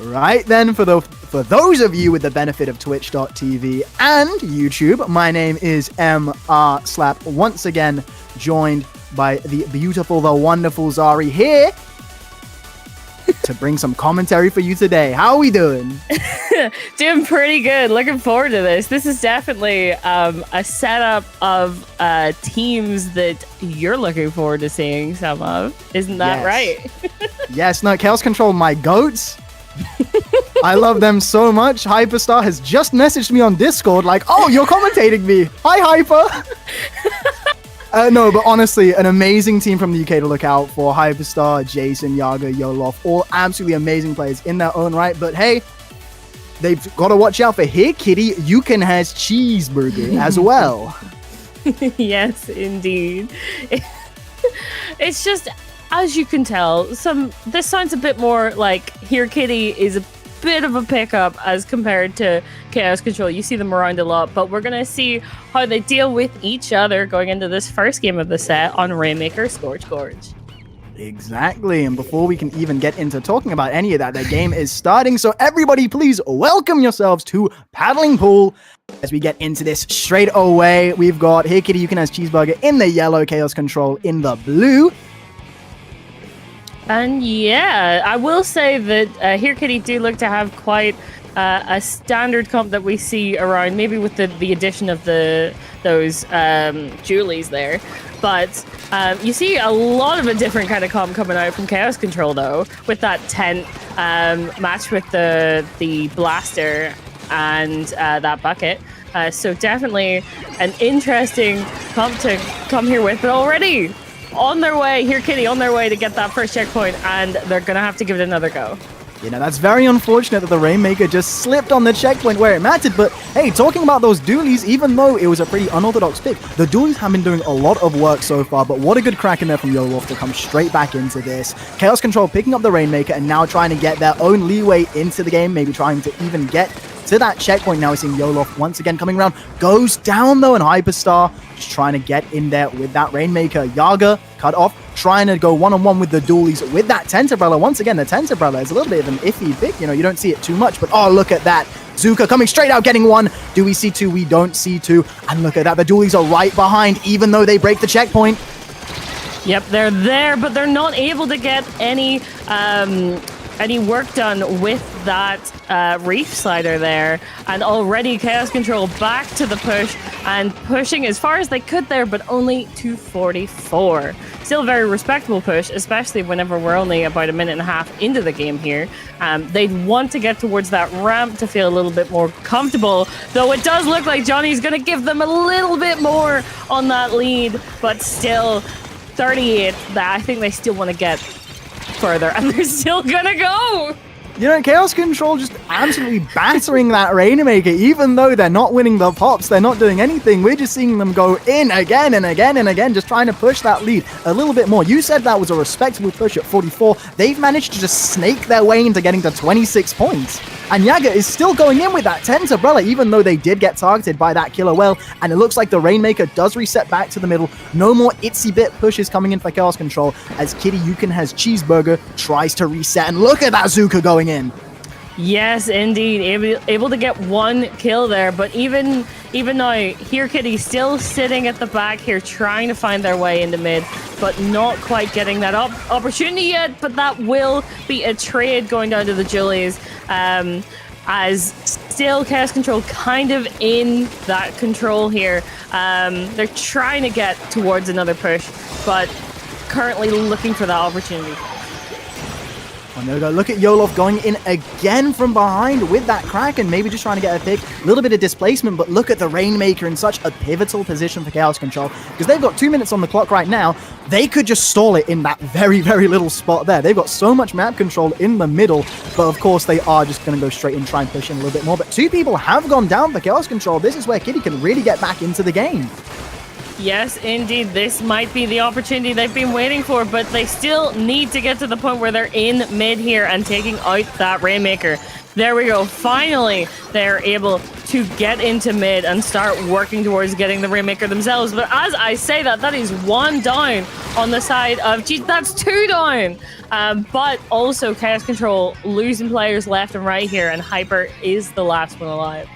Right then, for those of you with the benefit of Twitch.tv and YouTube, my name is MR Slap, once again joined by the beautiful, the wonderful Zari here to bring some commentary for you today. How are we doing? Doing pretty good. Looking forward to this. This is definitely a setup of teams that you're looking forward to seeing some of. Isn't that right? Yes, no, Chaos Control, my goats. I love them so much. Hyperstar has just messaged me on Discord like, oh, you're commentating me. Hi, Hyper. No, but honestly, an amazing team from the UK to look out for. Hyperstar, Jason, Yaga, Yolof, all absolutely amazing players in their own right. But hey, they've got to watch out for Here Kitty. Yukin has cheeseburger as well. Yes, indeed. It's just, as you can tell, this sounds a bit more like Here Kitty is a bit of a pickup as compared to Chaos Control. You see them around a lot, but we're going to see how they deal with each other going into this first game of the set on Rainmaker Scorch Gorge. Exactly, and before we can even get into talking about any of that, the game is starting, so everybody please welcome yourselves to Paddling Pool. As we get into this straight away, we've got Here Kitty Yukin has cheeseburger in the yellow, Chaos Control in the blue. And yeah, I will say that Here Kitty do look to have quite a standard comp that we see around, maybe with the addition of those Julies there. But you see a lot of a different kind of comp coming out from Chaos Control, though, with that tent match with the blaster and that bucket. So definitely an interesting comp to come here with, but already on their way, Here Kitty on their way to get that first checkpoint, and they're going to have to give it another go. You know, that's very unfortunate that the Rainmaker just slipped on the checkpoint where it mattered, but hey, talking about those dualies, even though it was a pretty unorthodox pick, the dualies have been doing a lot of work so far, but what a good crack in there from Yolov to come straight back into this. Chaos Control picking up the Rainmaker and now trying to get their own leeway into the game, maybe trying to even get to that checkpoint. Now we're seeing Yolof once again coming around, goes down though, and Hyperstar just trying to get in there with that Rainmaker. Yaga cut off, trying to go one-on-one with the dualies with that Tent Umbrella. Once again, the Tent Umbrella is a little bit of an iffy pick, you know, you don't see it too much, but oh, look at that. Zuka coming straight out, getting one. Do we see two? We don't see two. And look at that, the dualies are right behind, even though they break the checkpoint. Yep, they're there, but they're not able to get any work done with that reef slider there. And already Chaos Control back to the push and pushing as far as they could there, but only 244. Still a very respectable push, especially whenever we're only about a minute and a half into the game here. They'd want to get towards that ramp to feel a little bit more comfortable, though it does look like Johnny's going to give them a little bit more on that lead, but still 38, that I think they still want to get further, and they're still gonna go. You know, Chaos Control just absolutely battering that Rainmaker, even though they're not winning the pops, they're not doing anything. We're just seeing them go in again and again and again, just trying to push that lead a little bit more. You said that was a respectable push at 44. They've managed to just snake their way into getting to 26 points. And Yaga is still going in with that Tent Umbrella, even though they did get targeted by that killer whale. And it looks like the Rainmaker does reset back to the middle. No more itsy bit pushes coming in for Chaos Control as Kitty Yukin has cheeseburger, tries to reset. And look at that Zuka going in. Yes, indeed. Able to get one kill there. But even now, Here Kitty still sitting at the back here, trying to find their way into mid, but not quite getting that opportunity yet. But that will be a trade going down to the Julies. As still Chaos Control kind of in that control here. They're trying to get towards another push, but currently looking for that opportunity. Oh, there we go. Look at Yolov going in again from behind with that crack and maybe just trying to get a pick. A little bit of displacement, but look at the Rainmaker in such a pivotal position for Chaos Control because they've got 2 minutes on the clock right now. They could just stall it in that very, very little spot there. They've got so much map control in the middle, but of course they are just going to go straight and try and push in a little bit more. But two people have gone down for Chaos Control. This is where Kitty can really get back into the game. Yes, indeed. This might be the opportunity they've been waiting for, but they still need to get to the point where they're in mid here and taking out that Rainmaker. There we go. Finally, they're able to get into mid and start working towards getting the Rainmaker themselves. But as I say that, that is 1 down on the side of... Geez, that's 2 down. But also Chaos Control losing players left and right here, and Hyper is the last one alive.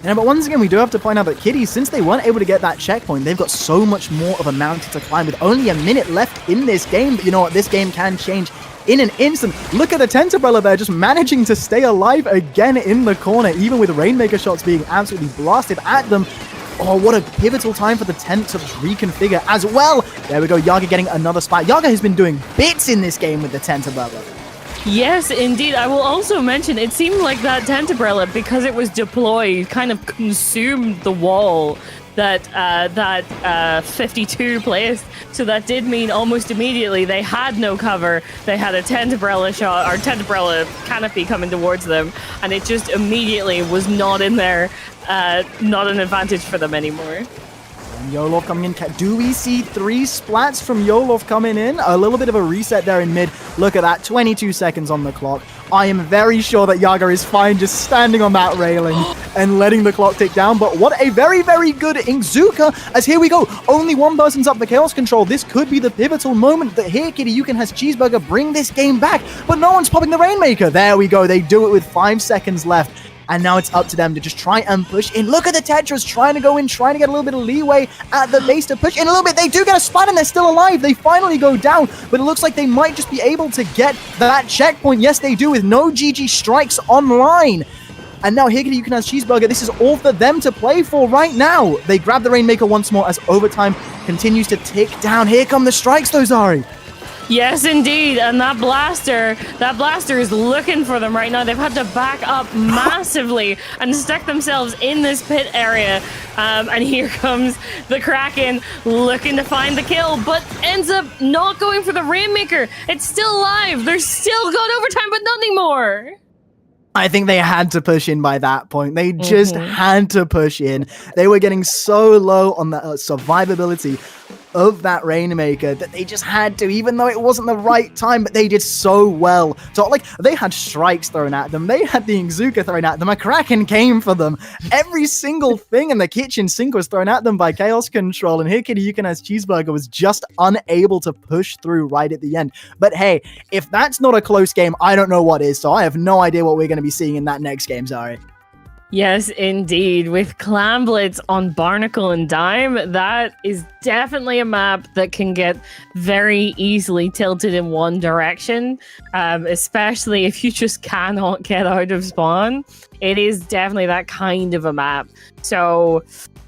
Yeah, but once again, we do have to point out that Kitty, since they weren't able to get that checkpoint, they've got so much more of a mountain to climb with only a minute left in this game. But you know what? This game can change in an instant. Look at the Tenterbrella there, just managing to stay alive again in the corner, even with Rainmaker shots being absolutely blasted at them. Oh, what a pivotal time for the tent to reconfigure as well. There we go, Yaga getting another spot. Yaga has been doing bits in this game with the Tenterbrella. Yes, indeed. I will also mention, it seemed like that Tenterbrella, because it was deployed, kind of consumed the wall that 52 placed. So that did mean almost immediately they had no cover. They had a Tenterbrella shot, or Tenterbrella canopy coming towards them, and it just immediately was not in there, not an advantage for them anymore. Yolov coming in. Do we see 3 splats from Yolov coming in? A little bit of a reset there in mid. Look at that, 22 seconds on the clock. I am very sure that Yaga is fine just standing on that railing and letting the clock tick down. But what a very, very good Ingzuka, as here we go. Only 1 person's up for Chaos Control. This could be the pivotal moment that here Kitty Yukin has Cheeseburger bring this game back. But no one's popping the Rainmaker. There we go. They do it with 5 seconds left. And now it's up to them to just try and push in. Look at the Tetras trying to go in, trying to get a little bit of leeway at the base to push in a little bit. They do get a spot and they're still alive. They finally go down, but it looks like they might just be able to get that checkpoint. Yes, they do, with no GG strikes online. And now here you can have Cheeseburger. This is all for them to play for right now. They grab the Rainmaker once more as overtime continues to tick down. Here come the strikes though, Zari. Yes, indeed. And that blaster is looking for them right now. They've had to back up massively and stuck themselves in this pit area. And here comes the Kraken looking to find the kill, but ends up not going for the Rainmaker. It's still alive. They're still going overtime, but not anymore. I think they had to push in by that point. They just had to push in. They were getting so low on the survivability of that Rainmaker that they just had to, even though it wasn't the right time, but they did so well. So, like, they had strikes thrown at them. They had the Ingzuka thrown at them. A Kraken came for them. Every single thing in the kitchen sink was thrown at them by Chaos Control, and here Kitty Yukin as Cheeseburger was just unable to push through right at the end. But hey, if that's not a close game, I don't know what is, so I have no idea what we're going to be seeing in that next game, sorry. Yes, indeed. With Clam Blitz on Barnacle and Dime, that is definitely a map that can get very easily tilted in one direction, especially if you just cannot get out of spawn. It is definitely that kind of a map. So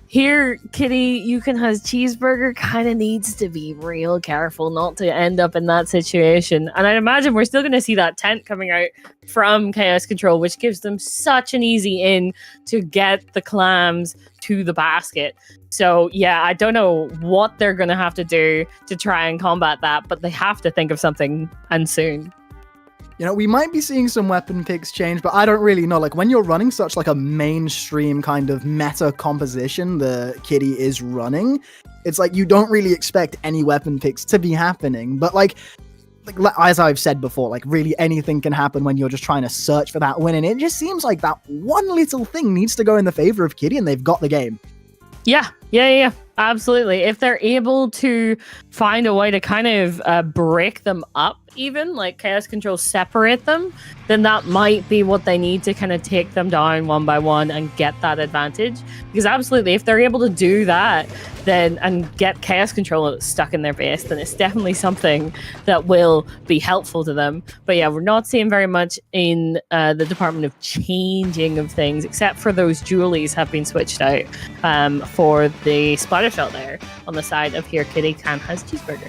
here, Kitty Yukin has Cheeseburger kind of needs to be real careful not to end up in that situation. And I'd imagine we're still going to see that tent coming out from Chaos Control, which gives them such an easy in to get the clams to the basket. So yeah, I don't know what they're going to have to do to try and combat that, but they have to think of something, and soon. You know, we might be seeing some weapon picks change, but I don't really know. Like, when you're running such like a mainstream kind of meta composition the Kitty is running, it's like you don't really expect any weapon picks to be happening. But like as I've said before, like really anything can happen when you're just trying to search for that win. And it just seems like that one little thing needs to go in the favor of Kitty, and they've got the game. Yeah, absolutely. If they're able to find a way to kind of break them up, even like Chaos Control separate them, then that might be what they need to kind of take them down one by one and get that advantage. Because absolutely, if they're able to do that, then and get Chaos Control stuck in their base, then it's definitely something that will be helpful to them. But yeah, we're not seeing very much in the department of changing of things, except for those Julies have been switched out for the splatter shot there on the side of here. Kitty Can has Cheeseburger.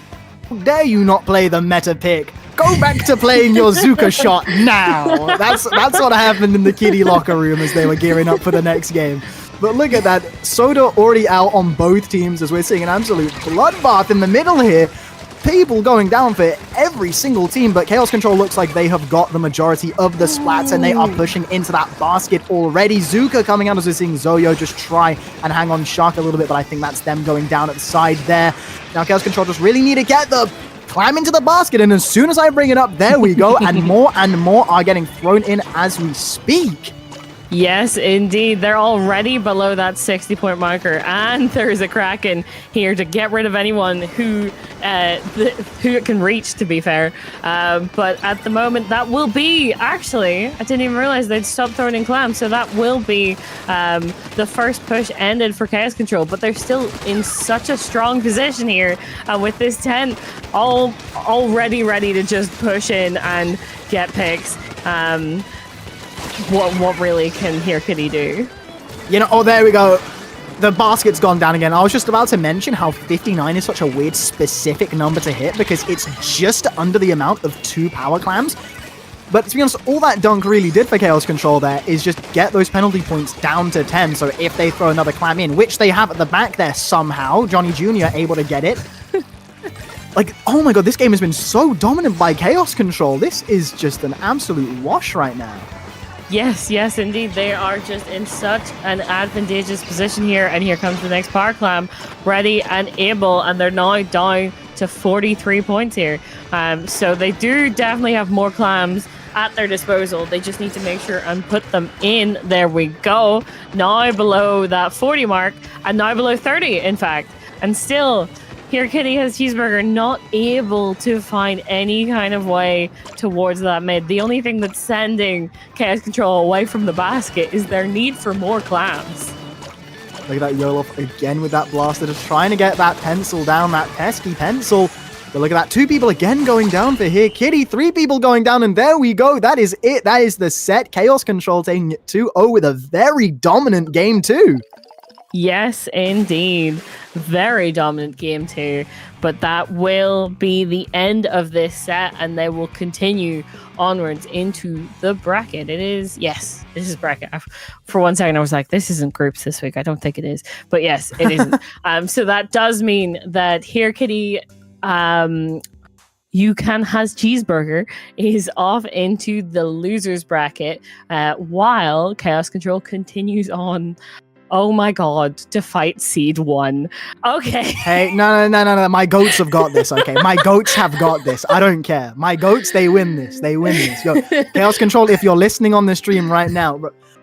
Dare you not play the meta pick? Go back to playing your Zuka shot now. That's what happened in the Kitty locker room as they were gearing up for the next game. But look at that. Soda already out on both teams as we're seeing an absolute bloodbath in the middle here. people going down for every single team, but Chaos Control looks like they have got the majority of the splats, and they are pushing into that basket already. Zuka coming out as we're seeing Zoyo just try and hang on Shark a little bit, but I think that's them going down at the side there. Now Chaos Control just really need to get the climb into the basket, and as soon as I bring it up, there we go, and more are getting thrown in as we speak. Yes, indeed. They're already below that 60-point marker, and there's a Kraken here to get rid of anyone who it can reach, to be fair. But at the moment, that will be, actually, I didn't even realize they'd stopped throwing in clams, so that will be the first push ended for Chaos Control, but they're still in such a strong position here with this 10 already ready to just push in and get picks. What really can Here Kitty do? You know, oh, there we go. The basket's gone down again. I was just about to mention how 59 is such a weird specific number to hit because it's just under the amount of 2 power clams. But to be honest, all that dunk really did for Chaos Control there is just get those penalty points down to 10. So if they throw another clam in, which they have at the back there somehow, Johnny Jr. able to get it. Like, oh my god, this game has been so dominant by Chaos Control. This is just an absolute wash right now. Yes, indeed. They are just in such an advantageous position here. And here comes the next power clam, ready and able. And they're now down to 43 points here. So they do definitely have more clams at their disposal. They just need to make sure and put them in. There we go. Now below that 40 mark, and now below 30, in fact. And still, Here Kitty has Cheeseburger not able to find any kind of way towards that mid. The only thing that's sending Chaos Control away from the basket is their need for more clams. Look at that Yolof again with that blaster, just trying to get that pencil down, that pesky pencil. But look at that, 2 people again going down for Here Kitty, 3 people going down, and there we go. That is it. That is the set. Chaos Control taking it 2-0 with a very dominant game too. Yes, indeed. Very dominant game too. But that will be the end of this set, and they will continue onwards into the bracket. It is, yes, this is bracket. For one second, I was like, this isn't groups this week. I don't think it is. But yes, it isn't. So that does mean that Here Kitty, You Can Has Cheeseburger is off into the losers bracket, while Chaos Control continues on. Oh my god, to fight Seed 1. Okay. Hey, no. My goats have got this, okay? My goats have got this. I don't care. My goats, they win this. They win this. Yo, Chaos Control, if you're listening on the stream right now,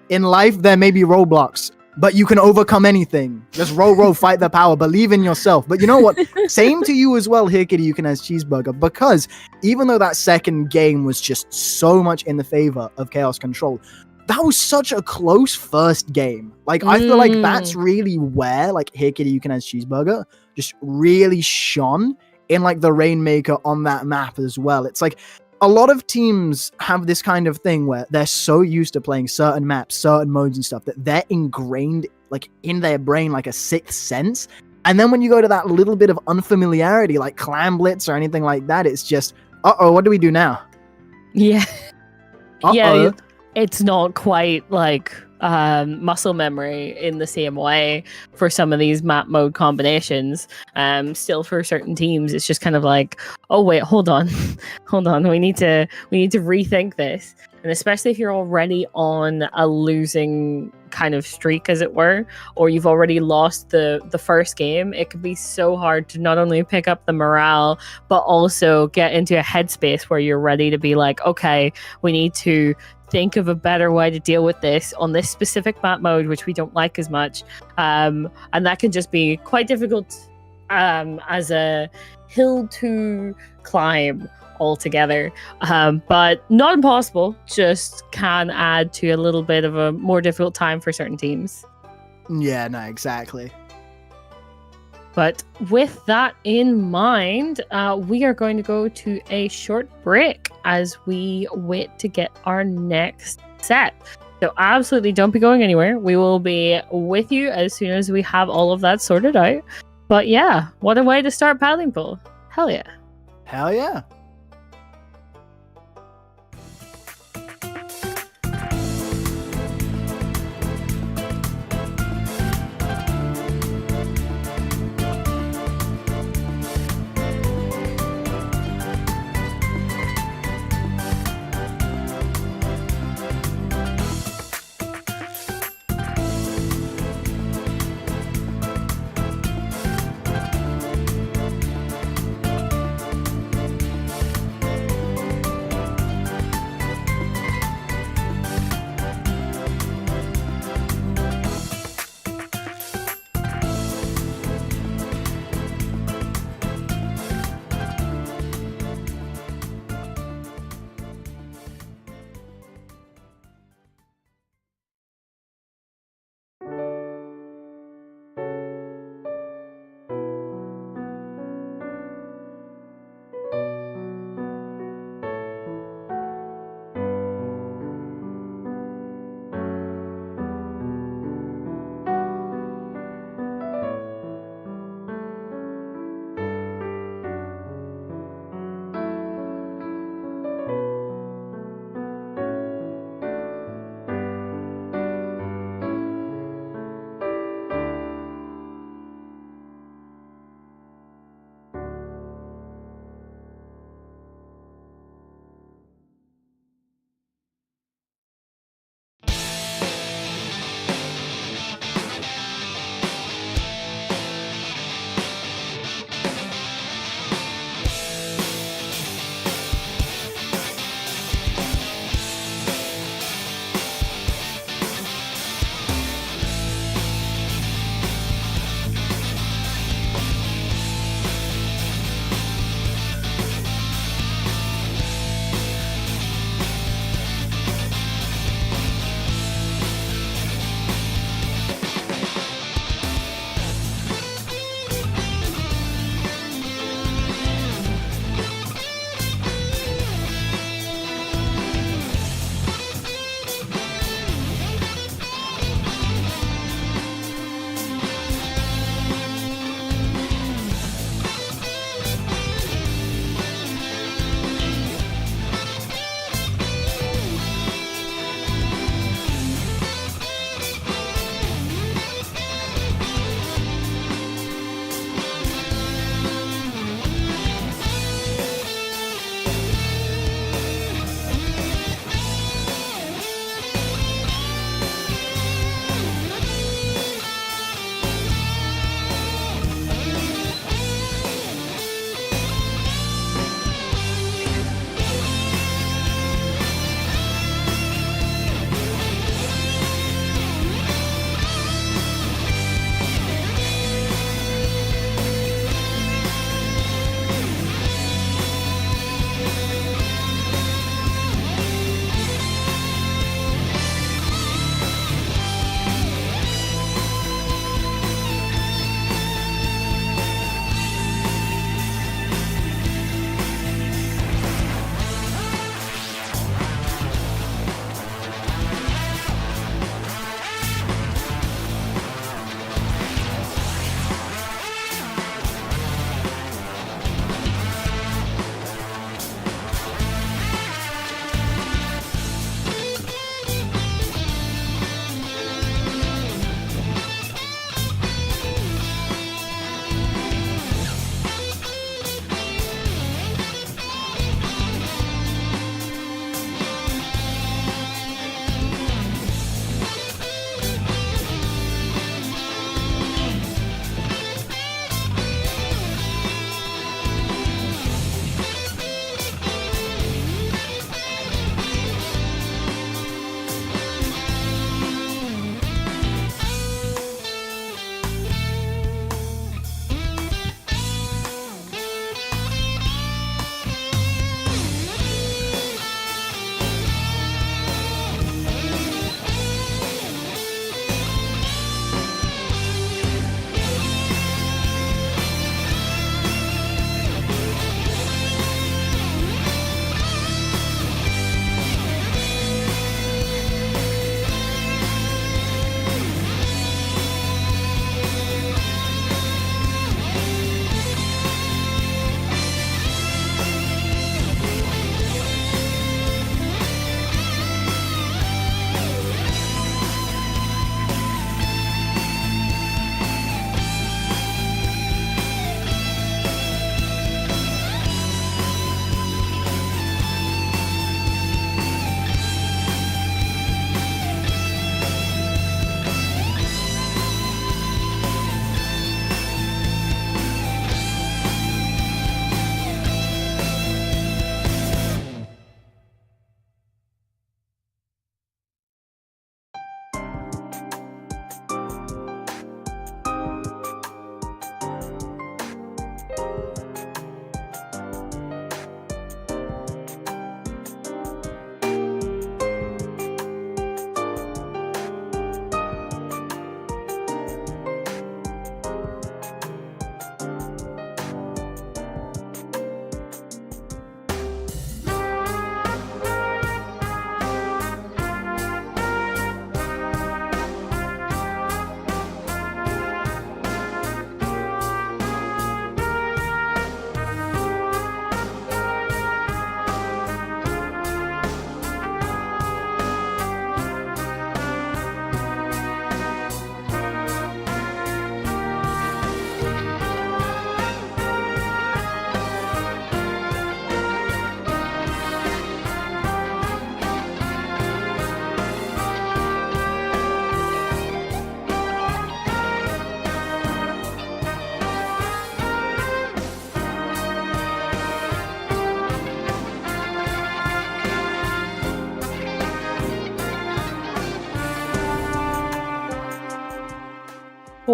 in life, there may be roadblocks, but you can overcome anything. Just roll, fight the power, believe in yourself. But you know what? Same to you as well, Here Kitty, You Can Has Cheeseburger, because even though that second game was just so much in the favor of Chaos Control, that was such a close first game. Like, I feel like that's really where, like, Here Kitty, You Can Has Cheeseburger just really shone in, like, the Rainmaker on that map as well. It's like, a lot of teams have this kind of thing where they're so used to playing certain maps, certain modes and stuff, that they're ingrained, like, in their brain, like a sixth sense. And then when you go to that little bit of unfamiliarity, like Clam Blitz or anything like that, it's just, what do we do now? Yeah. Yeah. It's not quite like muscle memory in the same way for some of these map mode combinations. Still, for certain teams, it's just kind of like, oh wait, hold on, we need to rethink this. And especially if you're already on a losing kind of streak, as it were, or you've already lost the first game, it can be so hard to not only pick up the morale, but also get into a headspace where you're ready to be like, okay, we need to think of a better way to deal with this on this specific map mode, which we don't like as much. And that can just be quite difficult as a hill to climb altogether. But not impossible, just can add to a little bit of a more difficult time for certain teams. Yeah, no, exactly. But with that in mind, we are going to go to a short break as we wait to get our next set. So absolutely don't be going anywhere. We will be with you as soon as we have all of that sorted out. But yeah, what a way to start paddling pool. Hell yeah. Hell yeah.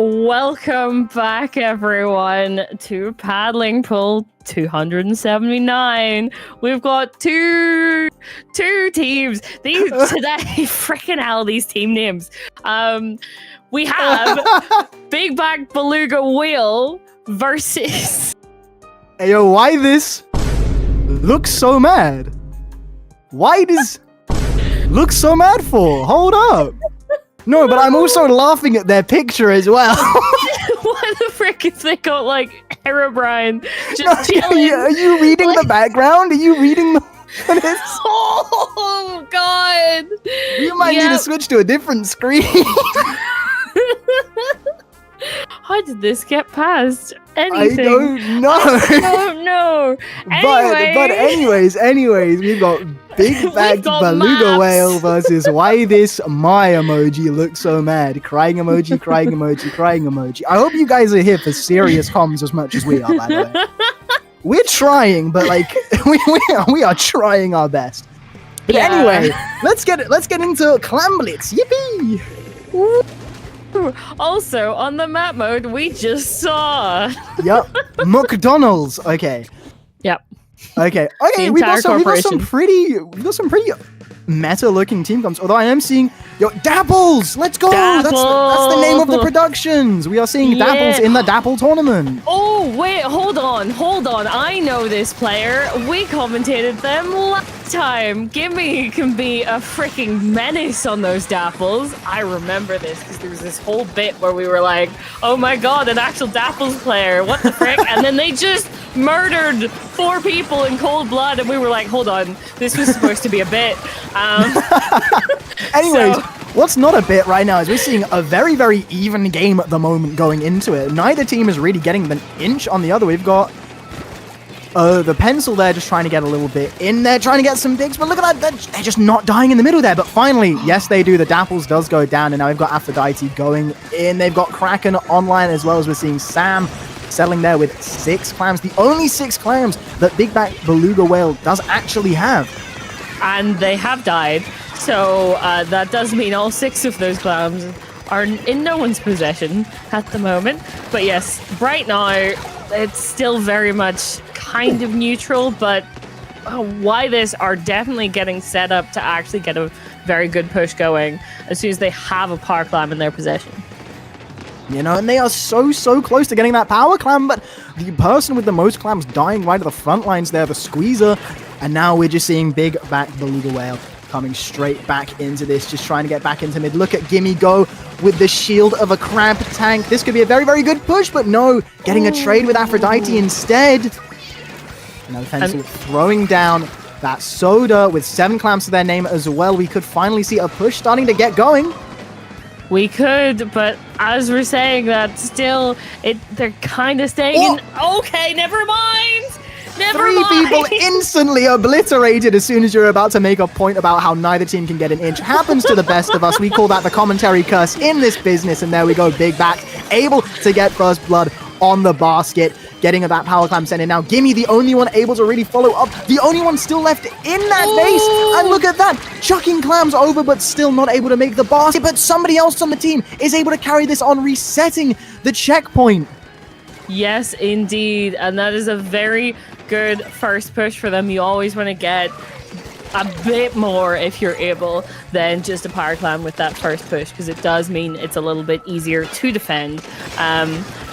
Welcome back, everyone, to Paddling Pool 279. We've got two teams. These today, freaking hell, these team names. We have Big Back Beluga Wheel versus. Hey, yo, why this looks so mad? Why does look so mad for? Hold up. No, but I'm also laughing at their picture as well. Why the frick is they got like Herobrine just chilling? Are you reading the background? Are you reading the... Oh God! You might need to switch to a different screen. How did this get past? Anything? I don't know. I don't know. But anyways, we've got Big Back Beluga Whale versus why this my emoji looks so mad. Crying emoji, crying emoji, crying emoji. I hope you guys are here for serious comms as much as we are, by the way. We're trying, but like we are trying our best. But anyway, let's get into Clam Blitz. Yippee! Also, on the map mode, we just saw. Yep, McDonald's. Okay. Yep. Okay. We've got some pretty meta-looking team comps. Although I am seeing Dapples. Let's go. That's the name of the productions. We are seeing Dapples in the Dapple tournament. Oh wait, hold on. I know this player. We commentated them last time. Gimme can be a freaking menace on those Dapples. I remember this because there was this whole bit where we were like, "Oh my God, an actual Dapples player! What the frick?" And then they just murdered 4 people in cold blood, and we were like, hold on, this was supposed to be a bit. Anyways, what's not a bit right now is we're seeing a very, very even game at the moment going into it. Neither team is really getting an inch on the other. We've got the pencil there just trying to get a little bit in there, trying to get some digs, but look at that, they're just not dying in the middle there. But finally, yes, they do. The Dapples does go down, and now we've got Aphrodite going in. They've got Kraken online as well, as we're seeing Sam settling there with 6 clams. The only 6 clams that Big Back Beluga Whale does actually have. And they have died. So that does mean all 6 of those clams are in no one's possession at the moment. But yes, right now, it's still very much kind of neutral, but why this are definitely getting set up to actually get a very good push going as soon as they have a power clam in their possession. You know, and they are so close to getting that power clam, but the person with the most clams dying right at the front lines there, the squeezer, and now we're just seeing Big Back Beluga Whale coming straight back into this, just trying to get back into mid. Look at Gimme go with the shield of a crab tank. This could be a very, very good push, but no, getting a trade with Aphrodite instead. And now the pencil throwing down that soda with 7 clams to their name as well. We could finally see a push starting to get going. We could, but as we're saying that, still, they're kind of staying in. Okay, never mind. 3 people instantly obliterated as soon as you're about to make a point about how neither team can get an inch. Happens to the best of us. We call that the commentary curse in this business. And there we go, Big Back able to get first blood on the basket, getting that power clam sent in. Now Gimme, the only one able to really follow up, the only one still left in that base, and look at that, chucking clams over but still not able to make the basket, but somebody else on the team is able to carry this on, resetting the checkpoint. Yes, indeed, and that is a very good first push for them. You always want to get a bit more if you're able than just a power clam with that first push, because it does mean it's a little bit easier to defend.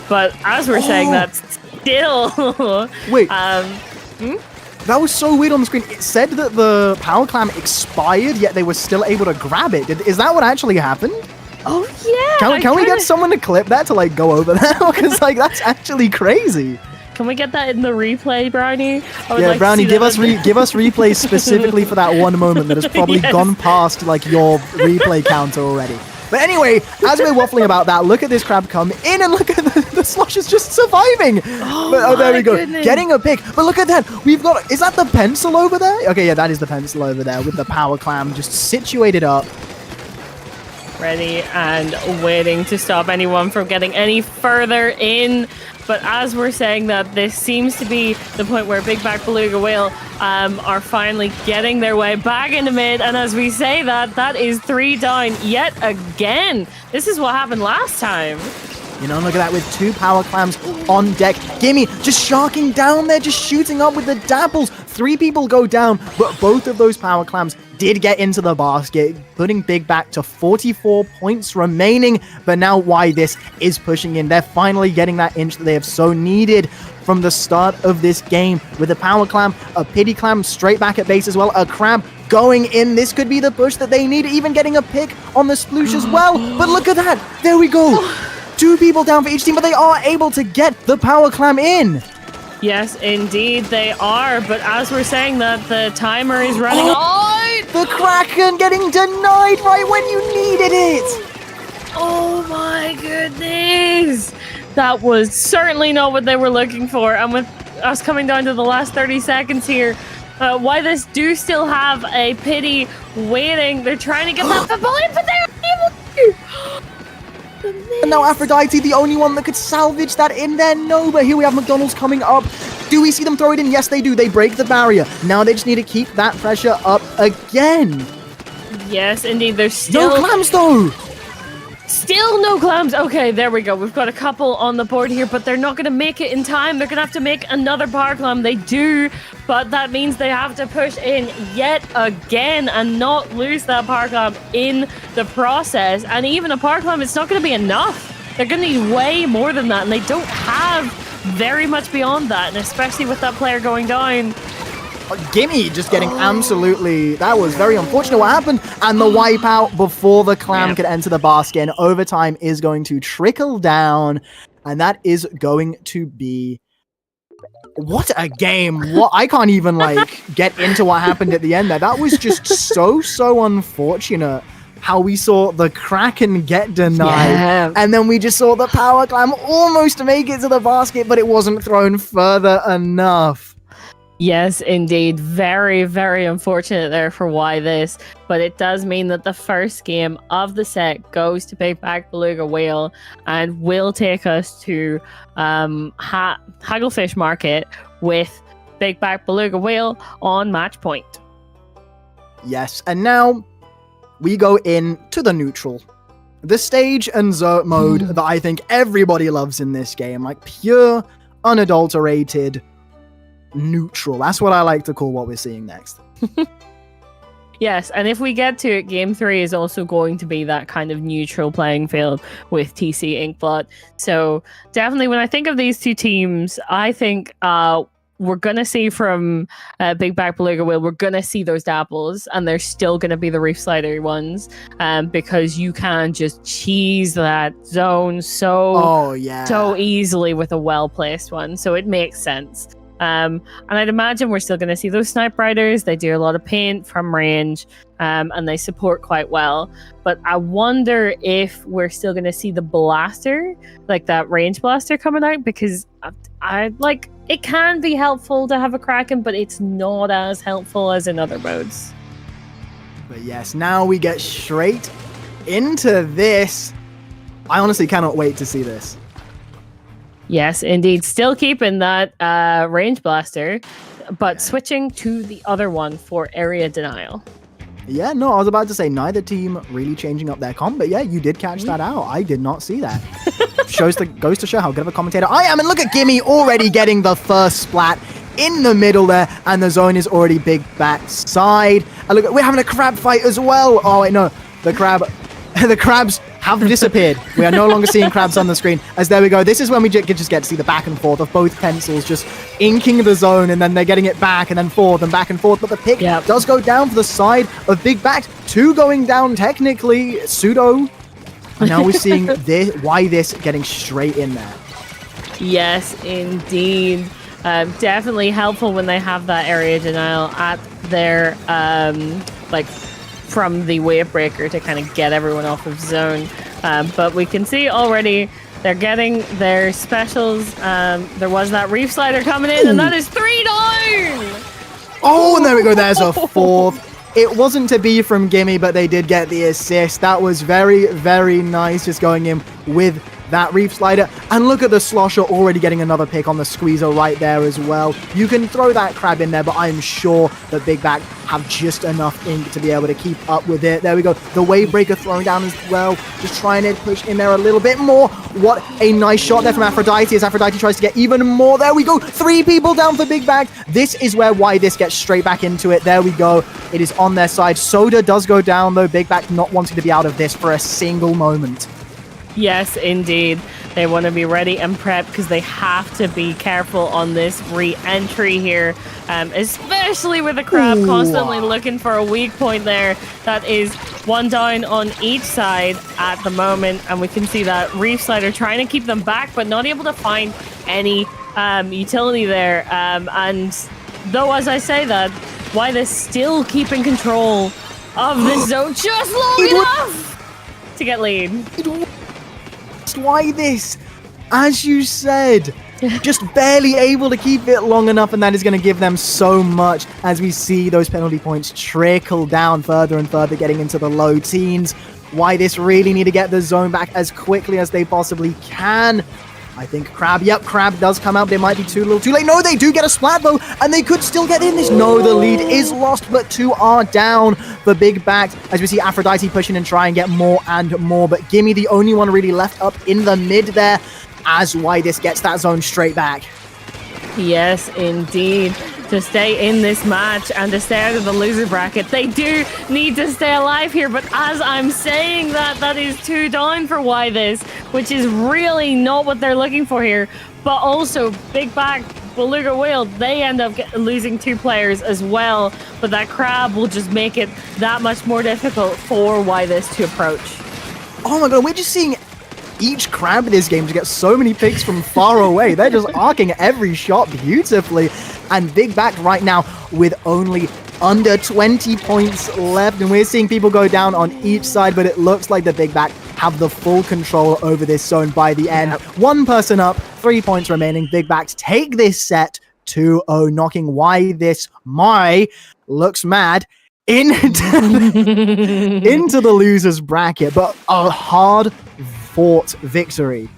But as we're saying that, still... Wait. That was so weird on the screen. It said that the power clam expired, yet they were still able to grab it. Is that what actually happened? Oh, yeah. Can we get someone to clip that to, like, go over that? Because, like, that's actually crazy. Can we get that in the replay, Brownie? Yeah, Brownie, give us replays specifically for that one moment that has probably gone past, like, your replay counter already. But anyway, as we're waffling about that, look at this crab come in, and look at the slosh is just surviving. Oh, there we go. Goodness. Getting a pick. But look at that. We've got, is that the pencil over there? Okay, yeah, that is the pencil over there with the power clam just situated up. Ready and waiting to stop anyone from getting any further in. But as we're saying that, this seems to be the point where Big Back Beluga Whale are finally getting their way back into mid. And as we say that, that is 3 down yet again. This is what happened last time. You know, look at that with 2 power clams on deck. Gimme just sharking down there, just shooting up with the dapples. 3 people go down, but both of those power clams did get into the basket, putting Big Back to 44 points remaining. But now Why This is pushing in. They're finally getting that inch that they have so needed from the start of this game. With a power clam, a pity clam straight back at base as well, a crab going in. This could be the push that they need, even getting a pick on the sploosh as well. But look at that. There we go. 2 people down for each team, but they are able to get the power clam in. Yes, indeed they are. But as we're saying that, the timer is running out. The Kraken getting denied right when you needed it. Oh my goodness. That was certainly not what they were looking for. And with us coming down to the last 30 seconds here, Why This do still have a pity waiting. They're trying to get that football in, but they're able to. And now Aphrodite, the only one that could salvage that in there. No, but here we have McDonald's coming up. Do we see them throw it in? Yes, they do. They break the barrier. Now they just need to keep that pressure up again. Yes, indeed. There's still... No clams, though. Still no clams. Okay, there we go. We've got a couple on the board here, but they're not going to make it in time. They're going to have to make another power clam. They do, but that means they have to push in yet again and not lose that power clam in the process. And even a power clam, it's not going to be enough. They're going to need way more than that, and they don't have very much beyond that, and especially with that player going down. Gimme just getting absolutely... That was very unfortunate what happened. And the wipeout before the clam could enter the basket. And overtime is going to trickle down. And that is going to be... What a game. What I can't even, get into what happened at the end there. That was just so unfortunate. How we saw the Kraken get denied. And then we just saw the power clam almost make it to the basket, but it wasn't thrown further enough. Yes, indeed. Very, very unfortunate there for Why This. But it does mean that the first game of the set goes to Big Back Beluga Whale and will take us to Hagglefish Market with Big Back Beluga Whale on match point. Yes, and now we go into the neutral. The stage and Zert mode that I think everybody loves in this game. Like pure, unadulterated neutral. That's what I like to call what we're seeing next. Yes, and if we get to it, Game 3 is also going to be that kind of neutral playing field with TC Inkblot. So definitely when I think of these 2 teams, I think we're going to see from Big Back Beluga Whale, we're going to see those dapples, and they're still going to be the Reef Slider ones because you can just cheese that zone so easily with a well-placed one. So it makes sense. And I'd imagine we're still going to see those Snipe Riders. They do a lot of paint from range, and they support quite well. But I wonder if we're still going to see the blaster, like that range blaster coming out, because it can be helpful to have a Kraken, but it's not as helpful as in other modes. But yes, now we get straight into this. I honestly cannot wait to see this. Yes, indeed. Still keeping that range blaster, but switching to the other one for area denial. Yeah, no, I was about to say neither team really changing up their comp, but yeah, you did catch that out. I did not see that. Goes to show how good of a commentator I am, and look at Gimme already getting the first splat in the middle there, and the zone is already Big Back side. And look, we're having a crab fight as well. Oh wait, no, the crabs have disappeared. We are no longer seeing crabs on the screen. As there we go. This is when we just get to see the back and forth of both pencils just inking the zone, and then they're getting it back and then forth and back and forth. But the pick does go down for the side of Big Back. 2 going down technically. Pseudo. And now we're seeing Why This getting straight in there. Yes, indeed. Definitely helpful when they have that area denial at their from the wave breaker to kind of get everyone off of zone. But we can see already they're getting their specials. There was that Reef Slider coming in, and that is 3 down! Oh, and there we go. There's a 4th. It wasn't to be from Gimme, but they did get the assist. That was very, very nice, just going in with that Reef Slider. And look at the Slosher already getting another pick on the Squeezer right there as well. You can throw that Crab in there, but I'm sure that Big Back have just enough ink to be able to keep up with it. There we go. The Wave Breaker thrown down as well. Just trying to push in there a little bit more. What a nice shot there from Aphrodite as Aphrodite tries to get even more. There we go. 3 people down for Big Back. This is where Why This gets straight back into it. There we go. It is on their side. Soda does go down though. Big Back not wanting to be out of this for a single moment. Yes, indeed. They want to be ready and prepped because they have to be careful on this re-entry here, especially with the Crab constantly looking for a weak point there. That is 1 down on each side at the moment, and we can see that Reef Slider trying to keep them back, but not able to find any utility there. And though, as I say that, Why This still keeping control of this zone just long enough to get lead. Why This, as you said, just barely able to keep it long enough, and that is going to give them so much as we see those penalty points trickle down further and further, getting into the low teens. Why This really need to get the zone back as quickly as they possibly can. I think Crab, Crab does come out, but it might be too little too late. No, they do get a splat though, and they could still get in this. No, the lead is lost, but 2 are down for Big Back as we see Aphrodite pushing and try and get more and more, but Gimme the only one really left up in the mid there as Why This gets that zone straight back. Yes, indeed. To stay in this match and to stay out of the loser bracket, they do need to stay alive here. But as I'm saying that, that is 2 down for Why This, which is really not what they're looking for here. But also, Big Back, Beluga Whale, they end up losing 2 players as well. But that Crab will just make it that much more difficult for Why This to approach. Oh my god, we're just seeing each Crab in this game to get so many picks from far away. They're just arcing every shot beautifully. And Big Back right now with only under 20 points left. And we're seeing people go down on each side, but it looks like the Big Back have the full control over this zone by the end. 1 person up, 3 points remaining. Big Backs take this set 2-0, knocking Why This My looks mad into the losers bracket, but a hard-fought victory.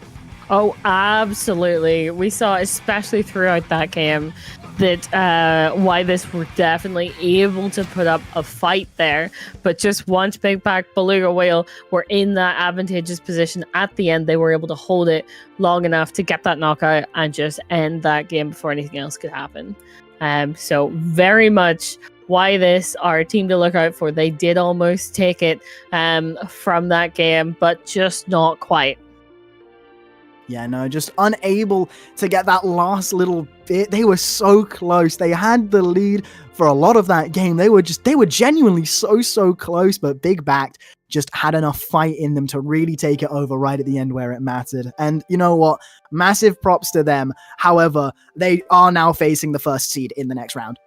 Oh, absolutely. We saw, especially throughout that game, that Why This were definitely able to put up a fight there. But just once Big Back, Beluga Whale were in that advantageous position at the end, they were able to hold it long enough to get that knockout and just end that game before anything else could happen. So very much Why This are a team to look out for. They did almost take it from that game, but just not quite. Yeah, no, just unable to get that last little bit. They were so close. They had the lead for a lot of that game. They were genuinely so close, but Big Back just had enough fight in them to really take it over right at the end where it mattered. And you know what? Massive props to them. However, they are now facing the first seed in the next round.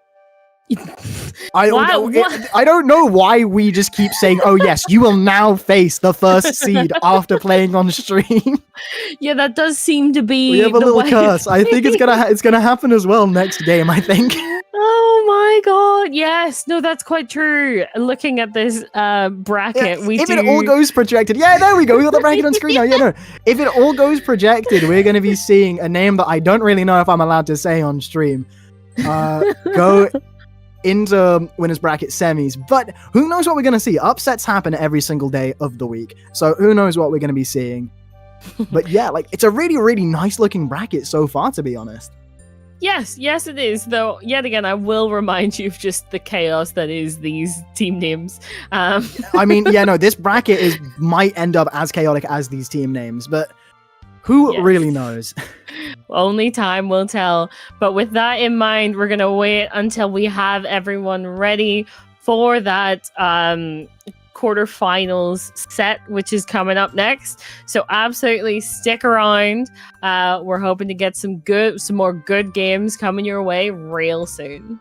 I don't know why we just keep saying, oh yes, you will now face the first seed after playing on stream. Yeah, that does seem to be We have a little curse. I think it's gonna happen as well next game, I think. Oh my god, yes. No, that's quite true. Looking at this bracket, if it all goes projected, yeah, there we go. We got the bracket on screen now. Yeah, no. If it all goes projected, we're gonna be seeing a name that I don't really know if I'm allowed to say on stream. Go into winners bracket semis, but who knows what we're going to see. Upsets happen every single day of the week, so who knows what we're going to be seeing. But yeah, like, it's a really nice looking bracket so far, to be honest. Yes it is, though yet again I will remind you of just the chaos that is these team names. I mean, yeah, no, this bracket might end up as chaotic as these team names, but who really knows? Only time will tell. But with that in mind, we're going to wait until we have everyone ready for that quarterfinals set, which is coming up next. So absolutely stick around. We're hoping to get some more good games coming your way real soon.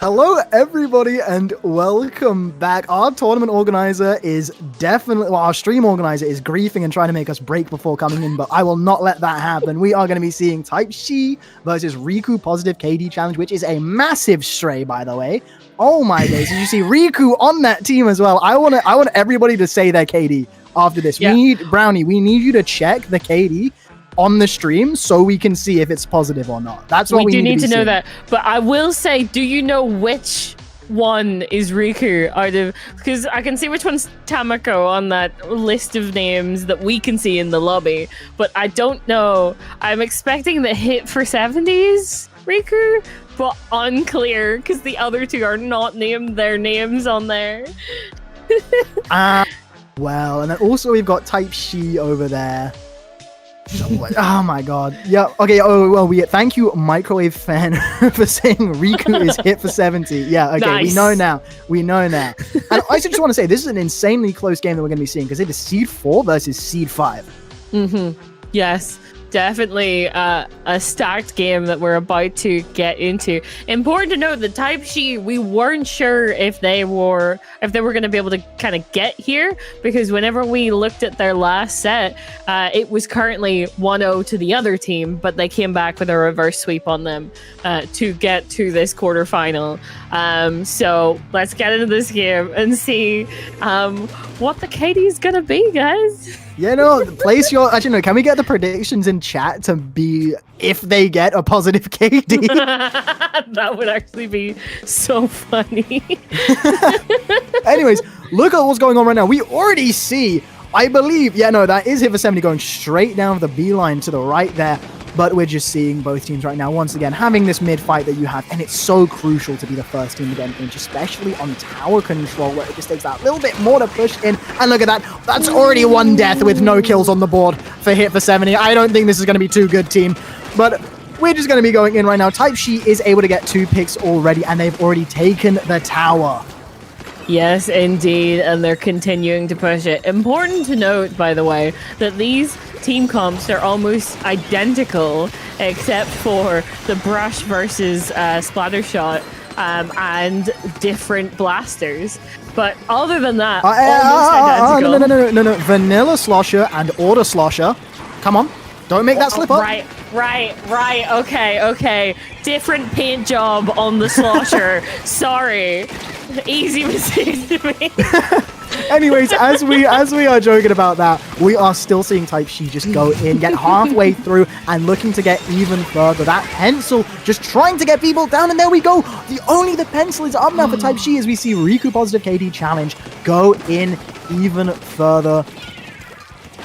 Hello, everybody, and welcome back. Our tournament organizer is definitely, well, our stream organizer is griefing and trying to make us break before coming in, but I will not let that happen. We are going to be seeing Type Shi versus Riku Positive KD Challenge, which is a massive stray, by the way. Oh my days! Did you see Riku on that team as well? I want everybody to say their KD after this. Yeah. We need Brownie. We need you to check the KD on the stream so we can see if it's positive or not. That's what we do need to know seeing. that. But I will say, do you know which one is Riku out of, because I can see which one's Tamako on that list of names that we can see in the lobby, but I don't know. I'm expecting the hit for 70s Riku, but unclear because the other two are not named their names on there. Well, and then also we've got Type Shi over there. Oh my god. Yeah, okay, oh well, thank you, Microwave Fan, for saying Riku is hit for 70. Yeah, okay, Nice. we know now. And I just want to say, this is an insanely close game that we're going to be seeing, because it is Seed 4 versus Seed 5. Yes, definitely a stacked game that we're about to get into. Important to note that Type Shi, we weren't sure if they were going to be able to kind of get here, because whenever we looked at their last set, it was currently 1-0 to the other team, but they came back with a reverse sweep on them to get to this quarterfinal. So let's get into this game and see what the KD is going to be, guys. Yeah, no, place your... Actually, no, can we get the predictions in chat to be if they get a positive KD? That would actually be so funny. Anyways, look at what's going on right now. We already see, I believe, yeah, no, that is hit for 70 going straight down the beeline to the right there. But we're just seeing both teams right now, once again, having this mid fight that you have. And it's so crucial to be the first team to get an inch, especially on tower control, where it just takes that little bit more to push in. And look at that. That's already one death with no kills on the board for hit for 70. I don't think this is going to be too good, team. But we're just going to be going in right now. Type Shi is able to get 2 picks already, and they've already taken the tower. Yes, indeed, and they're continuing to push it. Important to note, by the way, that these team comps are almost identical, except for the brush versus splatter shot and different blasters. But other than that, almost identical. No. Vanilla Slosher and Order Slosher. Come on. Don't make that slip up. Right. Okay. Different paint job on the slosher. Sorry. Easy mistake to me. Anyways, as we are joking about that, we are still seeing Type Shi just go in, get halfway through, and looking to get even further. That pencil just trying to get people down, and there we go. The pencil is up now for Type Shi as we see Riku Positive KD Challenge go in even further.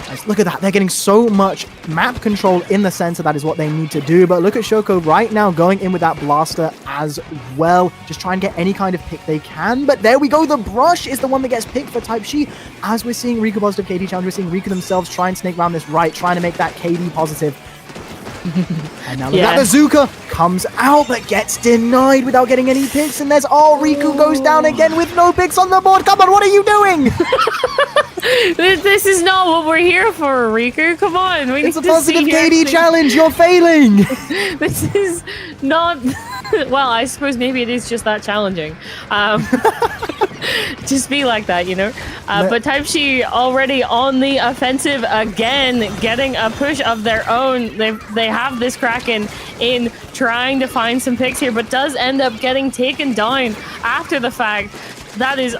Guys, look at that. They're getting so much map control in the center. That is what they need to do. But look at Shoko right now going in with that blaster as well. Just try and get any kind of pick they can. But there we go. The brush is the one that gets picked for Type Shi. As we're seeing Riku Positive KD Challenge, we're seeing Riku themselves try and snake around this right, trying to make that KD positive. And now look at Bazooka comes out but gets denied without getting any picks. And there's Riku goes down again with no picks on the board. Come on, what are you doing? This is not what we're here for, Riku. Come on, it's a positive KD challenge. You're failing. This is not. Well, I suppose maybe it is just that challenging. Just be like that, you know. But Type Shi already on the offensive again, getting a push of their own. They have this Kraken in trying to find some picks here, but does end up getting taken down after the fact. That is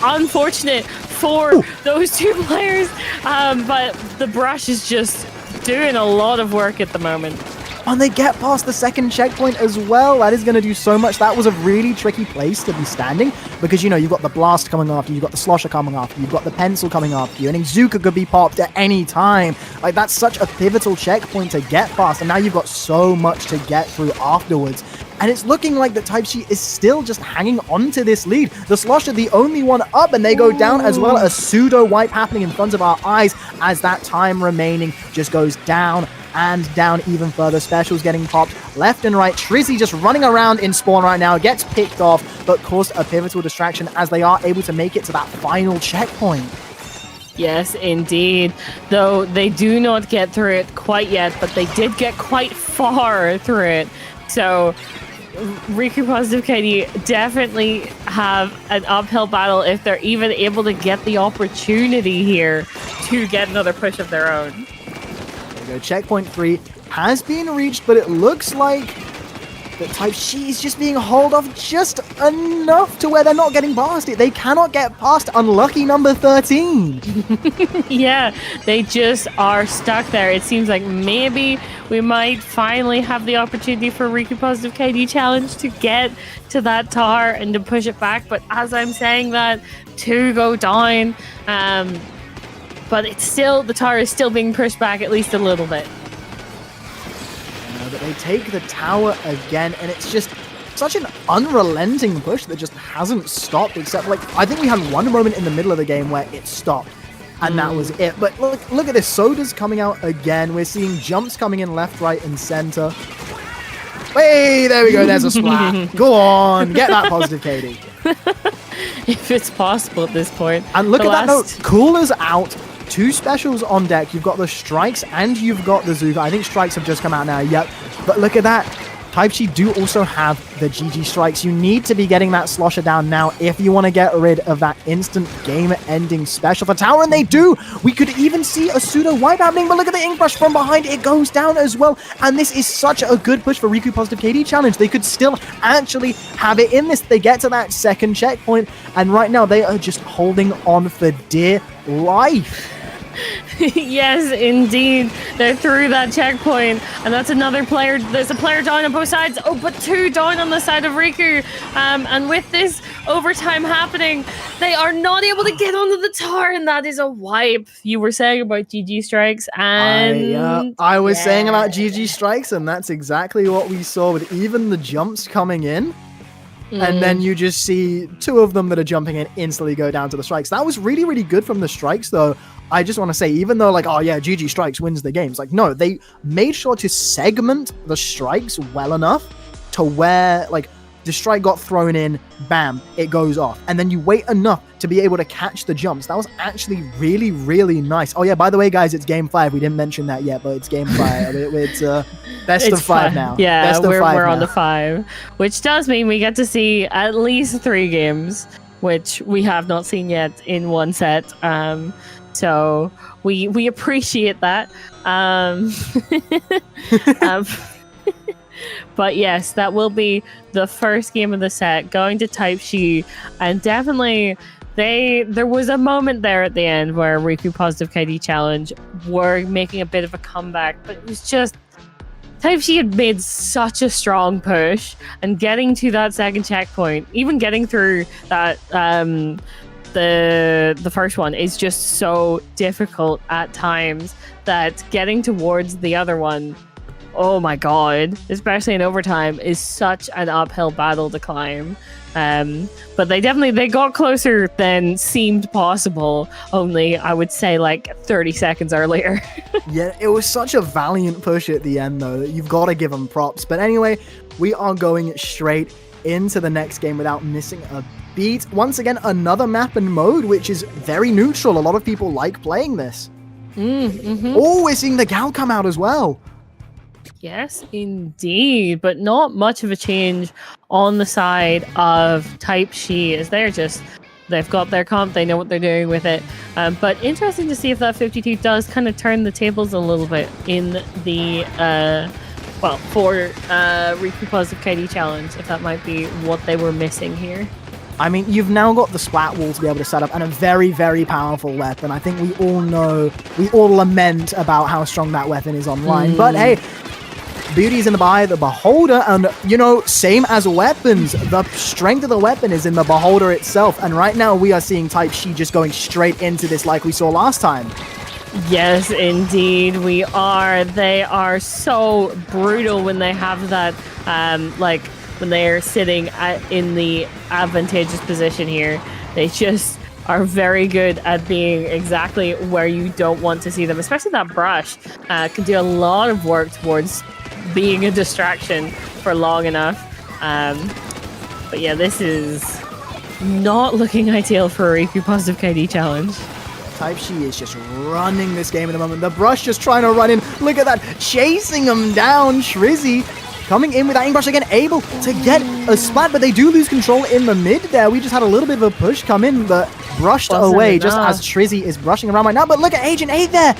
unfortunate for those two players, but the brush is just doing a lot of work at the moment. And they get past the second checkpoint as well. That is going to do so much. That was a really tricky place to be standing because, you know, you've got the blast coming after you, you've got the slosher coming after you, you've got the pencil coming after you, and Izuka could be popped at any time. Like, that's such a pivotal checkpoint to get past, and now you've got so much to get through afterwards. And it's looking like the Type Shi is still just hanging on to this lead. The Slosher, the only one up, and they go down as well. A pseudo wipe happening in front of our eyes as that time remaining just goes down and down even further. Specials getting popped left and right. Trizzy just running around in spawn right now, gets picked off, but caused a pivotal distraction as they are able to make it to that final checkpoint. Yes, indeed. Though they do not get through it quite yet, but they did get quite far through it. So Riku Positive KD definitely have an uphill battle if they're even able to get the opportunity here to get another push of their own. There we go. Checkpoint 3 has been reached, but it looks like that Type She is just being hauled off just enough to where they're not getting past it. They cannot get past unlucky number 13. Yeah, they just are stuck there. It seems like maybe we might finally have the opportunity for Riku Positive KD Challenge to get to that tower and to push it back. But as I'm saying that, 2 go down. But it's still, the tower is still being pushed back at least a little bit. But they take the tower again, and it's just such an unrelenting push that just hasn't stopped, except like I think we had one moment in the middle of the game where it stopped, and that was it. But look at this, Soda's coming out again. We're seeing jumps coming in left, right, and center. Hey, there we go, there's a splat. Go on, get that positive, Katie. If it's possible at this point. And look at that note, Cooler's out. 2 specials on deck. You've got the Strikes and you've got the Zuka. I think Strikes have just come out now. Yep. But look at that. Type Chi do also have the GG Strikes. You need to be getting that Slosher down now if you want to get rid of that instant game-ending special for tower, and they do. We could even see a pseudo wipe happening, but look at the Ink Brush from behind. It goes down as well, and this is such a good push for Riku Positive KD Challenge. They could still actually have it in this. They get to that second checkpoint, and right now they are just holding on for dear life. Yes, indeed. They're through that checkpoint, and that's another player. There's a player down on both sides. Oh, but 2 down on the side of Riku. And with this overtime happening, they are not able to get onto the tower, and that is a wipe. You were saying about GG Strikes, and I was saying about GG Strikes, and that's exactly what we saw with even the jumps coming in. And then you just see 2 of them that are jumping in instantly go down to the Strikes. That was really, really good from the Strikes, though. I just want to say, even though, like, oh yeah, GG Strikes wins the games, like, no, they made sure to segment the Strikes well enough to where, like, the strike got thrown in, bam, it goes off. And then you wait enough to be able to catch the jumps. That was actually really, really nice. Oh yeah, by the way, guys, it's game 5. We didn't mention that yet, but it's game 5. It's best of 5 now. Yeah, best we're now. on the 5, which does mean we get to see at least 3 games, which we have not seen yet in one set. So we appreciate that. But yes, that will be the first game of the set, going to Type Chi, and definitely there was a moment there at the end where Riku Positive KD Challenge were making a bit of a comeback, but it was just Type Chi had made such a strong push, and getting to that second checkpoint, even getting through that the first one is just so difficult at times that getting towards the other one, oh my god, especially in overtime, is such an uphill battle to climb. But they got closer than seemed possible, only I would say like 30 seconds earlier. Yeah, it was such a valiant push at the end, though. You've got to give them props. But anyway, we are going straight into the next game without missing a beat. Once again, another map and mode, which is very neutral. A lot of people like playing this. Oh, we're seeing the Gal come out as well. Yes, indeed, but not much of a change on the side of Type Chi, as they've got their comp, they know what they're doing with it. But interesting to see if that 52 does kind of turn the tables a little bit in the, for Riku Positive KD Challenge, if that might be what they were missing here. I mean, you've now got the splat wall to be able to set up, and a very, very powerful weapon. I think we all lament about how strong that weapon is online. But hey, beauty is in the eye of the beholder, and, you know, same as weapons, the strength of the weapon is in the beholder itself. And right now we are seeing Type Chi just going straight into this like we saw last time. Yes, indeed, we are. They are so brutal when they have that, when they're sitting in the advantageous position here. They just are very good at being exactly where you don't want to see them, especially that brush can do a lot of work towards being a distraction for long enough. But yeah, this is not looking ideal for a Riku Positive KD Challenge. Type Chi is just running this game at the moment. The brush just trying to run in. Look at that, chasing him down. Shrizzy coming in with that Ink Brush again, able to get a splat, but they do lose control in the mid there. We just had a little bit of a push come in, but brushed away just as Trizzy is brushing around right now. But look at Agent 8 there.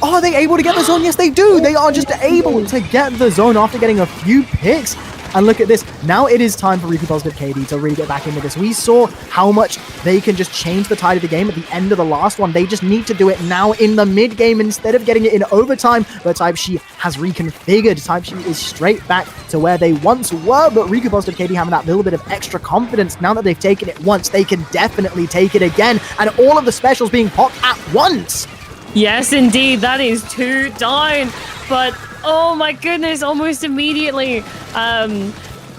Are they able to get the zone? Yes, they do. They are just able to get the zone after getting a few picks. And look at this. Now it is time for Riku Positive KD to really get back into this. We saw how much they can just change the tide of the game at the end of the last one. They just need to do it now in the mid game instead of getting it in overtime. But Type Shi has reconfigured. Type Shi is straight back to where they once were. But Riku Positive KD having that little bit of extra confidence. Now that they've taken it once, they can definitely take it again. And all of the specials being popped at once. Yes, indeed. That is 2 down. But oh my goodness, almost immediately.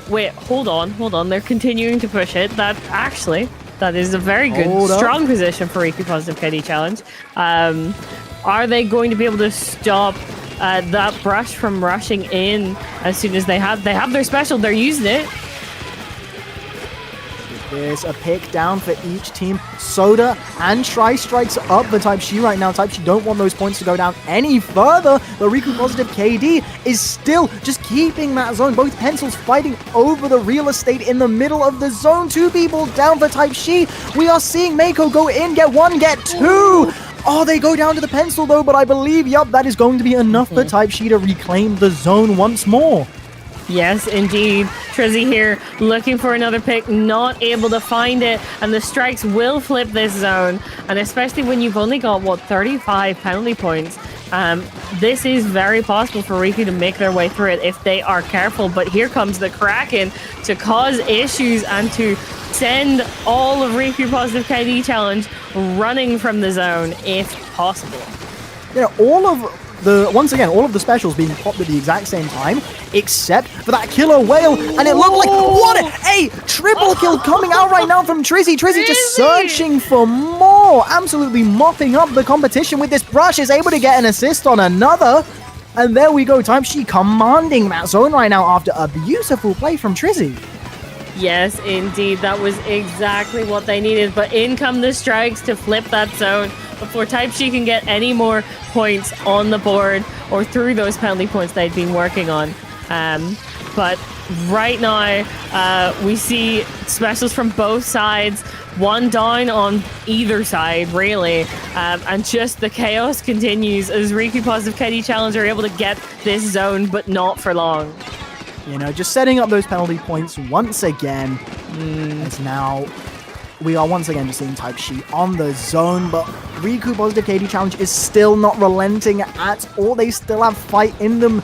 Wait, hold on. They're continuing to push it. That is a very good, strong position for Riku Positive KD Challenge. Are they going to be able to stop that brush from rushing in as soon as they have their special? They're using it. There's a pick down for each team. Soda and Tri-Strikes up for Type Shi right now. Type Shi don't want those points to go down any further. But Riku Positive KD is still just keeping that zone. Both pencils fighting over the real estate in the middle of the zone. 2 people down for Type Shi. We are seeing Mako go in, get 1, get 2. Oh, they go down to the pencil though, but I believe, yup, that is going to be enough for Type Shi to reclaim the zone once more. Yes, indeed. Trizzy here looking for another pick, not able to find it, and the strikes will flip this zone. And especially when you've only got, 35 penalty points, this is very possible for Riku to make their way through it if they are careful. But here comes the Kraken to cause issues and to send all of Riku Positive KD Challenge running from the zone if possible. You know, all of the specials being popped at the exact same time, except for that killer whale, and it looked like, what a triple kill coming out right now from Trizzy. Trizzy just searching for more, absolutely mopping up the competition with this brush, is able to get an assist on another, and there we go, Type Shi commanding that zone right now after a beautiful play from Trizzy. Yes, indeed, that was exactly what they needed, but in come the strikes to flip that zone before Type Shi can get any more points on the board or through those penalty points they'd been working on. But right now, we see specials from both sides, 1 down on either side, really. And just the chaos continues as Riku Positive KD Challenge are able to get this zone, but not for long. You know, just setting up those penalty points once again. As now we are once again just seeing Type Shi on the zone, but Riku Positive KD Challenge is still not relenting at all. They still have fight in them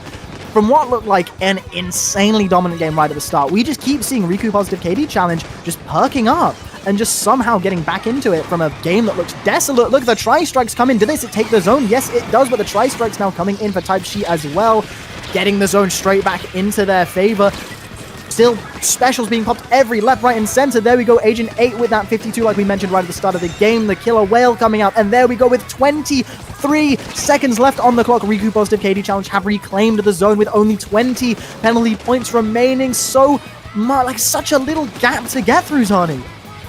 from what looked like an insanely dominant game right at the start. We just keep seeing Riku Positive KD Challenge just perking up and just somehow getting back into it from a game that looks desolate. Look, the Tri-Strikes come in. Did they take the zone? Yes, it does, but the Tri-Strikes now coming in for Type Shi as well, getting the zone straight back into their favor. Still, specials being popped every left, right, and center. There we go, Agent 8 with that 52, like we mentioned right at the start of the game. The killer whale coming out, and there we go with 23 seconds left on the clock. Riku Positive KD Challenge have reclaimed the zone with only 20 penalty points remaining. So, such a little gap to get through, Zani.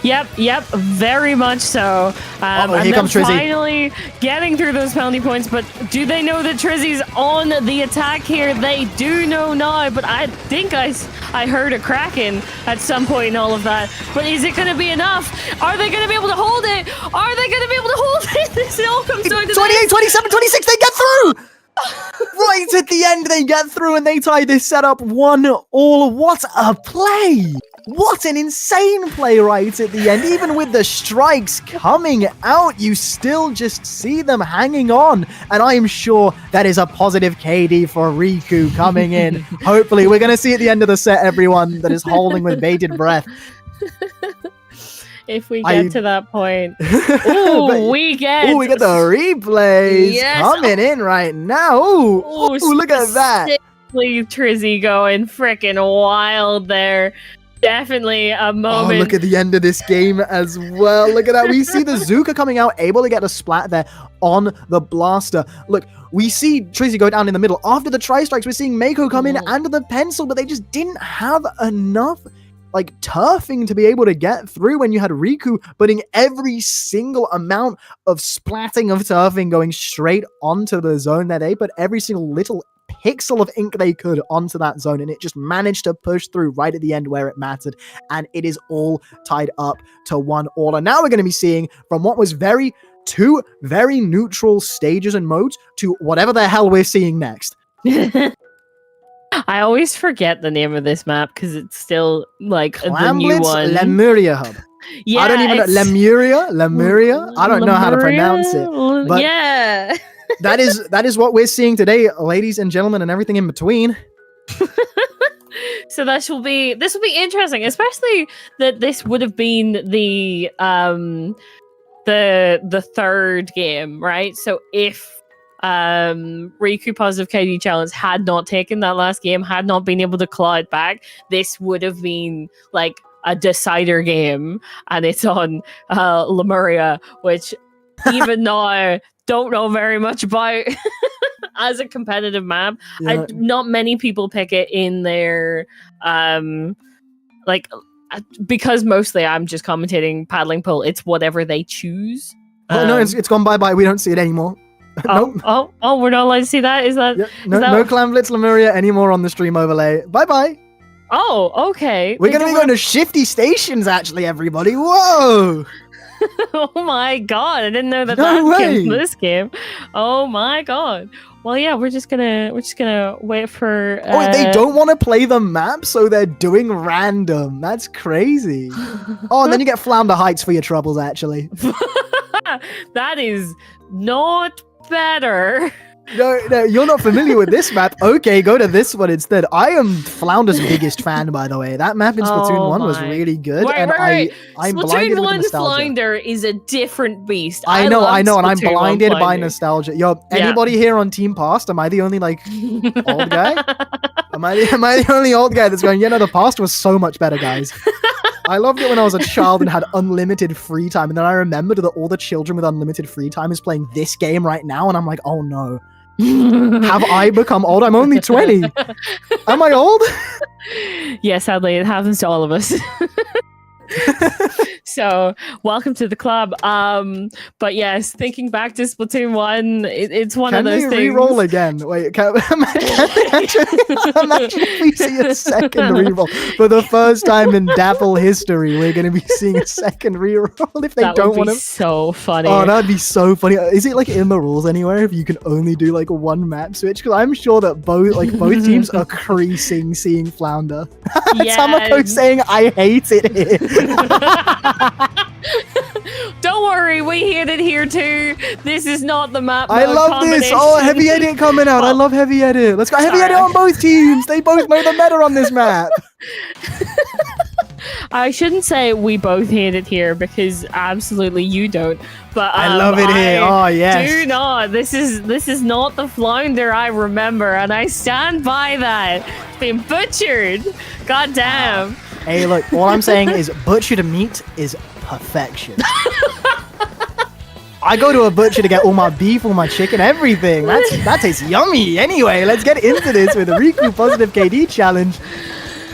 Yep, very much so. And here comes Trizzy. Finally getting through those penalty points, but do they know that Trizzy's on the attack here? They do know now, but I think I heard a Kraken at some point in all of that. But is it going to be enough? Are they going to be able to hold it? Are they going to be able to hold it? This all comes down to 28, 27, 26, they get through! Right at the end, they get through and they tie this setup 1-1. What a play! What an insane play right at the end. Even with the strikes coming out, you still just see them hanging on. And I am sure that is a positive KD for Riku coming in. Hopefully, we're going to see at the end of the set everyone that is holding with bated breath. If we get to that point. Ooh, we get the replays coming in right now. Ooh, look at that. Trizzy going freaking wild there. Definitely a moment. Oh, look at the end of this game as well. Look at that. We see the Zuka coming out, able to get a splat there on the blaster. Look, we see Trizzy go down in the middle. After the Tri-Strikes, we're seeing Mako come in and the pencil, but they just didn't have enough turfing to be able to get through when you had Riku putting every single amount of splatting of turfing going straight onto the zone that they put every single little pixel of ink they could onto that zone, and it just managed to push through right at the end where it mattered, and it is all tied up to 1-all. And now we're going to be seeing from what was two very neutral stages and modes to whatever the hell we're seeing next. I always forget the name of this map because it's still like the new one. Lemuria Hub. Yeah, I don't even know. Lemuria. I don't know how to pronounce it. But yeah. that is what we're seeing today, ladies and gentlemen, and everything in between. So this will be interesting, especially that this would have been the third game, right? So if Riku Positive KD Challenge had not taken that last game, had not been able to claw it back, this would have been like a decider game, and it's on Lemuria, which even now don't know very much about as a competitive map. Yeah. Not many people pick it in their because mostly I'm just commentating paddling pool. It's whatever they choose. No, it's gone bye-bye. We don't see it anymore. Nope. Oh, we're not allowed to see that? Is that... Yeah, no Clan Blitz Lemuria anymore on the stream overlay. Bye-bye. Oh, okay. We're going to be going to shifty stations, actually, everybody. Whoa! Oh my god, I didn't know that way. came from this game. Oh my god. Well, yeah, we're just gonna wait for... they don't want to play the map, so they're doing random. That's crazy. Oh, and then you get Flounder Heights for your troubles, actually. That is not better. No, you're not familiar with this map. Okay, go to this one instead. I am Flounder's biggest fan, by the way. That map in Splatoon 1 was really good. Right. I'm Splatoon blinded 1 with nostalgia. Flounder is a different beast. I know, and I'm Splatoon 1 blinded by Flounder. nostalgia. Anybody here on Team Past? Am I the only, old guy? Am I the only old guy that's going, the Past was so much better, guys. I loved it when I was a child and had unlimited free time, and then I remembered that all the children with unlimited free time is playing this game right now, and I'm like, oh no. Have I become old? I'm only 20. Am I old? Yeah, sadly, it happens to all of us. So, welcome to the club. But yes, thinking back to Splatoon 1, it's one of those things. Can they re-roll again? Wait, imagine if we see a second re-roll. For the first time in Dapple history, we're going to be seeing a second re-roll if they don't want to. That would be so funny. Oh, that'd be so funny. Is it in the rules anywhere if you can only do one map switch? Because I'm sure that both teams are creasing seeing Flounder. Tamako saying, I hate it here. Don't worry, we hit it here too. This is not the map. I love this. Oh, Heavy Edit coming out. I love Heavy Edit. Let's go. Heavy Edit on both teams. They both know the meta on this map. I shouldn't say we both hit it here because absolutely you don't. But I love it here. Oh yes. Do not. This is not the Flounder I remember, and I stand by that. It's been butchered. God damn. Hey, look, all I'm saying is butchered meat is perfection. I go to a butcher to get all my beef, all my chicken, everything. That tastes yummy. Anyway, let's get into this with the Riku Positive KD Challenge.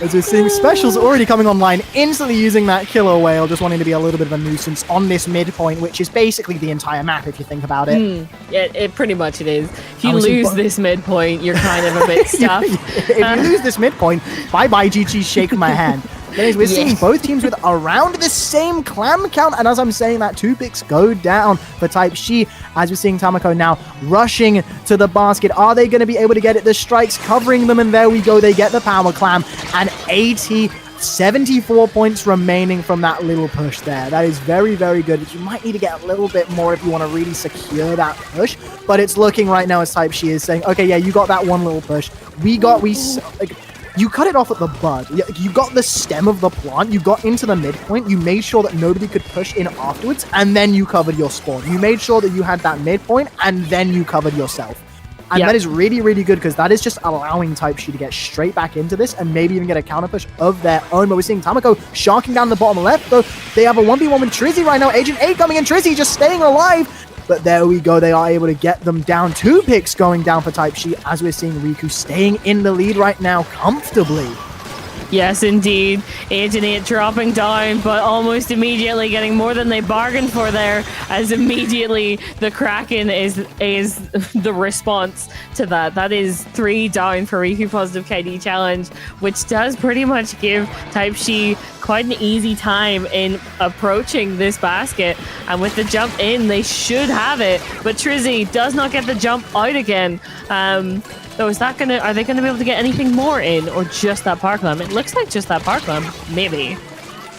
As we're seeing specials already coming online, instantly using that killer whale, just wanting to be a little bit of a nuisance on this midpoint, which is basically the entire map if you think about it. Yeah, it pretty much it is. If you lose this midpoint, you're kind of a bit stuffed. If you lose this midpoint, bye-bye GG, shake my hand. Anyways, we're seeing both teams with around the same clam count, and as I'm saying that, 2 picks go down for Type She, as we're seeing Tamako now rushing to the basket. Are they going to be able to get it? The strikes covering them, and there we go. They get the power clam, and 74 points remaining from that little push there. That is very, very good. You might need to get a little bit more if you want to really secure that push, but it's looking right now as Type She is saying, okay, yeah, you got that one little push. You cut it off at the bud. You got the stem of the plant. You got into the midpoint. You made sure that nobody could push in afterwards, and then you covered your spawn. You made sure that you had that midpoint, and then you covered yourself. And that is really, really good because that is just allowing Type She to get straight back into this and maybe even get a counter push of their own. But we're seeing Tamako sharking down the bottom left, though. They have a 1v1 with Trizzy right now. Agent 8 coming in. Trizzy just staying alive. But there we go. They are able to get them down. 2 picks going down for Type She as we're seeing Riku staying in the lead right now comfortably. Yes, indeed. 8 and 8 dropping down, but almost immediately getting more than they bargained for there, as immediately the Kraken is the response to that. That is 3 down for Riku Positive KD Challenge, which does pretty much give Type She quite an easy time in approaching this basket. And with the jump in, they should have it. But Trizzy does not get the jump out again. So are they gonna be able to get anything more in, or just that power climb? It looks like just that power climb, maybe.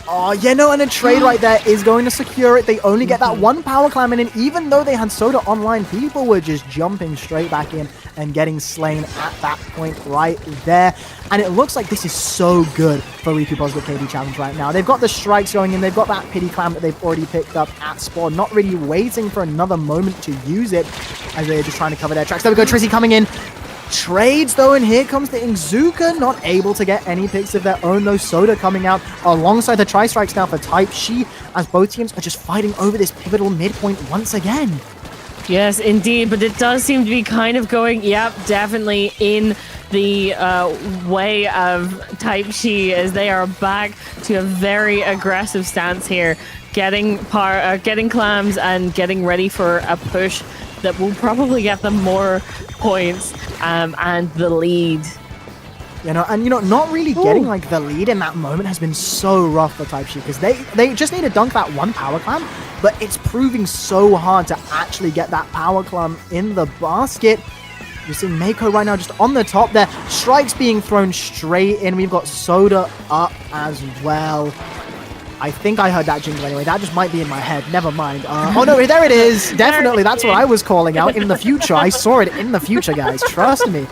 Oh, yeah, no, and a trade right there is going to secure it. They only get that 1 power climb in, and even though they had Soda online, people were just jumping straight back in and getting slain at that point right there. And it looks like this is so good for Riku Positive KD Challenge right now. They've got the strikes going in, they've got that pity clam that they've already picked up at spawn, not really waiting for another moment to use it, as they're just trying to cover their tracks. There we go, Trizzy coming in. Trades though, and here comes the Inzuka, not able to get any picks of their own though. Soda coming out alongside the tri-strikes now for Type She, as both teams are just fighting over this pivotal midpoint once again. Yes, indeed, but it does seem to be kind of going, yep, definitely in the way of Type She, as they are back to a very aggressive stance here, getting clams and getting ready for a push that will probably get them more points and the lead. Not really getting like the lead in that moment has been so rough for Type She, because they just need to dunk that 1 power clam, but it's proving so hard to actually get that power clam in the basket. You're seeing Mako right now just on the top there. Strikes being thrown straight in. We've got Soda up as well. I think I heard that jingle anyway. That just might be in my head. Never mind. Oh no, there it is. Definitely, that's what I was calling out in the future. I saw it in the future, guys. Trust me.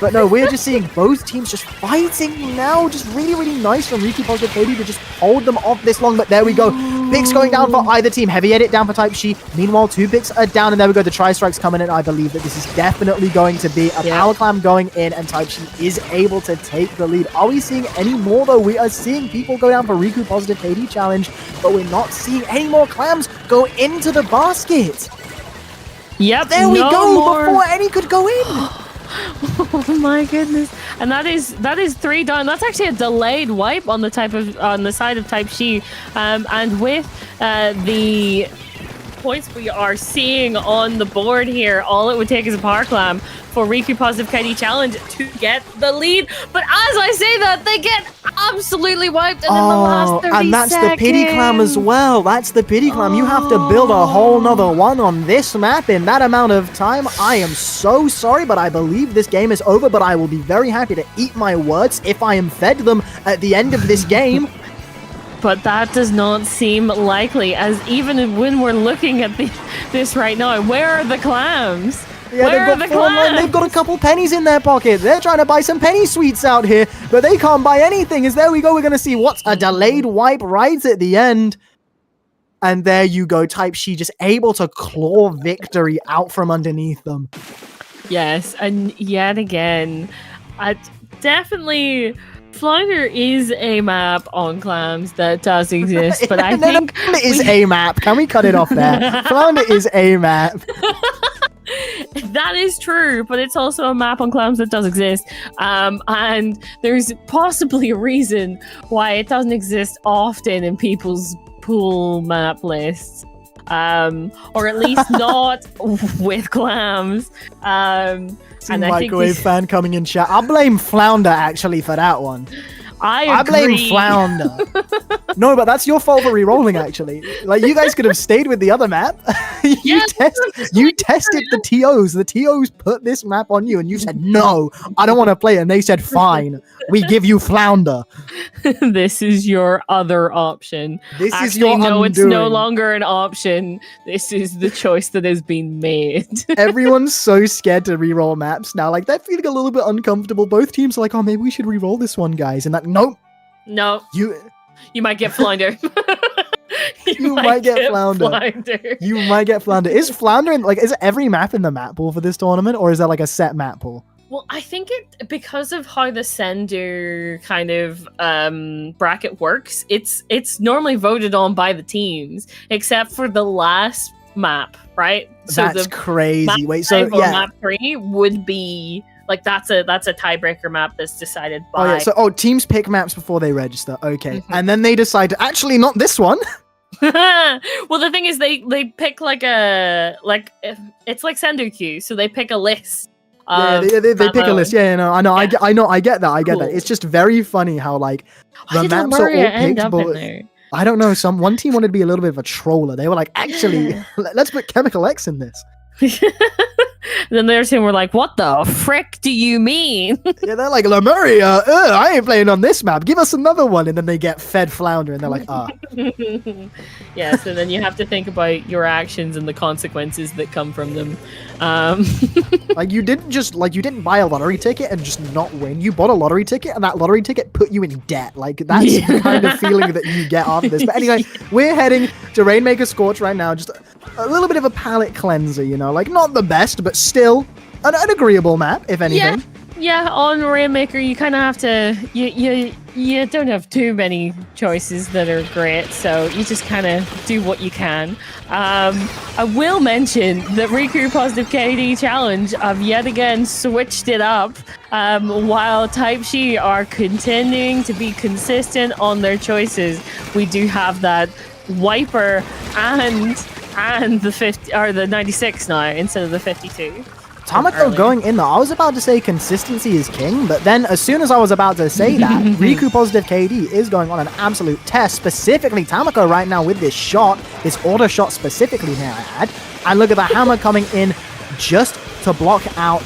But no, we're just seeing both teams just fighting now. Just really, really nice from Riku Positive KD to just hold them off this long. But there we go. Picks going down for either team. Heavy edit down for Type She. Meanwhile, 2 picks are down, and there we go. The tri-strikes coming in. I believe that this is definitely going to be a power clam going in, and Type She is able to take the lead. Are we seeing any more though? We are seeing people go down for Riku Positive KD Challenge, but we're not seeing any more clams go into the basket. Yep, there we go. Before any could go in. Oh my goodness! And that is 3 down. That's actually a delayed wipe on the side of Type She, and with the points we are seeing on the board here, all it would take is a power clam for Riku Positive KD Challenge to get the lead. But as I say that, they get absolutely wiped in the last 30 seconds. And that's the pity clam as well. That's the pity clam. You have to build a whole nother one on this map in that amount of time. I am so sorry, but I believe this game is over, but I will be very happy to eat my words if I am fed them at the end of this game. But that does not seem likely, as even when we're looking at this right now, where are the clams? Yeah, where are the clams? They've got a couple pennies in their pocket. They're trying to buy some penny sweets out here, but they can't buy anything. As there we go, we're going to see what's a delayed wipe right at the end. And there you go, Type She just able to claw victory out from underneath them. Yes, and yet again, definitely... Flounder is a map on clams that does exist, but I think it is a map. Can we cut it off there? Flounder is a map. That is true, but it's also a map on clams that does exist, and there's possibly a reason why it doesn't exist often in people's pool map lists. Or at least not with clams. And microwave fan coming in chat. I'll blame Flounder actually for that one. I blame Flounder. No, but that's your fault for re-rolling, actually. Like, you guys could have stayed with the other map. You tested the TOs. The TOs put this map on you, and you said, no, I don't want to play it. And they said, fine, we give you Flounder. This is your other option. This is your undoing. It's no longer an option. This is the choice that has been made. Everyone's so scared to re-roll maps now. Like, they're feeling a little bit uncomfortable. Both teams are like, oh, maybe we should re-roll this one, guys. And that, nope. No. You might get Flounder. You might get Flounder. You might get Flounder. Is Flounder is every map in the map pool for this tournament, or is there like a set map pool? Well, I think because of how the Sendu kind of bracket works, it's normally voted on by the teams, except for the last map, right? So that's crazy. Wait, map 3 would be like that's a tiebreaker map that's decided by. Oh yeah, so teams pick maps before they register. Okay, and then they decide to actually not this one. Well, the thing is, they pick it's like Sendoku, so they pick a list. Yeah, they pick a list. Yeah, no, I know, yeah. I get that. Cool. It's just very funny how like the maps are all picked, but I don't know. One team wanted to be a little bit of a troller. They were like, actually, let's put Chemical X in this. Then their team were like, what the frick do you mean? Yeah, they're like, Lemuria, I ain't playing on this map. Give us another one. And then they get fed Flounder and they're like, Yeah, so then you have to think about your actions and the consequences that come from them. Like you didn't buy a lottery ticket and just not win. You bought a lottery ticket and that lottery ticket put you in debt. Like that's the kind of feeling that you get after this. But anyway, we're heading to Rainmaker Scorch right now. Just a little bit of a palate cleanser, you know, like not the best, but still an agreeable map, if anything. Yeah, on Rainmaker, you kind of have to, you don't have too many choices that are great, so you just kind of do what you can. I will mention that Riku Positive KD Challenge have yet again switched it up, while Type Shi are continuing to be consistent on their choices. We do have that Wiper and the 50 or the 96 now instead of the 52. Tamako going in there. I was about to say consistency is king, but then as soon as I was about to say that, Riku Positive KD is going on an absolute test, specifically Tamako right now with this shot, this auto shot specifically, may I add. And look at the hammer coming in just to block out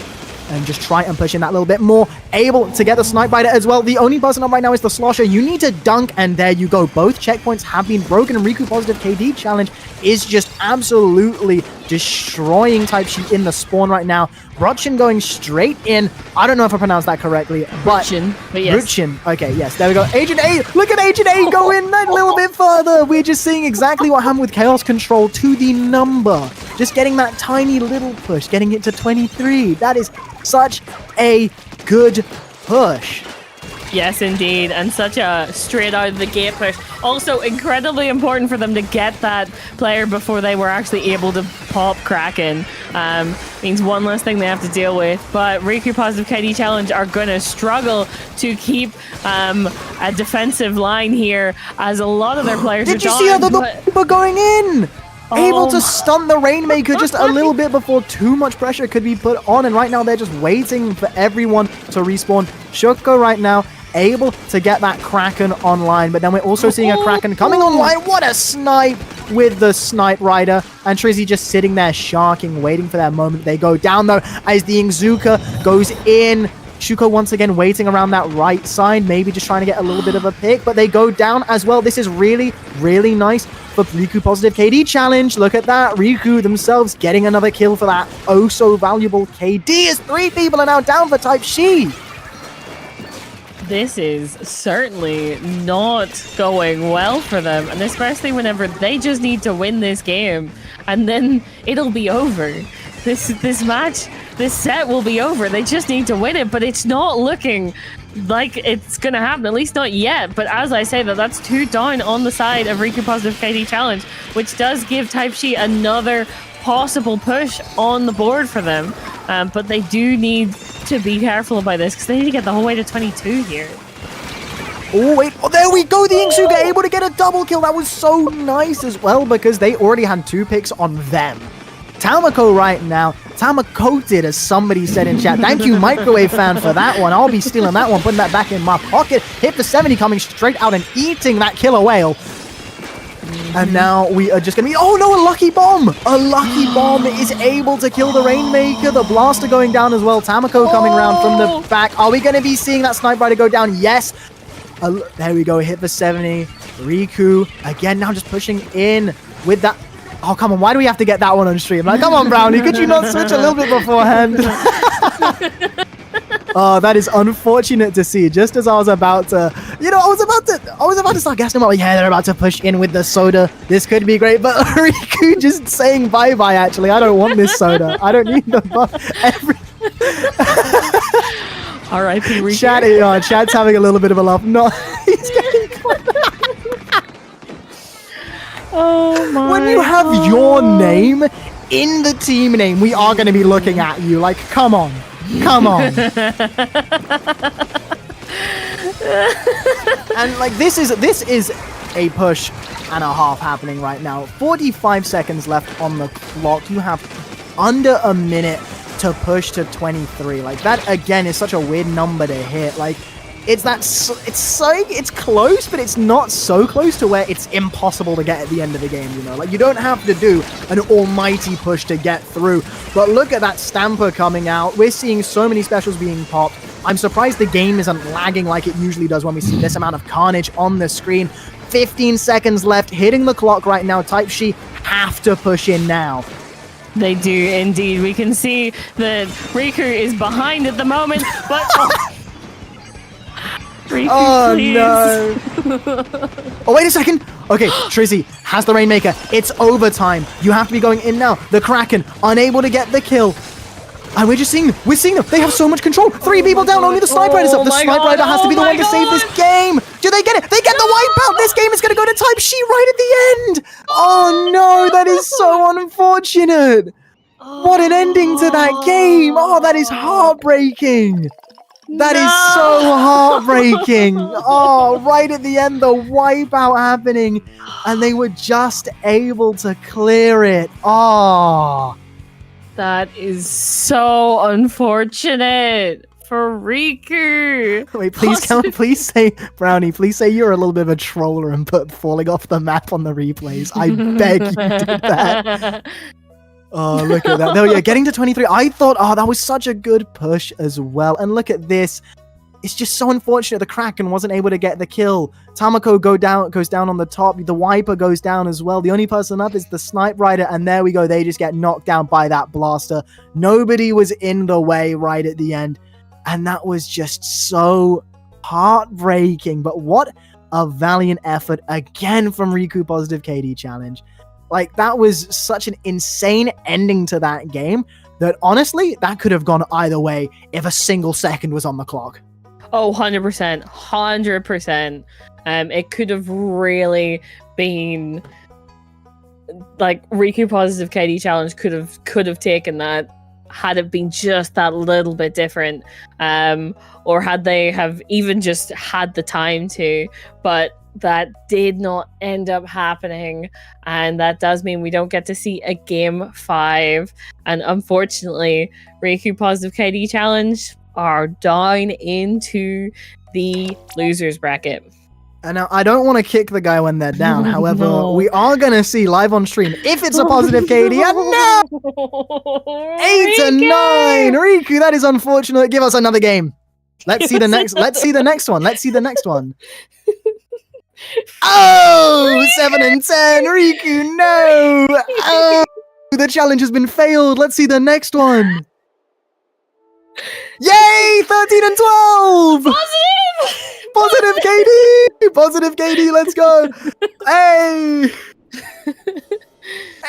and just try and push in that little bit more. Able to get the snipe biter as well. The only person up right now is the Slosher. You need to dunk, and there you go. Both checkpoints have been broken. Riku Positive KD Challenge is just absolutely destroying Type Shi in the spawn right now. Ruchin going straight in. I don't know if I pronounced that correctly, but Ruchin, yes. Ruchin. Okay, yes, there we go. Agent A, look at Agent A go in that little bit further. We're just seeing exactly what happened with Chaos Control to the number. Just getting that tiny little push, getting it to 23. That is such a good push. Yes, indeed, and such a straight out of the gate push. Also, incredibly important for them to get that player before they were actually able to pop Kraken. Means one less thing they have to deal with. But Riku Positive KD Challenge are going to struggle to keep a defensive line here, as a lot of their players Did are you see how the going in? Able to stun the Rainmaker just a little bit before too much pressure could be put on, and right now they're just waiting for everyone to respawn. Shoko right now able to get that Kraken online, but then we're also seeing a Kraken coming online. What a snipe with the Snipe Rider, and Trizzy just sitting there sharking, waiting for that moment. They go down though as the Ingzuka goes in. Shuko once again waiting around that right side, maybe just trying to get a little bit of a pick, but they go down as well. This is really, really nice for Riku Positive KD Challenge. Look at that. Riku themselves getting another kill for that oh so valuable KD, as 3 people are now down for Type Shi. This is certainly not going well for them, and especially whenever they just need to win this game, and then it'll be over. This match, this set will be over. They just need to win it, but it's not looking like it's gonna happen, at least not yet. But as I say, that's 2 down on the side of Riku Positive KD Challenge, which does give Type Shi another possible push on the board for them. But they do need to be careful about this, because they need to get the whole way to 22 here. Oh, wait. Oh, there we go. The Ingzuka able to get a double kill. That was so nice as well, because they already had 2 picks on them. Tamako right now. Tamakoted, as somebody said in chat. Thank you, Microwave Fan, for that one. I'll be stealing that one, putting that back in my pocket. Hit for 70, coming straight out and eating that killer whale. And now we are just going to be... Oh, no, a Lucky Bomb! A Lucky Bomb is able to kill the Rainmaker. The Blaster going down as well. Tamako coming around from the back. Are we going to be seeing that Snipe Rider go down? Yes. There we go. Hit for 70. Riku, again, now just pushing in with that... Oh, come on. Why do we have to get that one on stream? Like, come on, Brownie. Could you not switch a little bit beforehand? Oh, that is unfortunate to see. Just as I was about to, I was about to start guessing about, yeah, they're about to push in with the soda. This could be great, but Riku just saying bye-bye, actually. I don't want this soda. I don't need the buff. R.I.P. Riku. Chad's having a little bit of a laugh. No, he's getting Oh my. When you have your name in the team name, we are going to be looking at you. Like, come on. Come on. And like this is a push and a half happening right now. 45 seconds left on the clock. You have under a minute to push to 23. Like that again is such a weird number to hit. Like it's close, but it's not so close to where it's impossible to get at the end of the game, you know? Like, you don't have to do an almighty push to get through. But look at that Stamper coming out. We're seeing so many specials being popped. I'm surprised the game isn't lagging like it usually does when we see this amount of carnage on the screen. 15 seconds left, hitting the clock right now. Type She have to push in now. They do indeed. We can see that Riku is behind at the moment, but... Riku, please. No. Oh, wait a second. Okay, Trizzy has the Rainmaker. It's overtime. You have to be going in now. The Kraken unable to get the kill. And we're seeing them. They have so much control. 3 people down. Only the Snipe Rider's up. The Snipe Rider has to be the one to save this game. Do they get it? They get the wipeout. This game is going to go to Type She right at the end. Oh, no. That is so unfortunate. What an ending to that game. Oh, that is heartbreaking. That is so heartbreaking. Oh, right at the end, the wipeout happening, and they were just able to clear it. Oh. That is so unfortunate for Riku. Wait, please say, Brownie, please say you're a little bit of a troller and put falling off the map on the replays. I beg you did that. Oh, look at that. There we go. Getting to 23. I thought, oh, that was such a good push as well. And look at this. It's just so unfortunate the Kraken wasn't able to get the kill. Tamako goes down on the top. The Wiper goes down as well. The only person up is the Snipe Rider. And there we go. They just get knocked down by that blaster. Nobody was in the way right at the end. And that was just so heartbreaking. But what a valiant effort again from Riku Positive KD Challenge. Like, that was such an insane ending to that game that, honestly, that could have gone either way if a single second was on the clock. Oh, 100%. 100%. It could have really been... Like, Riku Positive KD Challenge could have taken that had it been just that little bit different. Or had they have even just had the time to. But that did not end up happening, and that does mean we don't get to see a game 5, and unfortunately Riku Positive KD Challenge are down into the losers bracket. And now I don't want to kick the guy when they're down. However, we are going to see live on stream if it's a positive KD. And no! 8-9! Riku, that is unfortunate. Give us another game. Let's see the next one. Oh, 7-10, Riku, no! Oh, the challenge has been failed. Let's see the next one. Yay, 13-12! Positive KD! Positive KD, let's go! Hey!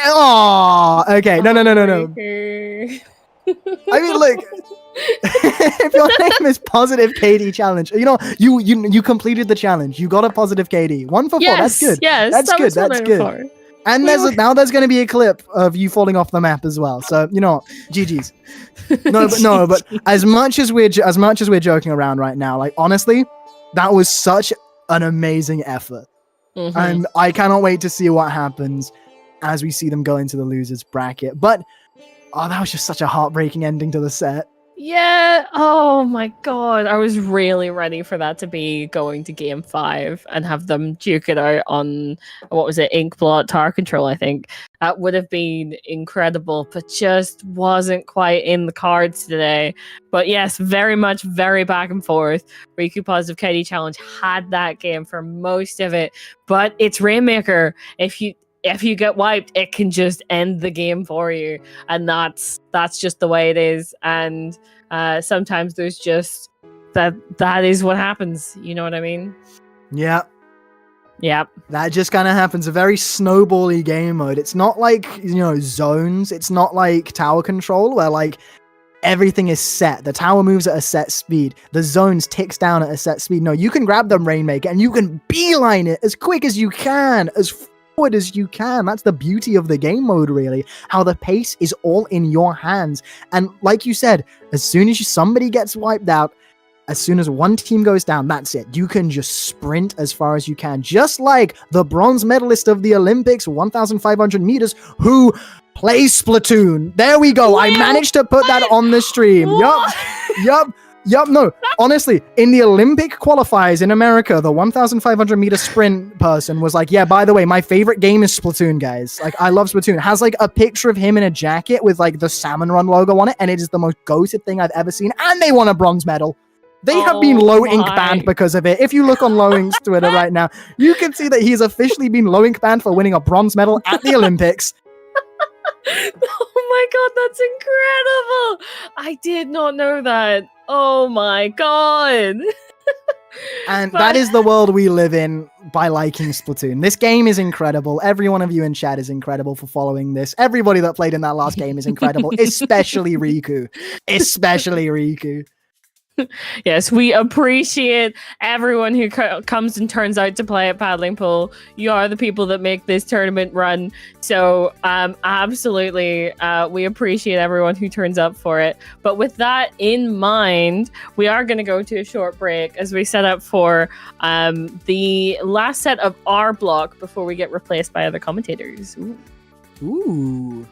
Oh, okay, no. I mean, look, if your name is Positive KD Challenge, you know, you completed the challenge. You got a positive KD. 1 for 4. That's good. Yes, that's good. That's good. And now there's going to be a clip of you falling off the map as well. So you know, what? GG's. But as much as we're joking around right now, like honestly, that was such an amazing effort, and I cannot wait to see what happens as we see them go into the losers bracket. But oh, that was just such a heartbreaking ending to the set. Yeah. Oh my god. I was really ready for that to be going to game 5 and have them duke it out on, what was it, Inkblot Tower Control, I think. That would have been incredible, but just wasn't quite in the cards today. But yes, very back and forth. Riku Positive KD Challenge had that game for most of it, but it's Rainmaker. If you get wiped, it can just end the game for you, and that's just the way it is. And sometimes there's just that is what happens. You know what I mean? Yeah. That just kind of happens. A very snowbally game mode. It's not like, you know, zones. It's not like tower control where like everything is set. The tower moves at a set speed. The zones ticks down at a set speed. No, you can grab the Rainmaker and you can beeline it as quick as you can, as forward as you can. That's the beauty of the game mode, really. How the pace is all in your hands. And like you said, as soon as somebody gets wiped out, as soon as one team goes down, that's it. You can just sprint as far as you can. Just like the bronze medalist of the Olympics, 1,500 meters, who plays Splatoon. There we go. I managed to put that on the stream. Yup. No, honestly, in the Olympic qualifiers in America, the 1,500 meter sprint person was like, yeah, by the way, my favorite game is Splatoon, guys. Like, I love Splatoon. It has like a picture of him in a jacket with like the Salmon Run logo on it, and it is the most goated thing I've ever seen. And they won a bronze medal. They have been low ink banned because of it. If you look on low ink's Twitter right now, you can see that he's officially been low ink banned for winning a bronze medal at the Olympics. Oh my god, that's incredible! I did not know that. Oh my god. And that is the world we live in by liking Splatoon. This game is incredible. Every one of you in chat is incredible for following this. Everybody that played in that last game is incredible, especially Riku. Especially Riku. Yes, we appreciate everyone who comes and turns out to play at Paddling Pool. You are the people that make this tournament run. So absolutely, we appreciate everyone who turns up for it. But with that in mind, we are going to go to a short break as we set up for the last set of our block before we get replaced by other commentators. Ooh.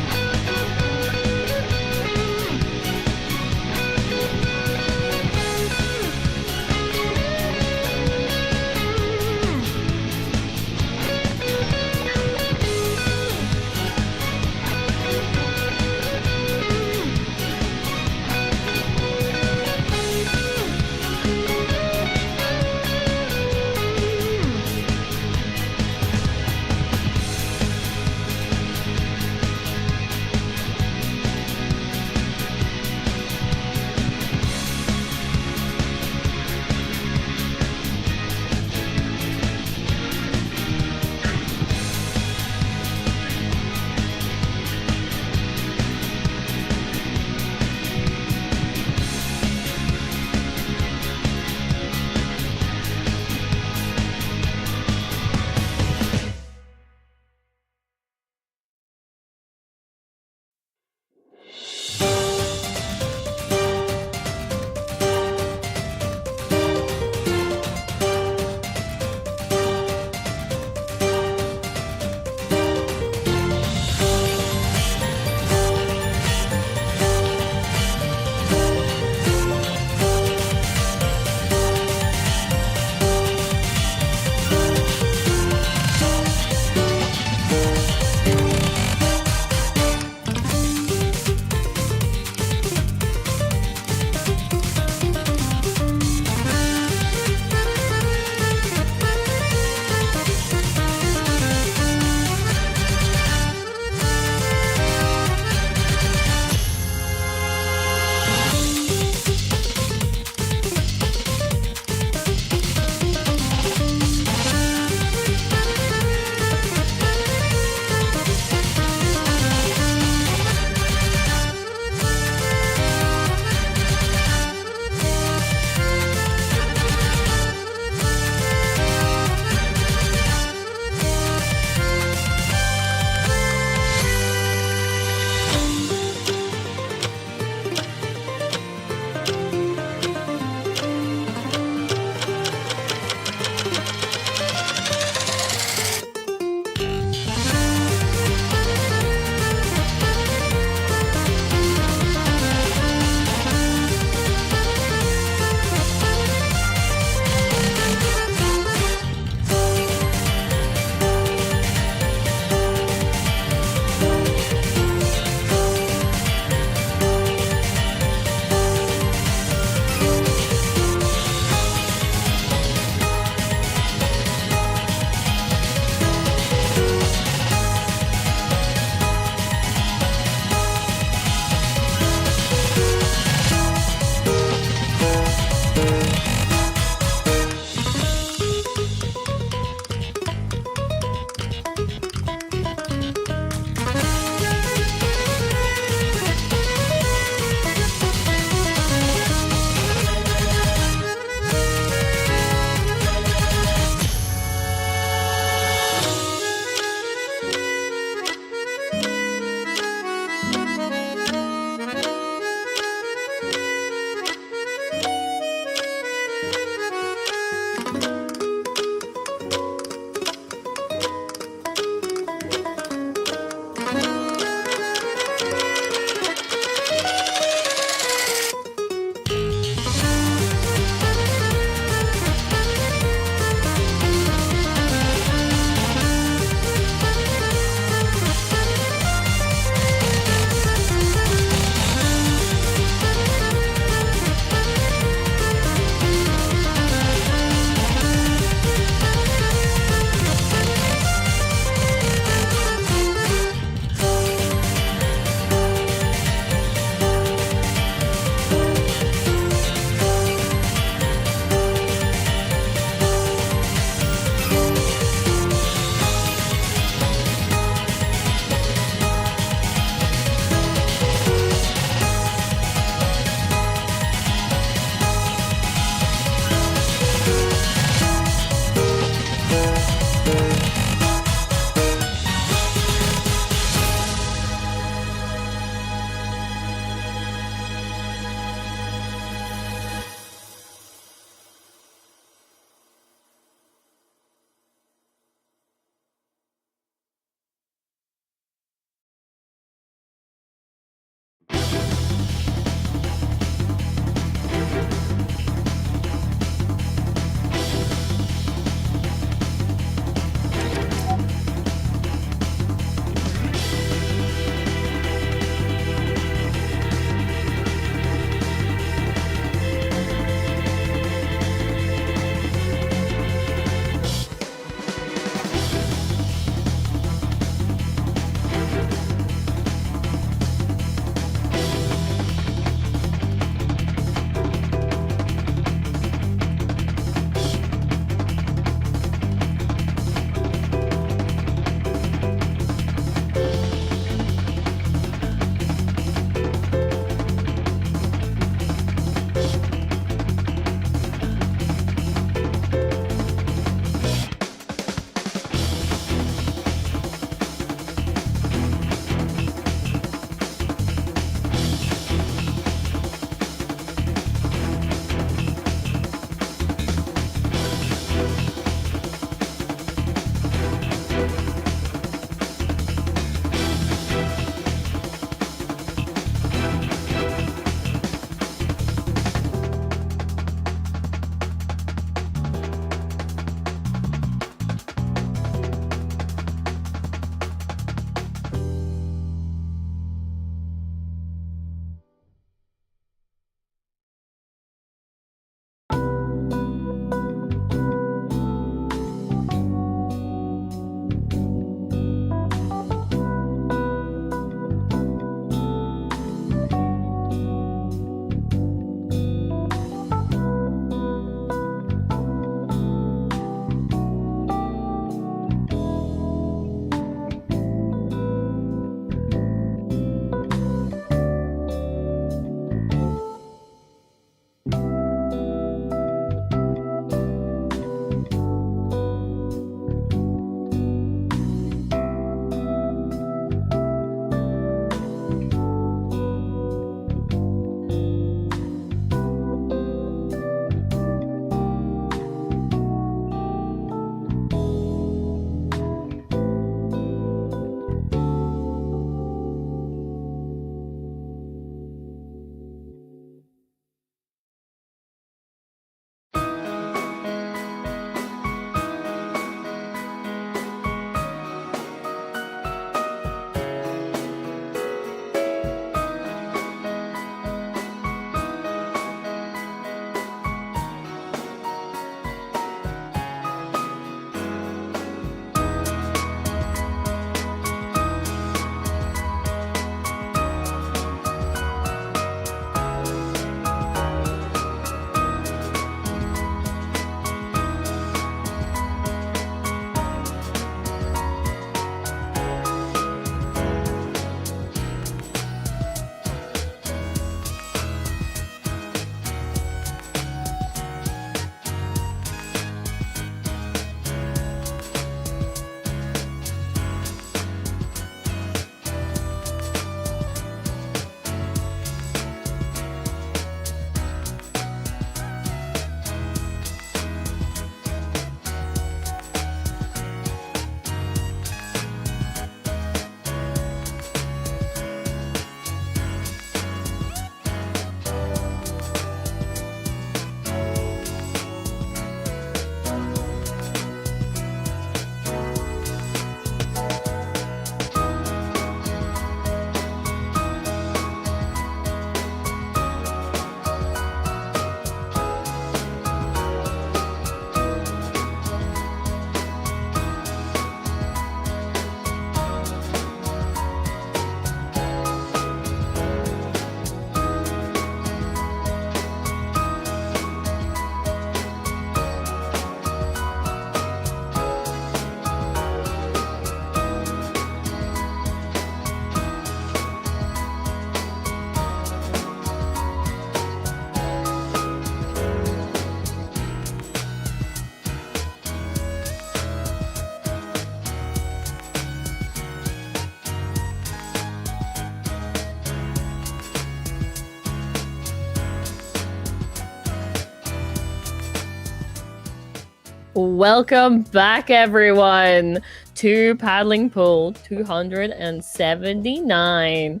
Welcome back, everyone, to Paddling Pool 279.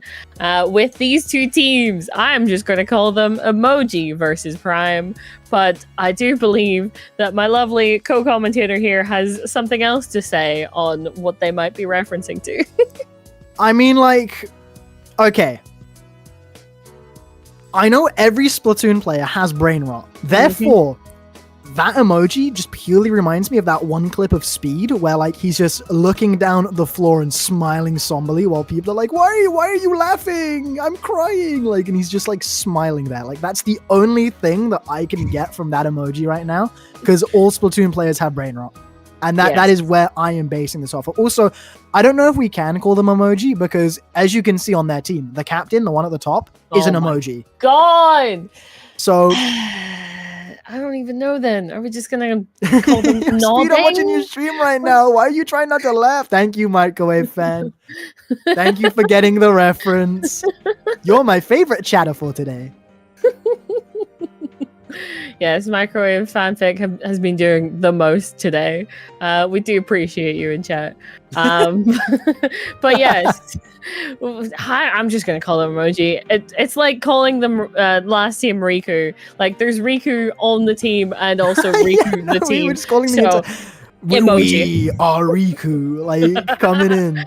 With these two teams, I'm just going to call them Emoji versus Prime, but I do believe that my lovely co-commentator here has something else to say on what they might be referencing to. I mean, like, okay. I know every Splatoon player has brain rot. Therefore, that emoji just purely reminds me of that one clip of Speed where, like, he's just looking down at the floor and smiling somberly while people are like, why are you laughing? I'm crying. Like, and he's just, like, smiling there. Like, that's the only thing that I can get from that emoji right now, because all Splatoon players have brain rot. And that is where I am basing this off of. Also, I don't know if we can call them emoji, because as you can see on their team, the captain, the one at the top, is an emoji. God! So... I don't even know then. Are we just gonna call them nodding? Speed, I'm watching your stream right now. Why are you trying not to laugh? Thank you, Microwave fan. Thank you for getting the reference. You're my favorite chatter for today. Yes, Microwave fanfic has been doing the most today. We do appreciate you in chat. But yes, I'm just gonna call them emoji. It's like calling them last team Riku. Like, there's Riku on the team and also Riku the team. We were just calling so, emoji. We are Riku, like, coming in.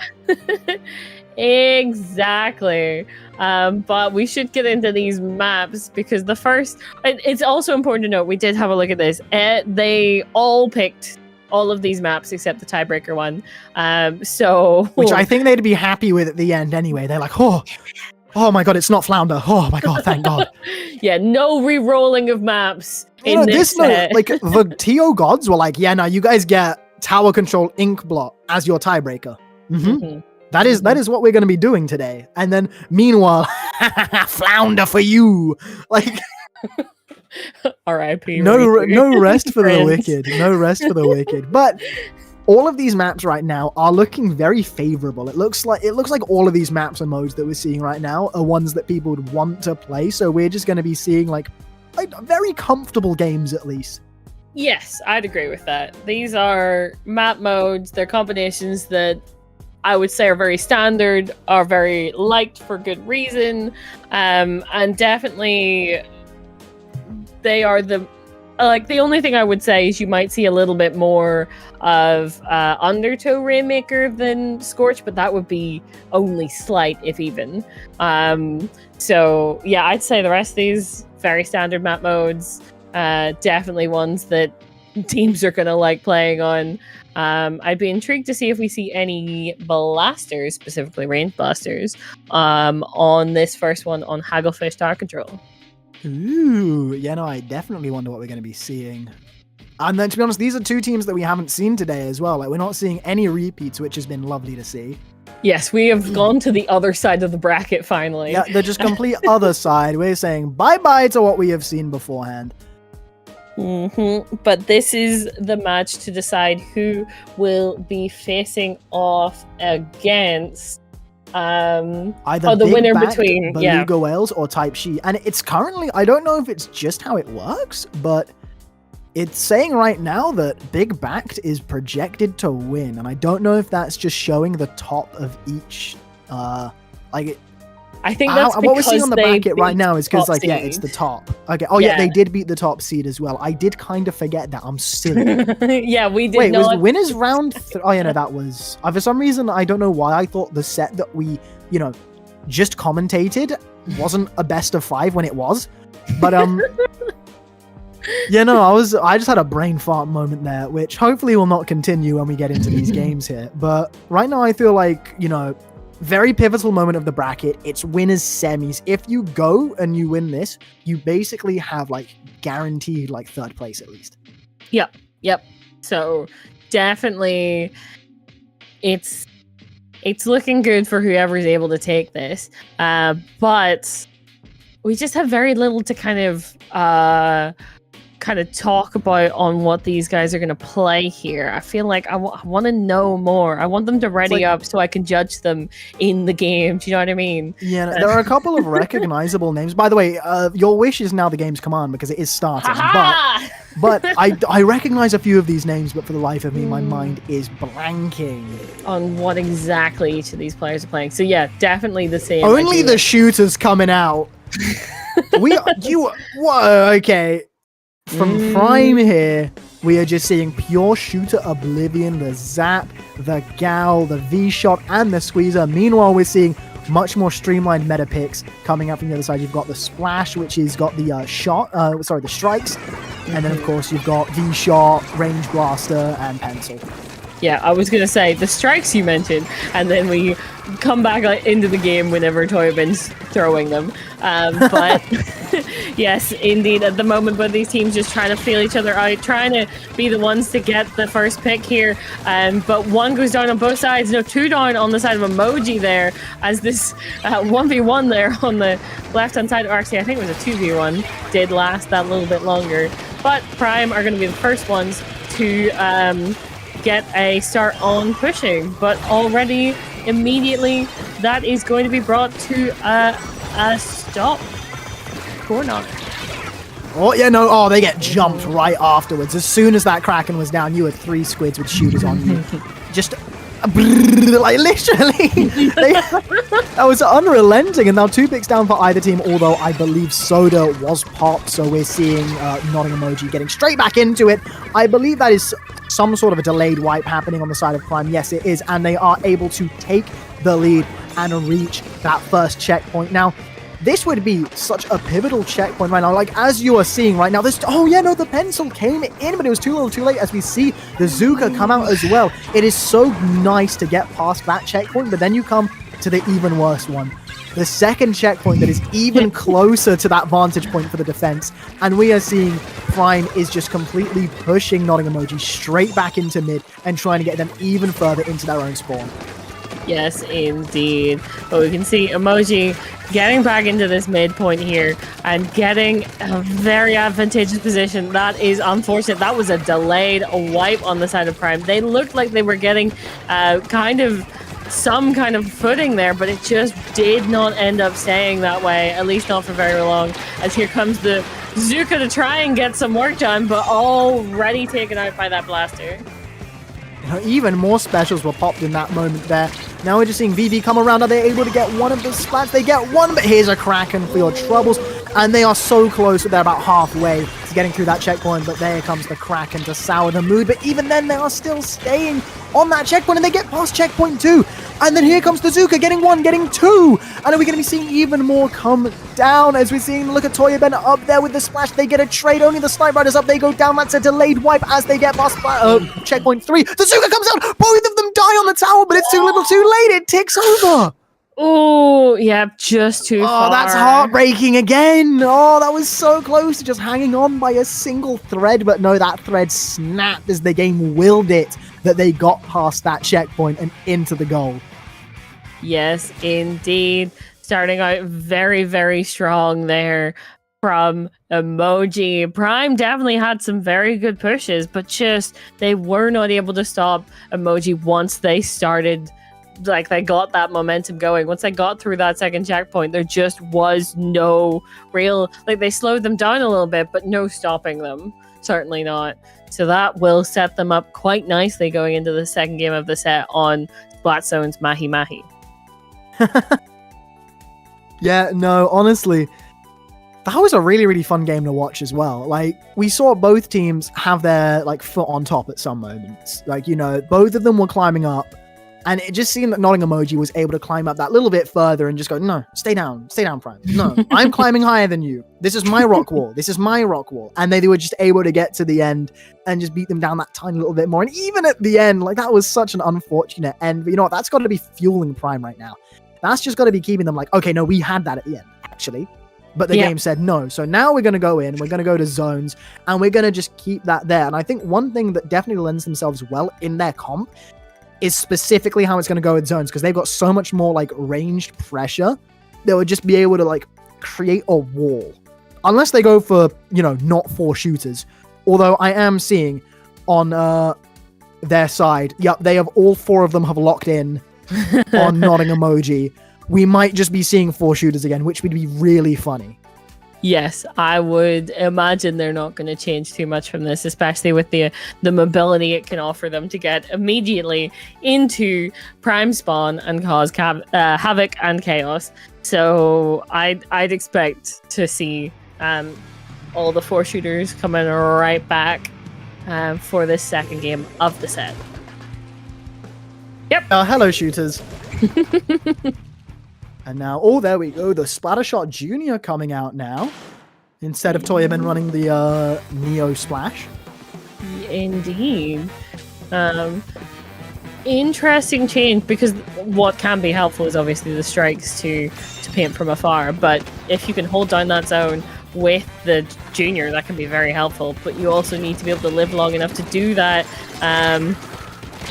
Exactly. But we should get into these maps, because the first... It's also important to note, we did have a look at this. They all picked all of these maps except the tiebreaker one. Which I think they'd be happy with at the end anyway. They're like, oh my god, it's not Flounder. Oh my god, thank god. Yeah, no re-rolling of maps in this set. Like, the TO gods were like, yeah, no, you guys get Tower Control Ink Blot as your tiebreaker. That is what we're going to be doing today. And then, meanwhile, Flounder for you. Like, R.I.P. No rest for the wicked. No rest for the wicked. But all of these maps right now are looking very favorable. It looks like all of these maps and modes that we're seeing right now are ones that people would want to play. So we're just going to be seeing like very comfortable games, at least. Yes, I'd agree with that. These are map modes. They're combinations that I would say are very standard, are very liked for good reason, and definitely they are the only thing I would say is you might see a little bit more of Undertow Rainmaker than Scorch, but that would be only slight, if even. So yeah, I'd say the rest of these very standard map modes, definitely ones that teams are gonna like playing on. I'd be intrigued to see if we see any blasters, specifically range blasters, on this first one on Hagglefish Tower Control. Ooh, yeah, no, I definitely wonder what we're going to be seeing. And then, to be honest, these are two teams that we haven't seen today as well. Like, we're not seeing any repeats, which has been lovely to see. Yes, we have gone to the other side of the bracket finally. Yeah, the just complete other side. We're saying bye-bye to what we have seen beforehand. But this is the match to decide who will be facing off against either the winner big-backed between Beluga Whales or Type She. And it's currently, I don't know if it's just how it works, but it's saying right now that Big Backed is projected to win. And I don't know if that's just showing the top of each I think that's what we're seeing on the bracket right now is because, seed. Yeah, it's the top. Okay. Oh, yeah, they did beat the top seed as well. I did kind of forget that. I'm silly. Yeah, we did. Wait, was winners round? Oh, yeah, no, that was. For some reason, I don't know why I thought the set that we, just commentated wasn't a best of 5 when it was. But yeah, no, I just had a brain fart moment there, which hopefully will not continue when we get into these games here. But right now, I feel like very pivotal moment of the bracket. It's winners semis. If you go and you win this, you basically have guaranteed third place at least. Yep. So definitely it's looking good for whoever's able to take this. But we just have very little to kind of talk about on what these guys are going to play here. I feel like I want to know more. I want them to ready up so I can judge them in the game. Do you know what I mean? Yeah, there are a couple of recognizable names. By the way, your wish is now the game's command because it is starting. Ha-ha! But I recognize a few of these names, but for the life of me, my mind is blanking. On what exactly each of these players are playing. So yeah, definitely the same. Only the shooters coming out. Okay. From Prime here, we are just seeing pure shooter oblivion, the zap, the gal, the V-shot, and the squeezer. Meanwhile, we're seeing much more streamlined meta picks coming up from the other side. You've got the splash, which has got the the strikes. And then, of course, you've got V-shot, range blaster, and pencil. Yeah, I was going to say, the strikes you mentioned, and then we come back into the game whenever Toyobin's throwing them. But yes, indeed, at the moment, both these teams just trying to feel each other out, trying to be the ones to get the first pick here. But one goes down on both sides. No, two down on the side of Emoji there, as this 1v1 there on the left-hand side. Or actually, I think it was a 2v1, did last that little bit longer. But Prime are going to be the first ones to get a start on pushing, but already immediately that is going to be brought to a stop. Corner. Oh yeah, no, oh, they get jumped right afterwards. As soon as that Kraken was down, you had 3 squids with shooters on you. Just like literally that was unrelenting. And now 2 picks down for either team, although I believe Soda was popped, so we're seeing nodding emoji getting straight back into it. I believe that is some sort of a delayed wipe happening on the side of Prime. Yes, it is, and they are able to take the lead and reach that first checkpoint. Now, this would be such a pivotal checkpoint right now. Like, as you are seeing right now, the pencil came in, but it was too little too late, as we see the Zuka come out as well. It is so nice to get past that checkpoint, but then you come to the even worse one. The second checkpoint that is even closer to that vantage point for the defense. And we are seeing Prime is just completely pushing nodding emoji straight back into mid and trying to get them even further into their own spawn. Yes, indeed. But we can see Emoji getting back into this midpoint here and getting a very advantageous position. That is unfortunate. That was a delayed wipe on the side of Prime. They looked like they were getting some kind of footing there, but it just did not end up staying that way, at least not for very long, as here comes the Zuka to try and get some work done, but already taken out by that blaster. Even more specials were popped in that moment there. Now we're just seeing VV come around. Are they able to get one of the splats? They get one, but here's a Kraken for your troubles. And they are so close that they're about halfway to getting through that checkpoint, but there comes the Kraken to sour the mood. But even then, they are still staying on that checkpoint, and they get past checkpoint 2. And then here comes the Zuka, getting 1, getting 2. And are we going to be seeing even more come down as we're seeing, look at Toyoben up there with the splash. They get a trade, only the Snipe Riders up, they go down. That's a delayed wipe as they get past checkpoint 3. The Zuka comes out, both of them die on the tower, but it's too little too late. It ticks over. Oh, yeah, just too far. Oh, that's heartbreaking again. Oh, that was so close to just hanging on by a single thread. But no, that thread snapped as the game willed it that they got past that checkpoint and into the goal. Yes, indeed. Starting out very, very strong there from Emoji. Prime definitely had some very good pushes, but just they were not able to stop Emoji once they started. Like, they got that momentum going. Once they got through that second checkpoint, there just was no real, like, they slowed them down a little bit, but no stopping them. Certainly not. So that will set them up quite nicely going into the second game of the set on Splatzone's Mahi Mahi. Yeah, no, honestly, that was a really, really fun game to watch as well. Like, we saw both teams have their, like, foot on top at some moments. Like, you know, both of them were climbing up. And it just seemed that nodding emoji was able to climb up that little bit further and just go, no, stay down, Prime. No, I'm climbing higher than you. This is my rock wall. This is my rock wall. And they were just able to get to the end and just beat them down that tiny little bit more. And even at the end, like, that was such an unfortunate end. But you know what? That's got to be fueling Prime right now. That's just got to be keeping them like, okay, no, we had that at the end, actually. But the game said no. So now we're going to go in, we're going to go to zones, and we're going to just keep that there. And I think one thing that definitely lends themselves well in their comp is specifically how it's going to go with zones, because they've got so much more like ranged pressure that would just be able to like create a wall. Unless they go for, you know, not 4 shooters. Although I am seeing on their side, yep, they have all 4 of them have locked in on nodding emoji. We might just be seeing 4 shooters again, which would be really funny. Yes, I would imagine they're not going to change too much from this, especially with the mobility it can offer them to get immediately into prime spawn and cause havoc and chaos. So I'd expect to see all the 4 shooters coming right back for this second game of the set. Yep. Hello, shooters. And now, oh, there we go. The Splattershot Junior coming out now. Instead of Toyman running the Neo Splash. Indeed. Interesting change, because what can be helpful is obviously the strikes to paint from afar. But if you can hold down that zone with the Junior, that can be very helpful. But you also need to be able to live long enough to do that.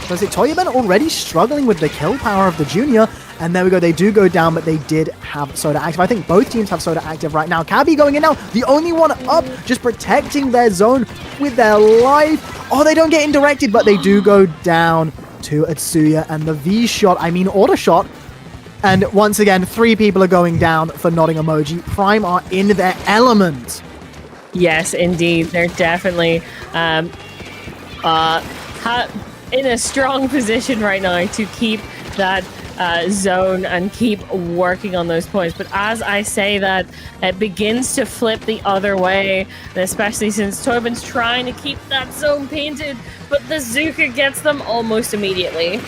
Was it Toyman already struggling with the kill power of the Junior? And there we go, they do go down, but they did have Soda active. I think both teams have Soda active right now. Cabby going in now, the only one up, just protecting their zone with their life. Oh, they don't get indirected, but they do go down to Atsuya. And the auto shot. And once again, 3 people are going down for nodding emoji. Prime are in their element. Yes, indeed. They're definitely in a strong position right now to keep that zone and keep working on those points. But as I say that, it begins to flip the other way, and especially since Tobin's trying to keep that zone painted, but the Zuka gets them almost immediately.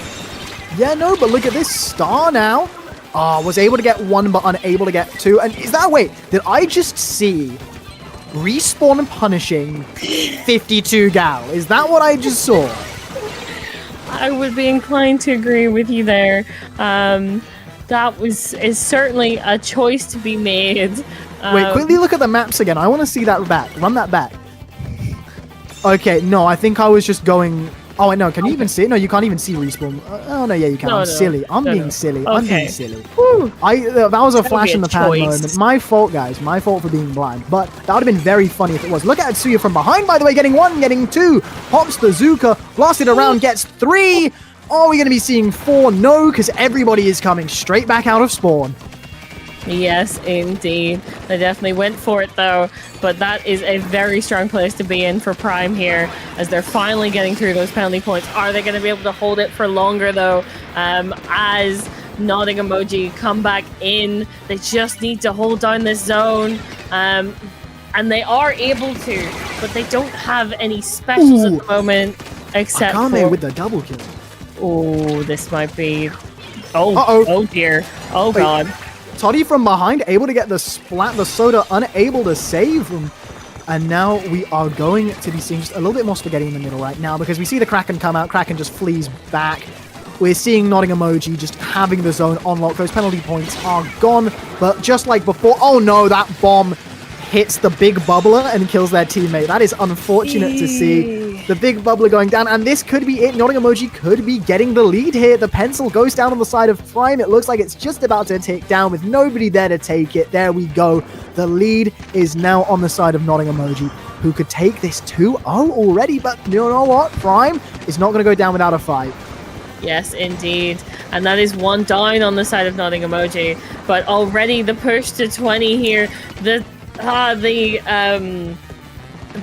Yeah, no, but look at this Star now. Was able to get 1, but unable to get 2. And wait, did I just see Respawn punishing 52 Gal? Is that what I just saw? I would be inclined to agree with you there. That is certainly a choice to be made. Wait, quickly look at the maps again. I want to see that back. Run that back. Okay, no, I think I was just going... Oh, wait, no, can you even see it? No, you can't even see Respawn. Oh, no, yeah, you can. I'm silly. I'm being silly. I'm being silly. That was a flash in the pan moment. My fault, guys. My fault for being blind. But that would have been very funny if it was. Look at Atsuya from behind, by the way, getting 1, getting 2. Pops the Zuka, blasted around, gets 3. Are we going to be seeing 4? No, because everybody is coming straight back out of spawn. Yes, indeed. They definitely went for it, though. But that is a very strong place to be in for Prime here, as they're finally getting through those penalty points. Are they going to be able to hold it for longer, though? As nodding emoji come back in, they just need to hold down this zone. And they are able to, but they don't have any specials at the moment, except Akame with the double kill. Oh, this might be... Oh dear. Oh, God. Toddy from behind, able to get the splat, the Soda unable to save them. And now we are going to be seeing just a little bit more spaghetti in the middle right now, because we see the Kraken come out. Kraken just flees back. We're seeing nodding emoji just having the zone on lock. Those penalty points are gone. But just like before, oh no, that bomb hits the big bubbler and kills their teammate. That is unfortunate to see. The big bubbler going down, and this could be it. Nodding emoji could be getting the lead here. The pencil goes down on the side of Prime. It looks like it's just about to tick down with nobody there to take it. There we go. The lead is now on the side of nodding emoji, who could take this 2-0 already, but you know what? Prime is not going to go down without a fight. Yes, indeed. And that is 1 down on the side of nodding emoji. But already the push to 20 here. The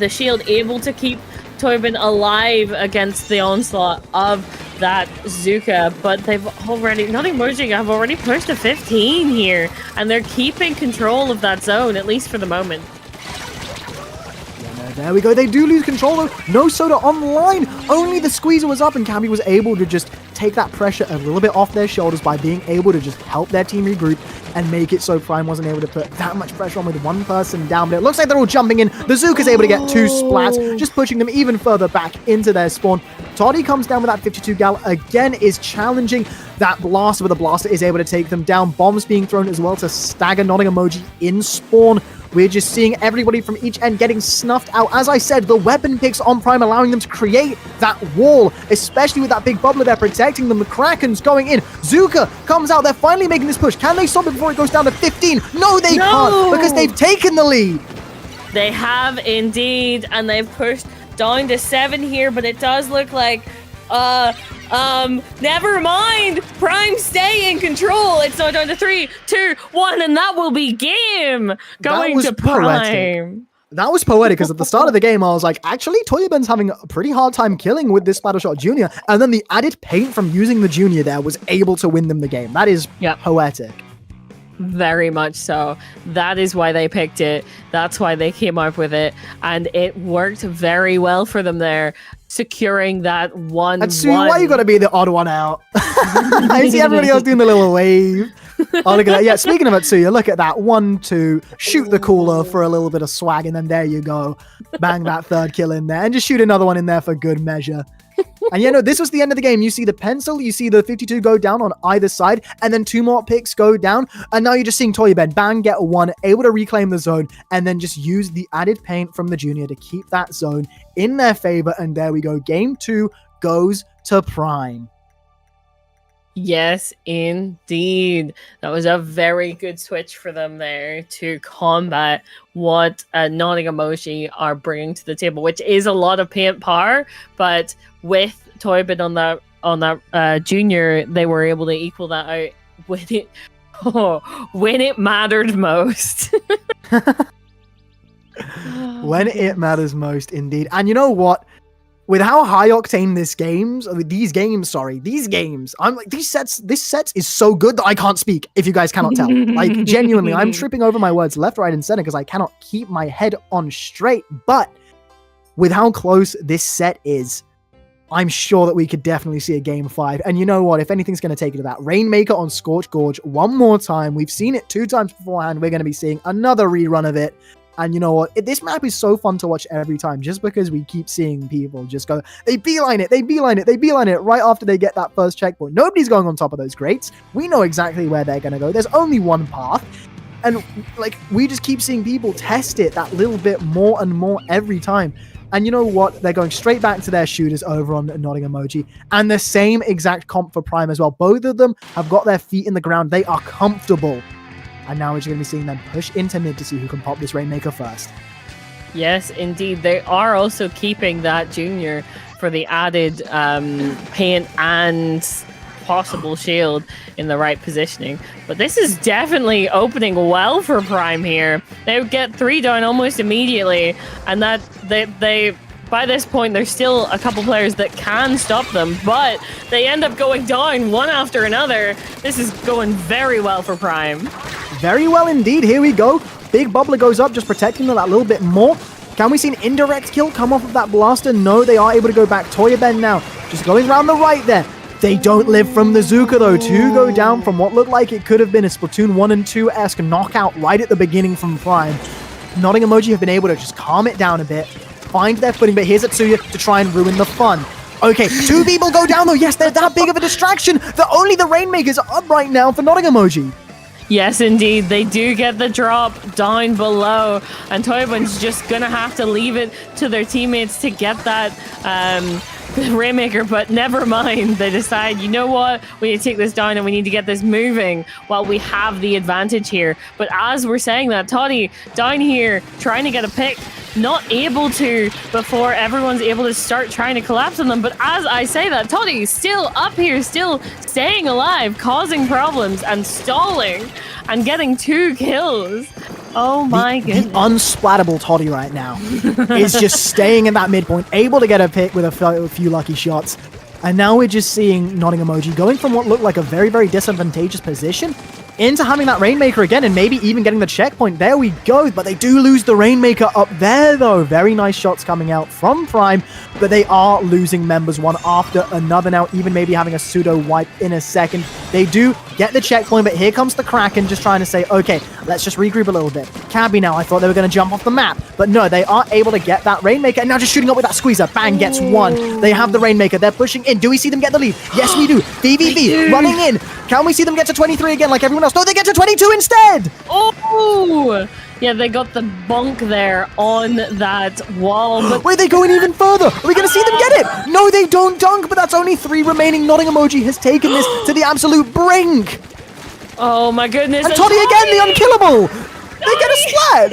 shield able to keep Torbin alive against the onslaught of that Zuka, but nodding emoji have already pushed to 15 here, and they're keeping control of that zone, at least for the moment. There we go. They do lose control, though. No Soda online. Only the squeezer was up, and Camby was able to just take that pressure a little bit off their shoulders by being able to just help their team regroup and make it so Prime wasn't able to put that much pressure on with 1 person down. But it looks like they're all jumping in. The Zuka's able to get 2 splats, just pushing them even further back into their spawn. Toddy comes down with that 52 Gal. Again, is challenging that blaster, but the blaster is able to take them down. Bombs being thrown as well to stagger nodding emoji in spawn. We're just seeing everybody from each end getting snuffed out. As I said, the weapon picks on Prime, allowing them to create that wall, especially with that big bubbler there protecting them. The Kraken's going in. Zuka comes out. They're finally making this push. Can they stop it before it goes down to 15? No, they can't, because they've taken the lead. They have indeed, and they've pushed down to 7 here, but it does look like Never mind. Prime, stay in control. It's now down to 3, 2, 1, and that will be game going to Prime. That was poetic, because at the start of the game, I was like, actually, Toyaben's having a pretty hard time killing with this Splattershot Junior, and then the added paint from using the Junior there was able to win them the game. That is poetic. Very much so. That is why they picked it. That's why they came up with it, and it worked very well for them there, securing that 1-1. And Sue, why you gotta be the odd one out? I see everybody else doing the little wave. Oh, look at that. Yeah, speaking of Atsuya, look at that. 1-2, shoot the cooler for a little bit of swag, and then there you go. Bang that third kill in there, and just shoot another one in there for good measure. And yeah, no, this was the end of the game. You see the pencil, you see the 52 go down on either side, and then 2 more picks go down, and now you're just seeing Toyaben bang, get 1, able to reclaim the zone, and then just use the added paint from the Junior to keep that zone in their favor, and there we go. Game 2 goes to Prime. Yes, indeed. That was a very good switch for them there to combat what Nottingham Emoji are bringing to the table, which is a lot of paint power, but with Toyben on that Junior, they were able to equal that out when it mattered most. When it matters most, indeed. And you know what? With how high octane these games, I'm like, this set is so good that I can't speak, if you guys cannot tell. Like, genuinely, I'm tripping over my words left, right, and center because I cannot keep my head on straight. But with how close this set is, I'm sure that we could definitely see a game 5. And you know what? If anything's going to take it to that, Rainmaker on Scorch Gorge one more time. We've seen it 2 times beforehand. We're going to be seeing another rerun of it. And you know what? This map is so fun to watch every time, just because we keep seeing people just go, they beeline it right after they get that first checkpoint. Nobody's going on top of those grates. We know exactly where they're going to go. There's only one path. And like, we just keep seeing people test it that little bit more and more every time. And you know what? They're going straight back to their shooters over on Nottingham Emoji. And the same exact comp for Prime as well. Both of them have got their feet in the ground. They are comfortable. And now we're just going to be seeing them push into mid to see who can pop this Rainmaker first. Yes, indeed. They are also keeping that Junior for the added paint and possible shield in the right positioning. But this is definitely opening well for Prime here. They would get 3 down almost immediately, and that they by this point, there's still a couple players that can stop them, but they end up going down one after another. This is going very well for Prime. Very well indeed. Here we go. Big Bubbler goes up, just protecting them that little bit more. Can we see an indirect kill come off of that blaster? No, they are able to go back. Toyaben now, just going around the right there. They don't live from the Zuka though. 2 go down from what looked like it could have been a Splatoon 1 and 2-esque knockout right at the beginning from Prime. Nottingham Emoji have been able to just calm it down a bit, find their footing, but here's Atsuya to try and ruin the fun. Okay, 2 people go down though. Yes, they're that big of a distraction that only the Rainmakers are up right now for Nottingham Emoji. Yes, indeed. They do get the drop down below, and Toyben's just going to have to leave it to their teammates to get that Rainmaker, but never mind. They decide, you know what? We need to take this down and we need to get this moving while we have the advantage here. But as we're saying that, Toddy down here trying to get a pick, not able to before everyone's able to start trying to collapse on them. But as I say that, Toddy's still up here, still staying alive, causing problems and stalling and getting 2 kills. Oh my goodness. The unsplattable Toddy right now is just staying in that midpoint, able to get a pick with a few lucky shots. And now we're just seeing Nottingham Emoji going from what looked like a very, very disadvantageous position into having that Rainmaker again and maybe even getting the checkpoint. There we go. But they do lose the Rainmaker up there, though. Very nice shots coming out from Prime, but they are losing members one after another now, even maybe having a pseudo wipe in a second. They do get the checkpoint, but here comes the Kraken just trying to say, okay, let's just regroup a little bit. Cabby now, I thought they were going to jump off the map, but no, they are able to get that Rainmaker, and now just shooting up with that squeezer. Bang, gets 1. They have the Rainmaker. They're pushing in. Do we see them get the lead? Yes, we do. VVV running in. Can we see them get to 23 again like everyone else? No, they get to 22 instead! Oh! Yeah, they got the bonk there on that wall. But wait, they're going even further. Are we going to see them get it? No, they don't dunk, but that's only 3 remaining. Nottingham Emoji has taken this to the absolute brink. Oh my goodness. And Toddy again, the unkillable. They get a splat.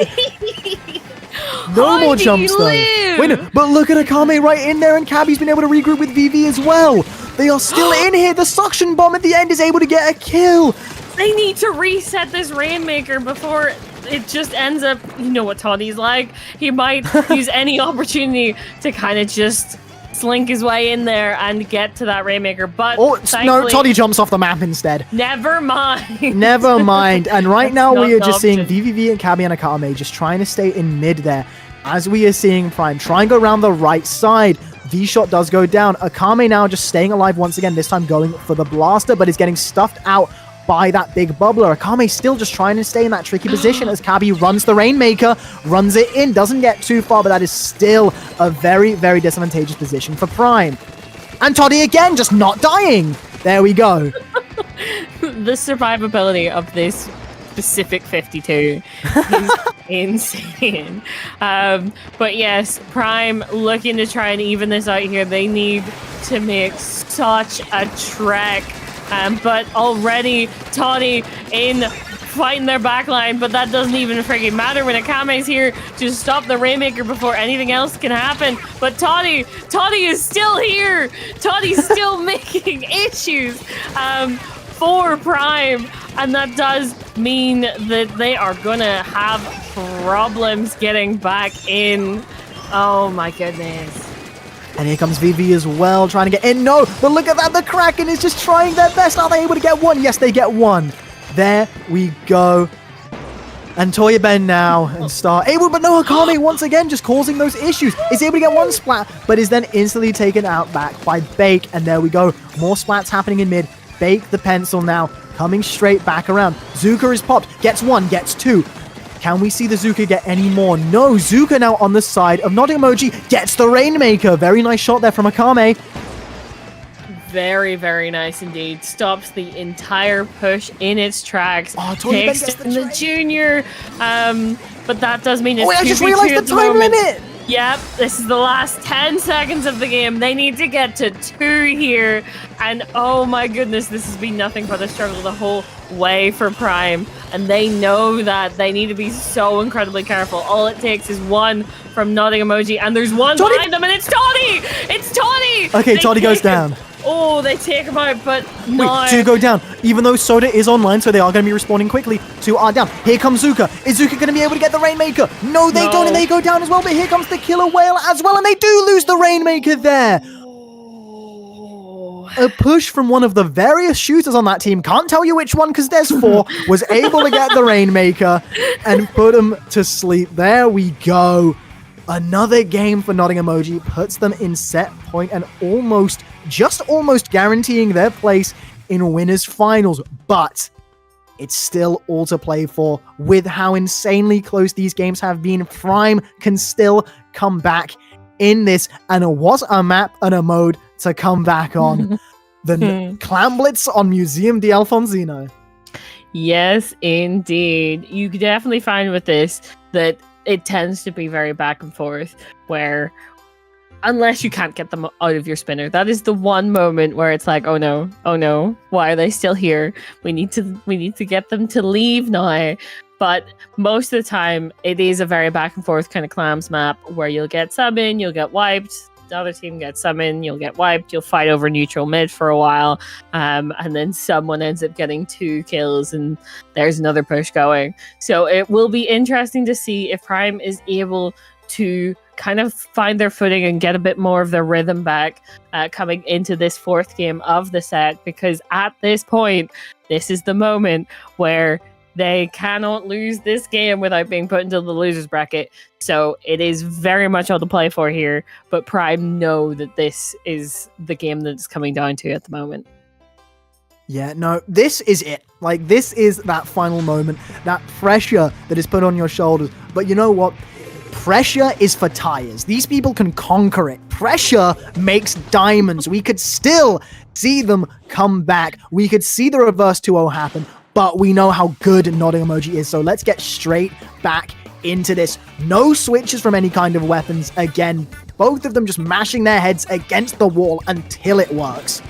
No more jumps though. Wait, no, but look at Akame right in there, and Cabby's been able to regroup with VV as well. They are still in here. The suction bomb at the end is able to get a kill. They need to reset this Rainmaker before it just ends up, you know what Toddy's like. He might use any opportunity to kind of just slink his way in there and get to that Rainmaker. But no, Toddy jumps off the map instead. Never mind. Never mind. And right now we are just seeing option. VVV and Cabby and Akame just trying to stay in mid there. As we are seeing Prime try and go around the right side. V-Shot does go down. Akame now just staying alive once again, this time going for the blaster, but is getting stuffed out by that big bubbler. Akame still just trying to stay in that tricky position as Cabby runs the Rainmaker, runs it in, doesn't get too far, but that is still a very, very disadvantageous position for Prime. And Toddy again, just not dying. There we go. The survivability of this specific 52 is insane. But yes, Prime looking to try and even this out here. They need to make such a trek. But already Toddy in fighting their backline, but that doesn't even freaking matter when Akame's here to stop the Rainmaker before anything else can happen. But Toddy is still here. Toddy's still making issues for Prime, and that does mean that they are gonna have problems getting back in. Oh my goodness. And here comes VV as well, trying to get in. No, but look at that. The Kraken is just trying their best. Are they able to get one? Yes, they get one. There we go. And Toya Ben now and Star able, but no, Akame once again just causing those issues. Is able to get one splat, but is then instantly taken out back by Bake. And there we go. More splats happening in mid. Bake the pencil now, coming straight back around. Zuka is popped. Gets one, gets two. Can we see the Zuka get any more? No, Zuka now on the side of Nodding Emoji gets the Rainmaker. Very nice shot there from Akame. Very, very nice indeed. Stops the entire push in its tracks. Oh, takes the junior. But that does mean it's 2v2 I just realized the time limit. Yep, this is the last 10 seconds of the game. They need to get to 2 here. And oh my goodness, this has been nothing but a struggle the whole way for Prime. And they know that they need to be so incredibly careful. All it takes is one from Nodding Emoji, and there's one behind them, and it's Toddy! It's Toddy! Okay, Toddy goes down. Oh, they take him out, but no. Wait, 2 go down. Even though Soda is online, so they are going to be respawning quickly. 2 are down. Here comes Zuka. Is Zuka going to be able to get the Rainmaker? No, they don't, and they go down as well. But here comes the Killer Whale as well, and they do lose the Rainmaker there. A push from one of the various shooters on that team, can't tell you which one because there's 4, was able to get the Rainmaker and put him to sleep. There we go. Another game for Nodding Emoji puts them in set point and almost guaranteeing their place in winners finals. But it's still all to play for. With how insanely close these games have been, Prime can still come back in this. And it was a map and a mode to come back on. The Clan Blitz on Museum de Alfonsino. Yes, indeed. You could definitely find with this that it tends to be very back and forth, where unless you can't get them out of your spinner, that is the one moment where it's like, oh no, why are they still here? We need to get them to leave now. But most of the time, it is a very back and forth kind of clams map where you'll get some in, you'll get wiped. The other team gets some in, you'll get wiped, you'll fight over neutral mid for a while, and then someone ends up getting 2 kills and there's another push going. So it will be interesting to see if Prime is able to kind of find their footing and get a bit more of their rhythm back coming into this 4th game of the set, because at this point, this is the moment where they cannot lose this game without being put into the losers bracket. So it is very much all to play for here. But Prime know that this is the game that it's coming down to at the moment. Yeah, no, this is it. Like, this is that final moment, that pressure that is put on your shoulders. But you know what? Pressure is for tires. These people can conquer it. Pressure makes diamonds. We could still see them come back. We could see the reverse 2-0 happen. But we know how good Nodding Emoji is, so let's get straight back into this. No switches from any kind of weapons. Again, both of them just mashing their heads against the wall until it works.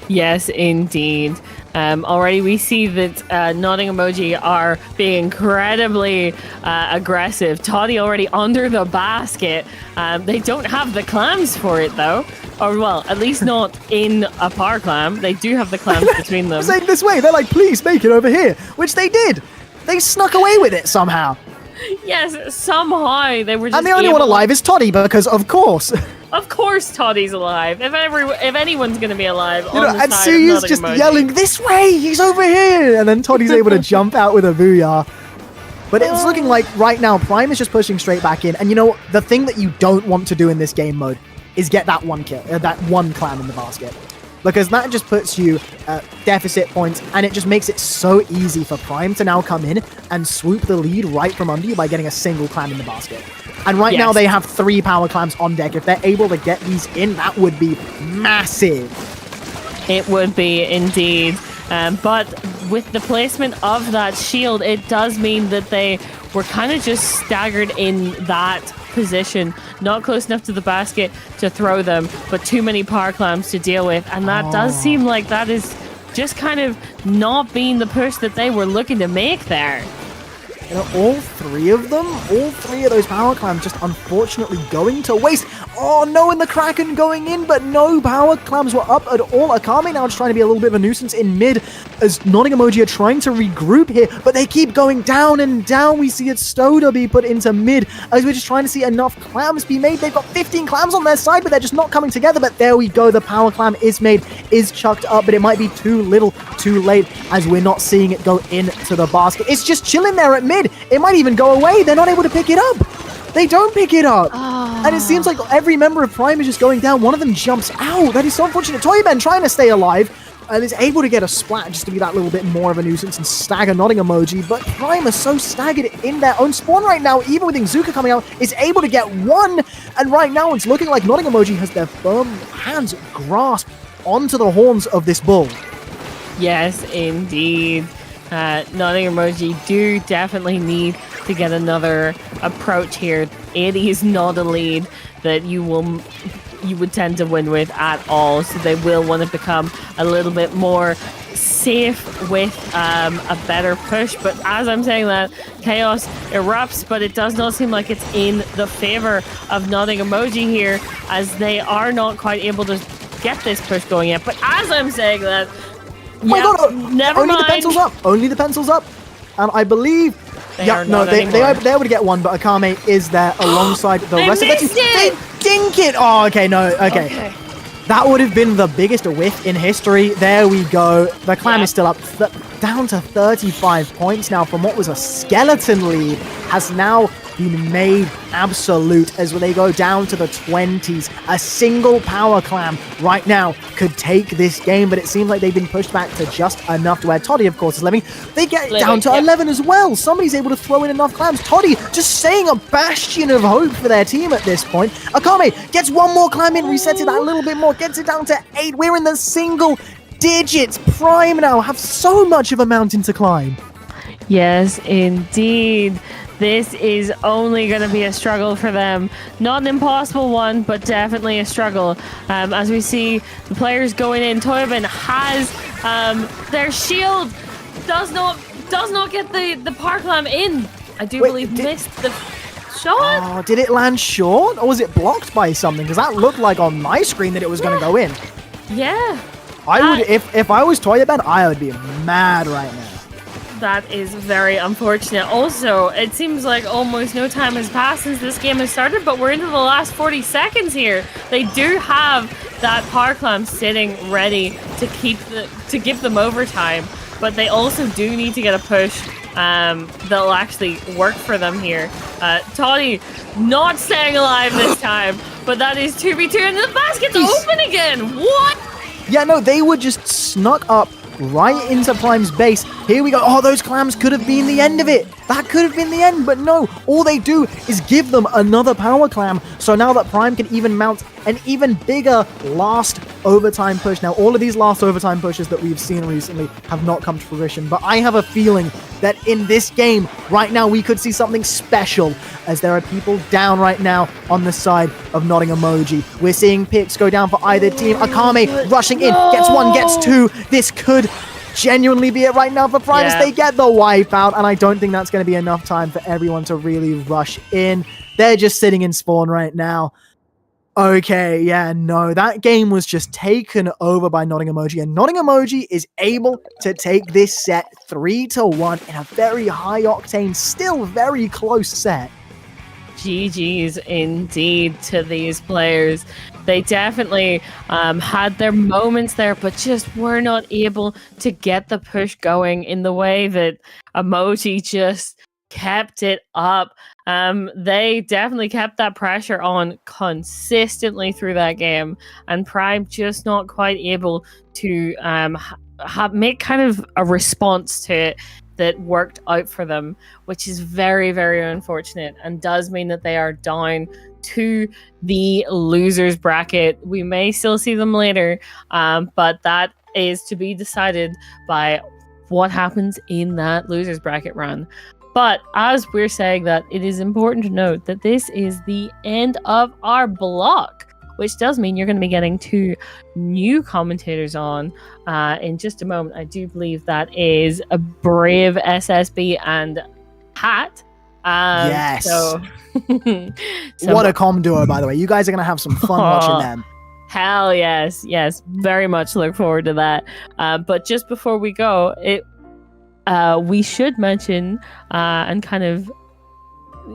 Yes, indeed. Already we see that Nodding Emoji are being incredibly aggressive. Toddy already under the basket. They don't have the clams for it though. Or well, at least not in a power clam. They do have the clams between them. Saying this way, they're like, please make it over here, which they did. They snuck away with it somehow. Yes, somehow they were just and the only one alive is Toddy, because of course. Of course Toddy's alive. If anyone's going to be alive on the and side Sue of is just Emoji. yelling, this way, he's over here. And then Toddy's able to jump out with a booyah. But it's looking like right now, Prime is just pushing straight back in. And you know what? The thing that you don't want to do in this game mode is get that one kill, that one clam in the basket. Because that just puts you at deficit points, and it just makes it so easy for Prime to now come in and swoop the lead right from under you by getting a single clam in the basket. And right now they have 3 power clams on deck. If they're able to get these in, that would be massive. It would be indeed. But with the placement of that shield, it does mean that they were kind of just staggered in that position, not close enough to the basket to throw them, but too many power clams to deal with. And that does seem like that is just kind of not being the push that they were looking to make there. You know, all 3 of them, all 3 of those power clams just unfortunately going to waste. Oh no, and the Kraken going in, but no power clams were up at all. Akame now just trying to be a little bit of a nuisance in mid as Nodding Emoji are trying to regroup here, but they keep going down and down. We see it Stoda be put into mid as we're just trying to see enough clams be made. They've got 15 clams on their side, but they're just not coming together. But there we go. The power clam is made, is chucked up, but it might be too little, too late as we're not seeing it go into the basket. It's just chilling there at mid. It might even go away. They're not able to pick it up. They don't pick it up. And it seems like every member of Prime is just going down. One of them jumps out. That is so unfortunate. Toyben trying to stay alive and is able to get a splat just to be that little bit more of a nuisance and stagger Nodding Emoji. But Prime are so staggered in their own spawn right now, even with Izuka coming out, is able to get one. And right now it's looking like Nodding Emoji has their firm hands grasped onto the horns of this bull. Yes, indeed. Nodding Emoji do definitely need to get another approach here. It is not a lead that you would tend to win with at all, so they will want to become a little bit more safe with a better push. But as I'm saying that, chaos erupts, but it does not seem like it's in the favor of Nodding Emoji here, as they are not quite able to get this push going yet. But as I'm saying that, never only mind. the pencil's up. Only the pencil's up. And I believe they are able to get one, but Akame is there alongside the rest of the team. They dink it. Oh, okay, no, okay. That would have been the biggest whiff in history. There we go. The clam is still up, down to 35 points now from what was a skeleton lead, has now been made absolute as they go down to the 20s. A single power clam right now could take this game, but it seems like they've been pushed back to just enough to where Toddy, of course, is living. They get down to 11 as well. Somebody's able to throw in enough clams. Toddy just saying a bastion of hope for their team at this point. Akame gets one more clam in, resets it a little bit more, gets it down to 8. We're in the single digits. Prime now have so much of a mountain to climb. Yes, indeed. This is only going to be a struggle for them. Not an impossible one, but definitely a struggle. As we see the players going in, Toyben has their shield. Does not get the power clam in. I do believe missed the shot. Oh, did it land short, or was it blocked by something? Because that looked like on my screen that it was going to go in. Yeah. I would, if I was Toyben, I would be mad right now. That is very unfortunate. Also, it seems like almost no time has passed since this game has started, but we're into the last 40 seconds here. They do have that power clam sitting ready to give them overtime, but they also do need to get a push that'll actually work for them here. Toddy not staying alive this time, but that is 2v2 and the basket's open again. What? Yeah, no, they were just snuck up right into Prime's base. Here we go. Oh, those clams could have been the end of it. That could have been the end, but no. All they do is give them another power clam. So now that Prime can even mount an even bigger last overtime push. Now, all of these last overtime pushes that we've seen recently have not come to fruition, but I have a feeling that in this game right now we could see something special, as there are people down right now on the side of Nodding Emoji. We're seeing picks go down for either team. Akame rushing in, gets one, gets two. This could genuinely be it right now for Primus. Yeah. They get the wipeout, and I don't think that's going to be enough time for everyone to really rush in. They're just sitting in spawn right now. Okay, yeah, no, that game was just taken over by Nodding Emoji, and Nodding Emoji is able to take this set 3-1 in a very high octane, still very close set. GG's indeed to these players. They definitely had their moments there, but just were not able to get the push going in the way that Emoji just kept it up. They definitely kept that pressure on consistently through that game, and Prime just not quite able to make kind of a response to it that worked out for them, which is very, very unfortunate and does mean that they are down to the losers bracket. We may still see them later, but that is to be decided by what happens in that losers bracket run. But as we're saying that, it is important to note that this is the end of our block, which does mean you're going to be getting 2 new commentators on in just a moment. I do believe that is a Brave SSB and Hat. Yes. So what a comm duo, by the way. You guys are going to have some fun watching them. Hell yes. Yes, very much look forward to that. But just before we go, we should mention and kind of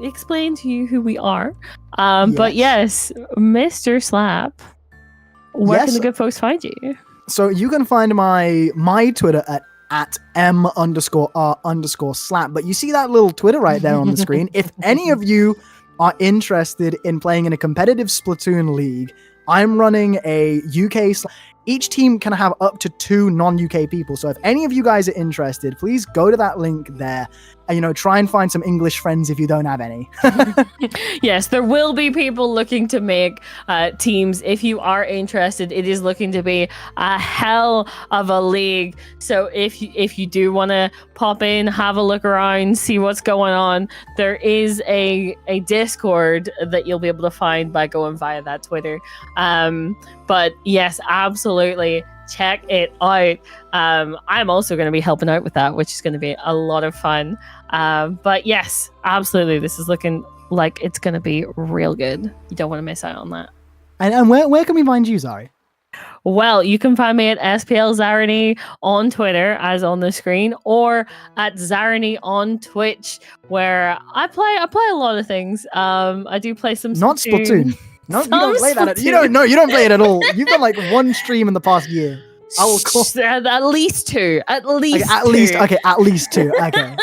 explain to you who we are. But yes, Mr. Slap, where can the good folks find you? So you can find my Twitter at m_r_slap. But you see that little Twitter right there on the screen. If any of you are interested in playing in a competitive Splatoon league, I'm running a UK. Each team can have up to 2 non-UK people. So if any of you guys are interested, please go to that link there and, try and find some English friends if you don't have any. Yes, there will be people looking to make teams. If you are interested, it is looking to be a hell of a league. So if you do want to pop in, have a look around, see what's going on, there is a Discord that you'll be able to find by going via that Twitter. But yes, absolutely. Check it out. I'm also going to be helping out with that, which is going to be a lot of fun. But yes, absolutely. This is looking like it's going to be real good. You don't want to miss out on that. And where can we find you, Zari? Well, you can find me at SPL Zarani on Twitter, as on the screen, or at Zarani on Twitch, where I play a lot of things. I do play some Not Splatoon. No, you don't play that. You don't play it at all. You've done like 1 stream in the past year. I will call at least 2. At least okay, at 2. least at least 2. Okay.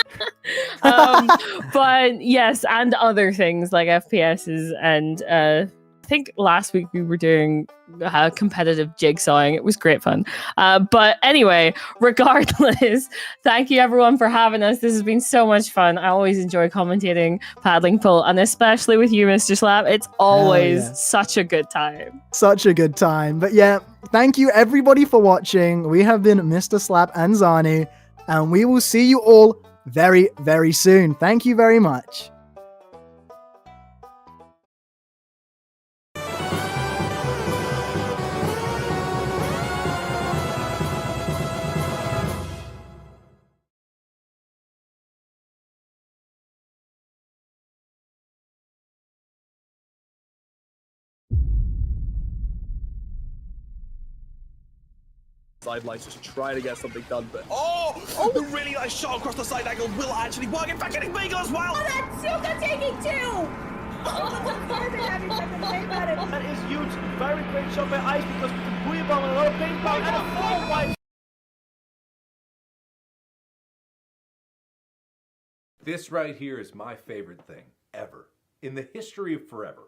But yes, and other things like FPSs, and I think last week we were doing competitive jigsawing. It was great fun. But anyway, regardless, thank you everyone for having us. This has been so much fun. I always enjoy commentating Paddling Pool, and especially with you, Mr. Slap. It's always such a good time. Such a good time. But yeah, thank you everybody for watching. We have been Mr. Slap and Zani, and we will see you all very, very soon. Thank you very much. Sidelines just trying to get something done, but the really nice shot across the side angle will actually work. In fact, getting Beagle as well. Oh, that's Suka taking 2! That is huge. Very great shot by Ice because with the Booyah Bomb and a low ping pong and a 4-wide. This right here is my favorite thing ever in the history of forever.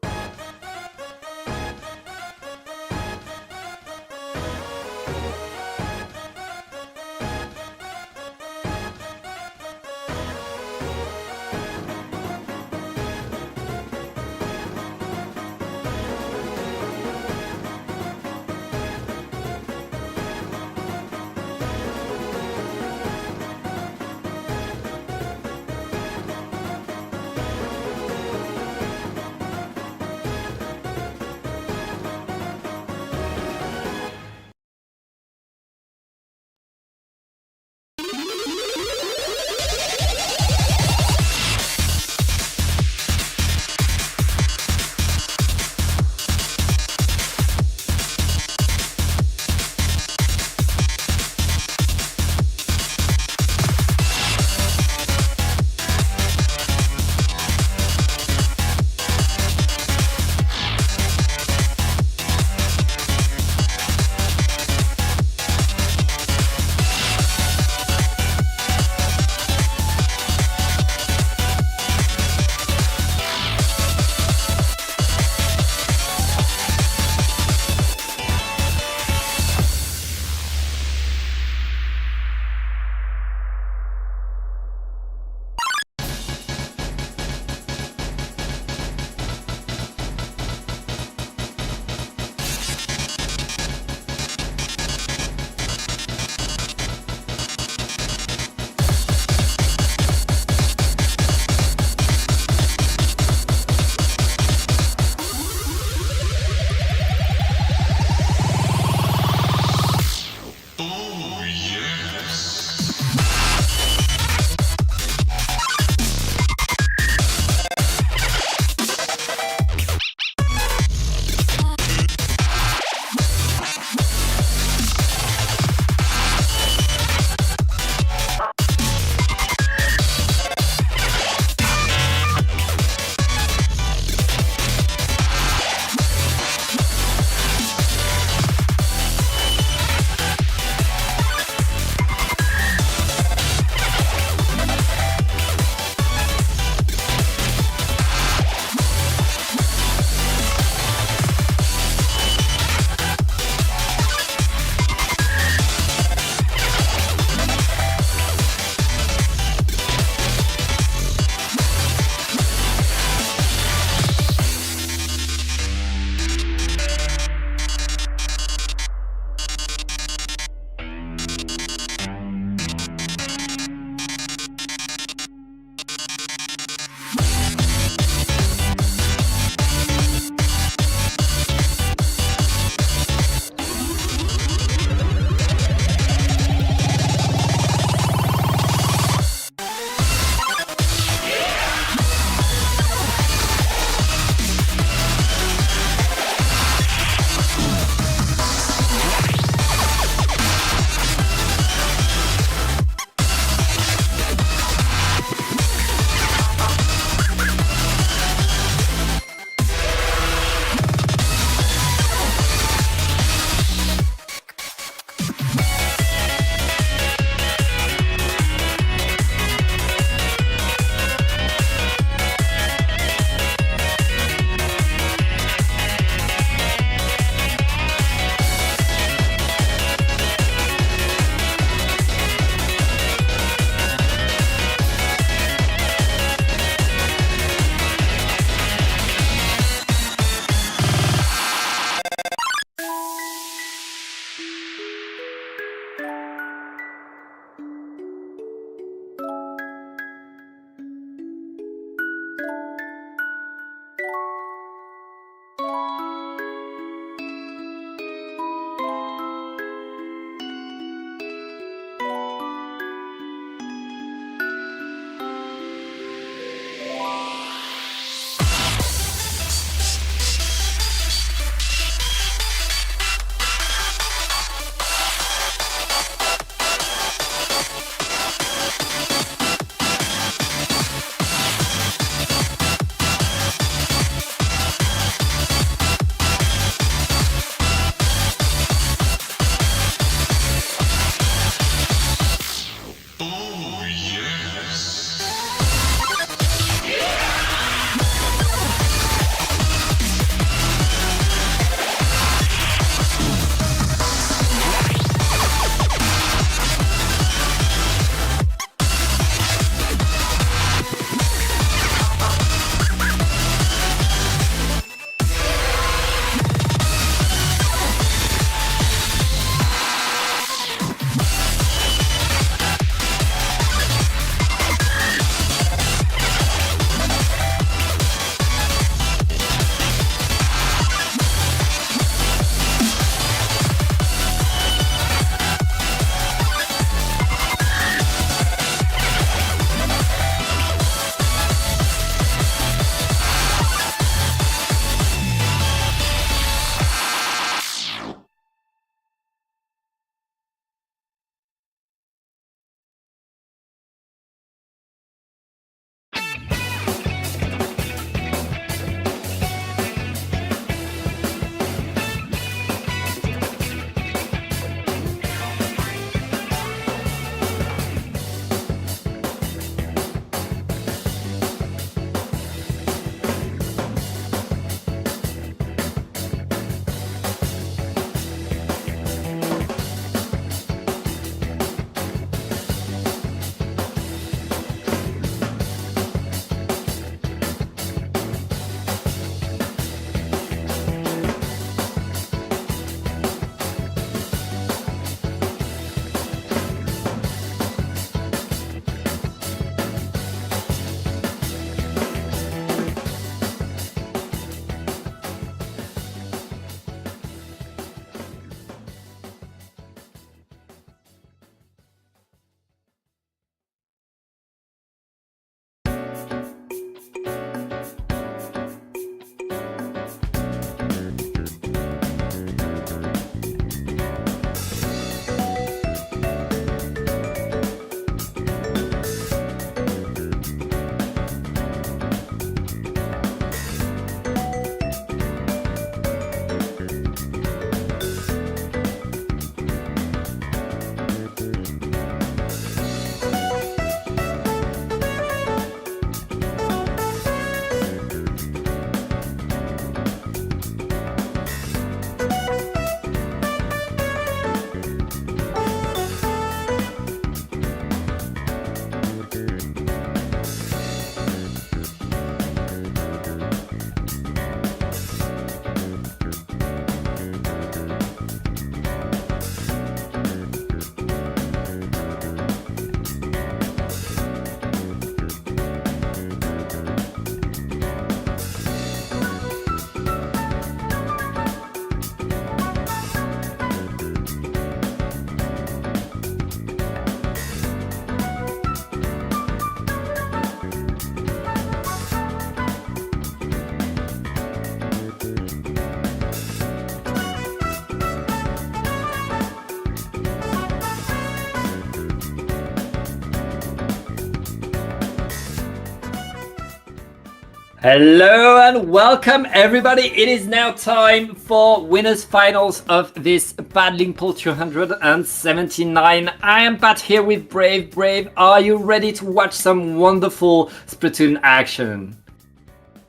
Hello and welcome everybody. It is now time for winners finals of this Battling Pool 279. I am Pat here with Brave. Brave, are you ready to watch some wonderful Splatoon action?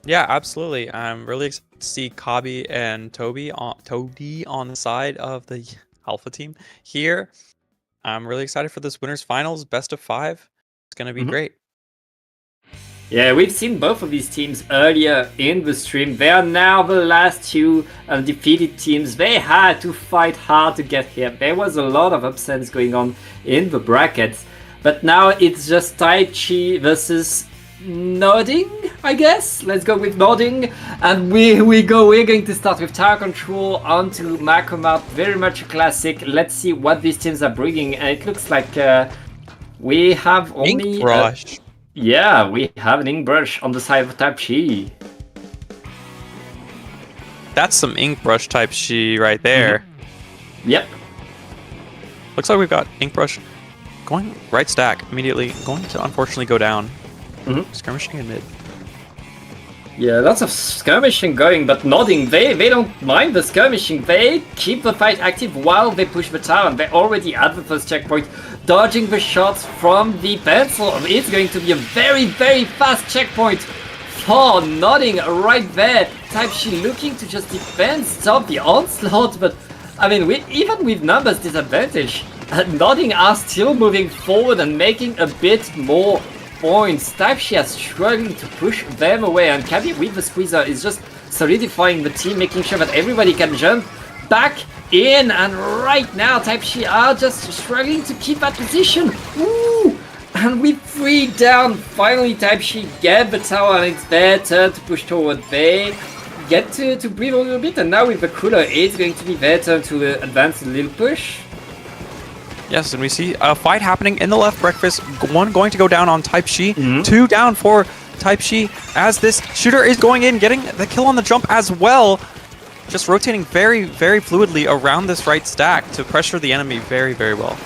Yeah, absolutely. I'm really excited to see Kabi and Toby on the side of the Alpha team here. I'm really excited for this winners finals, best of 5. It's going to be great. Yeah, we've seen both of these teams earlier in the stream. They are now the last two undefeated teams. They had to fight hard to get here. There was a lot of upsets going on in the brackets. But now it's just Taichi versus Nodding, I guess. Let's go with Nodding. And we're going to start with Tower Control onto Macro. Very much a classic. Let's see what these teams are bringing. And it looks like we have only... Ink Brush. Yeah, we have an ink brush on the side of Type Chi. That's some ink brush type Chi right there. Yep. Looks like we've got ink brush going right stack immediately. Going to unfortunately go down. Skirmishing in mid. Yeah, lots of skirmishing going, but Nodding, they don't mind the skirmishing. They keep the fight active while they push the tower, and they're already at the first checkpoint, dodging the shots from the pencil. It's going to be a very, very fast checkpoint for Nodding right there. Type Chi looking to just defend, stop the onslaught, but I mean, even with numbers disadvantage, Nodding are still moving forward and making a bit more points. Type Chi are struggling to push them away, and Kabi with the squeezer is just solidifying the team, making sure that everybody can jump back in. And right now Type Chi are just struggling to keep that position. Ooh! And with 3 down, finally Type Chi get the tower, and it's their turn to push forward. They get to breathe a little bit, and now with the cooler it's going to be their turn to advance a little push. Yes, and we see a fight happening in the left breakfast. One going to go down on Type Chi. 2 down for Type Chi as this shooter is going in, getting the kill on the jump as well. Just rotating very, very fluidly around this right stack to pressure the enemy very, very well.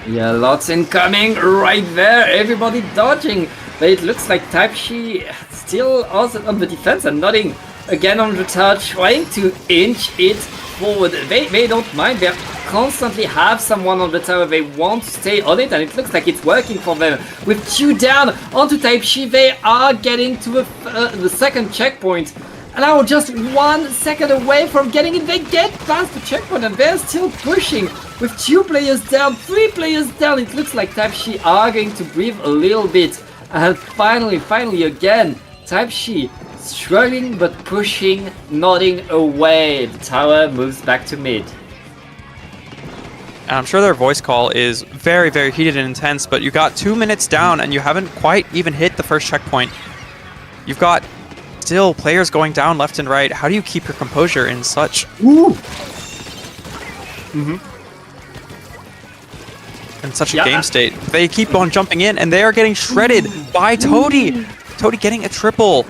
Yeah, lots incoming right there. Everybody dodging. But it looks like Type Chi still also on the defense and Nodding again on the touch, trying to inch it forward. They don't mind. They constantly have someone on the tower. They want to stay on it, and it looks like it's working for them. With 2 down onto Type Chi, they are getting to the second checkpoint. And now just 1 second away from getting it. They get past the checkpoint, and they're still pushing. With 2 players down, 3 players down, it looks like Type Chi are going to breathe a little bit. And finally again, Type Chi struggling but pushing, Nodding away. The tower moves back to mid. And I'm sure their voice call is very, very heated and intense, but you got 2 minutes down and you haven't quite even hit the first checkpoint. You've got still players going down left and right. How do you keep your composure in such... Ooh. In such a game state? They keep on jumping in, and they are getting shredded by Toady. Toady getting a triple.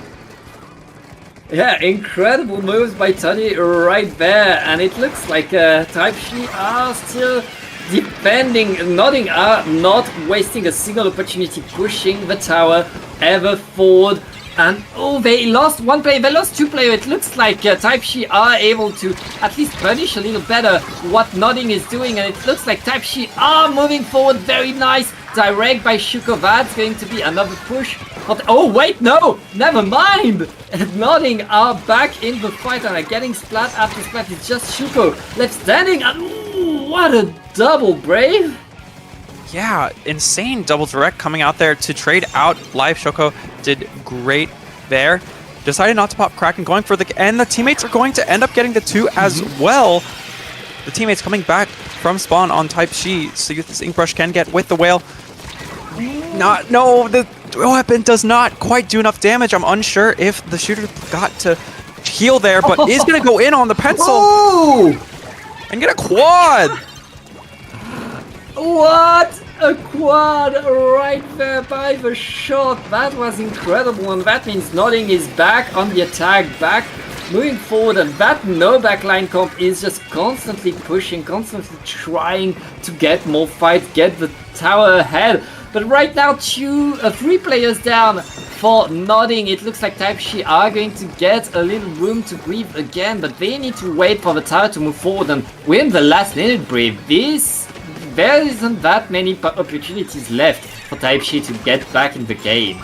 Yeah, incredible moves by Tony right there, and it looks like Type Chi are still defending. Nodding are not wasting a single opportunity, pushing the tower ever forward. And oh, they lost 1 player, they lost 2 players. It looks like Type Chi are able to at least punish a little better what Nodding is doing, and it looks like Type Chi are moving forward. Very nice direct by Shuko. That's going to be another push. But oh wait, no, never mind. Nodding are back in the fight and are getting splat after splat. It's just Shuko left standing, and ooh, what a double, Brave. Yeah, insane double direct coming out there to trade out live. Shoko did great there. Decided not to pop Kraken, going for the... And the teammates are going to end up getting the 2 as well. The teammates coming back from spawn on Type Chi. So this Ink Brush can get with the whale. No, the weapon does not quite do enough damage. I'm unsure if the shooter got to heal there, but is going to go in on the pencil. Oh! And get a quad. What a quad right there by the shot. That was incredible, and that means Nodding is back on the attack, back moving forward, and that no backline comp is just constantly pushing, constantly trying to get more fight, get the tower ahead. But right now, 3 players down, for Nodding. It looks like Type-Shi are going to get a little room to breathe again, but they need to wait for the tower to move forward and win the last minute breathe. There isn't that many opportunities left for Type-Shi to get back in the game.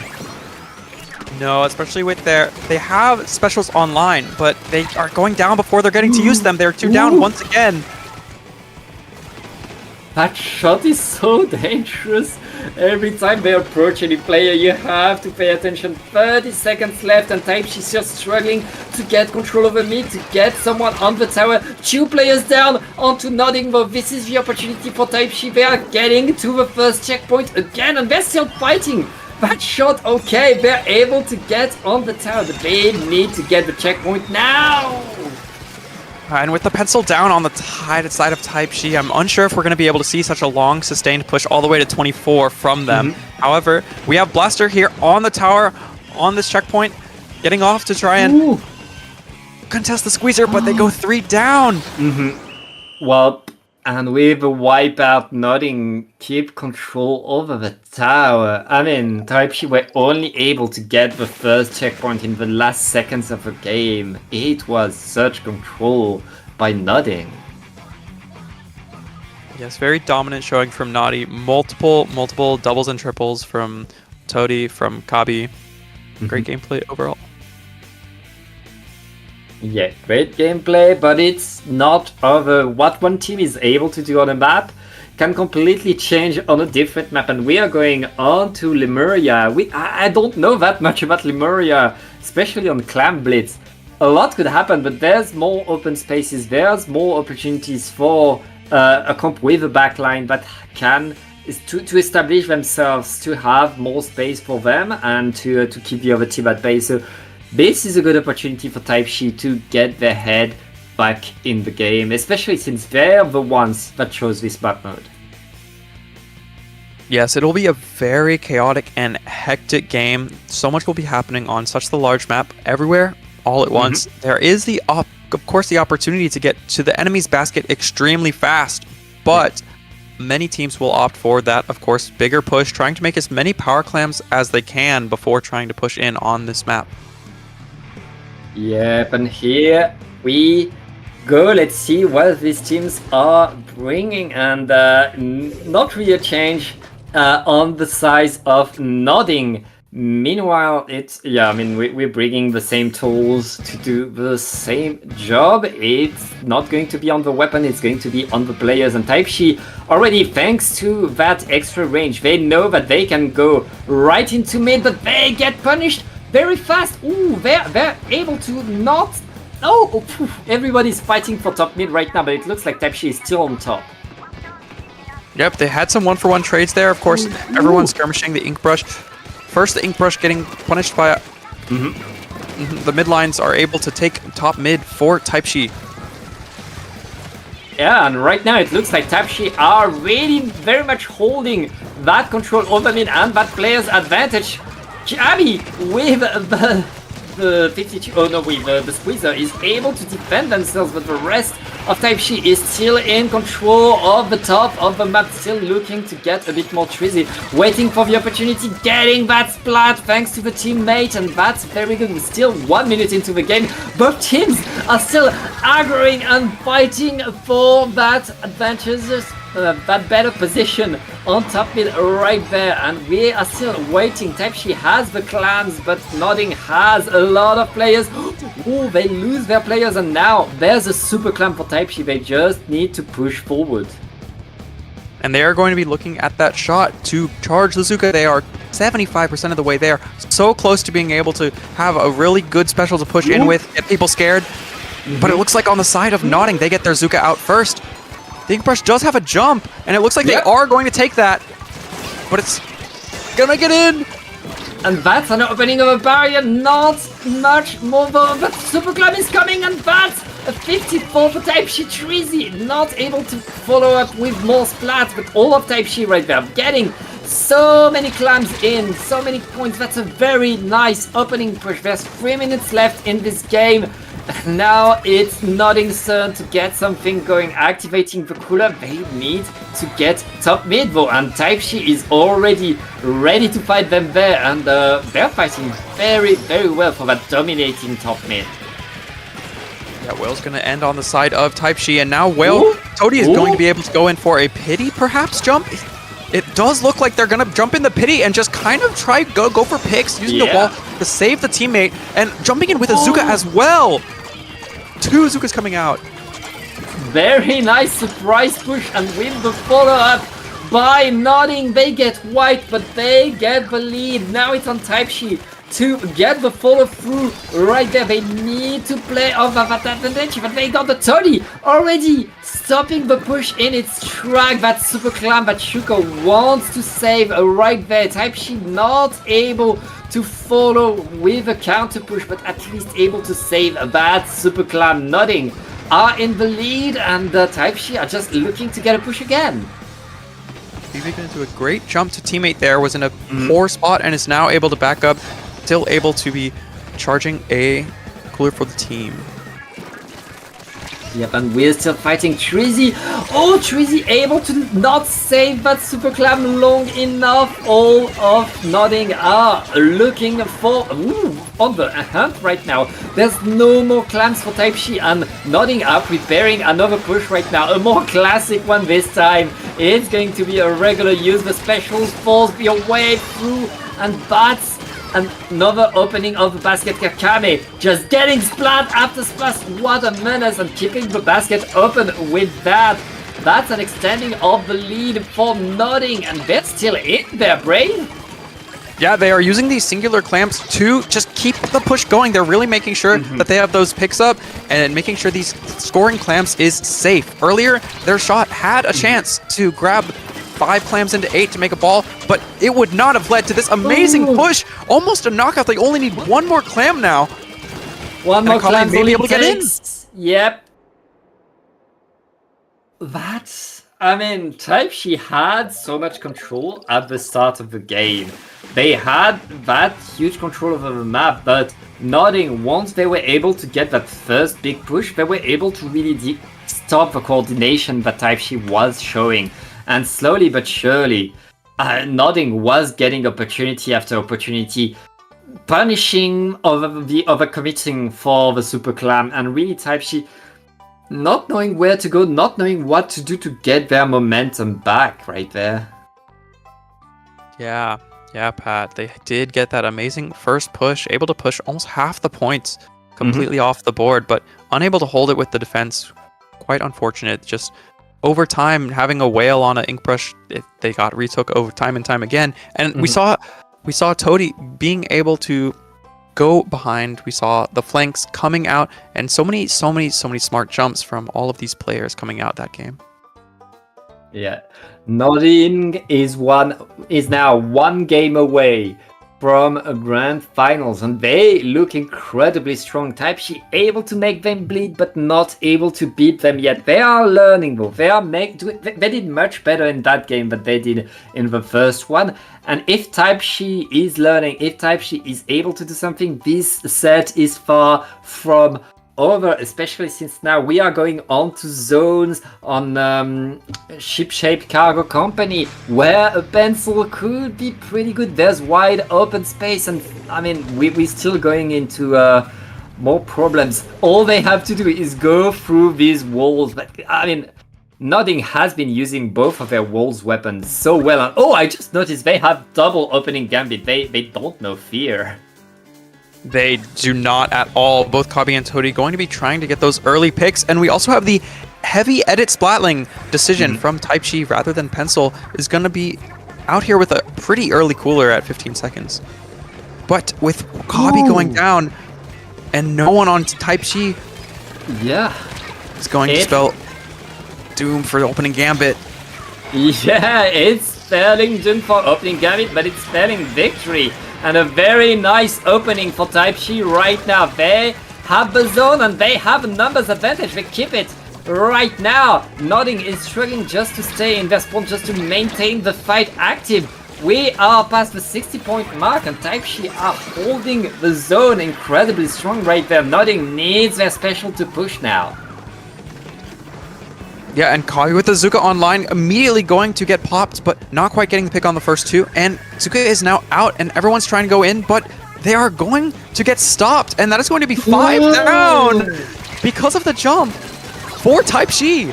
No, especially with they have specials online, but they are going down before they're getting to use them. They're 2 down once again. That shot is so dangerous. Every time they approach any player, you have to pay attention. 30 seconds left and Type-Shi is just struggling to get control over mid, to get someone on the tower. 2 players down onto Nodding, but this is the opportunity for Type-Shi. They are getting to the first checkpoint again and they're still fighting. That shot, okay, they're able to get on the tower, but they need to get the checkpoint now. And with the pencil down on the side of Type-Shi, I'm unsure if we're going to be able to see such a long, sustained push all the way to 24 from them. However, we have Blaster here on the tower, on this checkpoint, getting off to try and contest the squeezer, but they go 3 down. Well, and with the wipeout Nodding keep control over the tower. I mean, Type-Shi were only able to get the first checkpoint in the last seconds of the game. It was such control by Nodding. Yes, very dominant showing from Naughty. Multiple doubles and triples from Toady, from Kabi. Great gameplay overall. Yeah, great gameplay, but it's not over. What one team is able to do on a map can completely change on a different map, and we are going on to Lemuria. I don't know that much about Lemuria, especially on Clam Blitz. A lot could happen, but there's more open spaces, there's more opportunities for a comp with a backline that can to establish themselves, to have more space for them, and to keep the other team at bay. So this is a good opportunity for Type-Shi to get their head back in the game, especially since they're the ones that chose this map mode. Yes, it'll be a very chaotic and hectic game. So much will be happening on such the large map everywhere, all at once. There is of course the opportunity to get to the enemy's basket extremely fast, but many teams will opt for that, of course, bigger push, trying to make as many power clams as they can before trying to push in on this map. Yep, and here we go. Let's see what these teams are bringing, and not really a change on the size of Nodding. Meanwhile, we're bringing the same tools to do the same job. It's not going to be on the weapon, it's going to be on the players. And Type-Shi already, thanks to that extra range, they know that they can go right into mid, but they get punished very fast. Ooh, they're able to not... Oh, everybody's fighting for top mid right now, but it looks like Type-Shi is still on top. Yep, they had some 1-for-1 trades there. Of course, everyone's skirmishing the Ink Brush. First, the Ink Brush getting punished by... The mid lines are able to take top mid for Type-Shi. Yeah, and right now it looks like Type-Shi are really very much holding that control over mid and that player's advantage. Kabi with the 52, with the squeezer is able to defend themselves, but the rest of Type-Shi is still in control of the top of the map, still looking to get a bit more trizy, waiting for the opportunity, getting that splat thanks to the teammate, and that's very good. We're still 1 minute into the game. Both teams are still aggroing and fighting for that advantageous, that better position on top mid right there, and we are still waiting. Type-Shi has the clams, but Nodding has a lot of players. Oh, they lose their players, and now there's a super clam for Type-Shi. They just need to push forward. And they are going to be looking at that shot to charge the Zuka. They are 75% of the way there. So close to being able to have a really good special to push in with, get people scared. But it looks like on the side of Nodding, they get their Zuka out first. The Ink Brush does have a jump, and it looks like they are going to take that. But it's gonna get in. And that's an opening of a barrier, not much more though, but Super Clam is coming, and that's a 54 for Type-Shi. Trizy not able to follow up with more splats, but all of Type-Shi right there, getting so many clams in, so many points. That's a very nice opening push. There's 3 minutes left in this game. Now it's Nodding's turn to get something going, activating the cooler. They need to get top mid though, and Type-Shi is already ready to fight them there, and they're fighting very, very well for that dominating top mid. Yeah, Whale's going to end on the side of Type-Shi, and now Whale, Toady is going to be able to go in for a pity, perhaps, jump. It does look like they're going to jump in the pity and just kind of try go for picks, using the wall to save the teammate, and jumping in with a Zuka as well. 2 Zukas coming out. Very nice surprise push, and with the follow-up by Nodding, they get white, but they get the lead. Now it's on Type-Shi to get the follow-through right there. They need to play off of that advantage, but they got the Toady already stopping the push in its track. That super clam that Shuko wants to save right there. Type-Shi not able to follow with a counter push, but at least able to save that super clam. Nodding are in the lead, and Type-Shi are just looking to get a push again. BB going to do a great jump to teammate there, was in a poor spot and is now able to back up, still able to be charging a cooler for the team. Yep, and we're still fighting Trizzy. Oh, Trizzy able to not save that super clam long enough. All of Nodding are looking for on the hunt right now. There's no more clams for Type-Shi, and Nodding are preparing another push right now. A more classic one this time. It's going to be a regular use. The specials falls your way through, and that's another opening of the basket. Kakame just getting splat after splat. What a menace, and keeping the basket open with that. That's an extending of the lead for Nodding, and they're still in there, Brave. Yeah, they are using these singular clamps to just keep the push going. They're really making sure that they have those picks up and making sure these scoring clamps is safe. Earlier, their shot had a chance to grab 5 clams into 8 to make a ball, but it would not have led to this amazing push. Almost a knockout. They only need 1 more clam now. One more clam may be able to get in. Yep. I mean, Type-Shi had so much control at the start of the game. They had that huge control over the map, but Nodding, once they were able to get that first big push, they were able to really stop the coordination that Type-Shi was showing. And slowly but surely, Nodding was getting opportunity after opportunity, punishing overcommitting for the super clam, and really Type-Shi not knowing where to go, not knowing what to do to get their momentum back right there. Yeah, Pat. They did get that amazing first push, able to push almost half the points completely off the board, but unable to hold it with the defense. Quite unfortunate. Just over time, having a whale on an ink brush, they got retook over time and time again. And we saw Toady being able to go behind. We saw the flanks coming out, and so many smart jumps from all of these players coming out that game. Yeah, Nodding is now 1 game away from a grand finals, and they look incredibly strong. Type-Shi able to make them bleed, but not able to beat them yet. They are learning though. They did much better in that game than they did in the first one. And if Type-Shi is learning, if Type-Shi is able to do something, this set is far from over, especially since now we are going on to zones on ship-shaped cargo company, where a pencil could be pretty good. There's wide open space, and I mean we're still going into more problems. All they have to do is go through these walls. But I mean, Nodding has been using both of their walls weapons so well. And oh, I just noticed they have double opening gambit. They don't know fear. They do not at all. Both Kabi and Toady going to be trying to get those early picks. And we also have the heavy edit splatling decision from Type-Shi rather than Pencil is going to be out here with a pretty early cooler at 15 seconds. But with Kabi going down and no one on Type-Shi, it's going to spell doom for the opening gambit. Yeah, it's spelling doom for opening gambit, but it's spelling victory. And a very nice opening for Type-Shi right now. They have the zone and they have a numbers advantage. They keep it right now. Nodding is struggling just to stay in their spawn, just to maintain the fight active. We are past the 60-point mark and Type-Shi are holding the zone incredibly strong right there. Nodding needs their special to push now. Yeah, and Kabi with the Zuka online, immediately going to get popped, but not quite getting the pick on the first two. And Zuka is now out, and everyone's trying to go in, but they are going to get stopped. And that is going to be 5 down because of the jump for Type-Shi.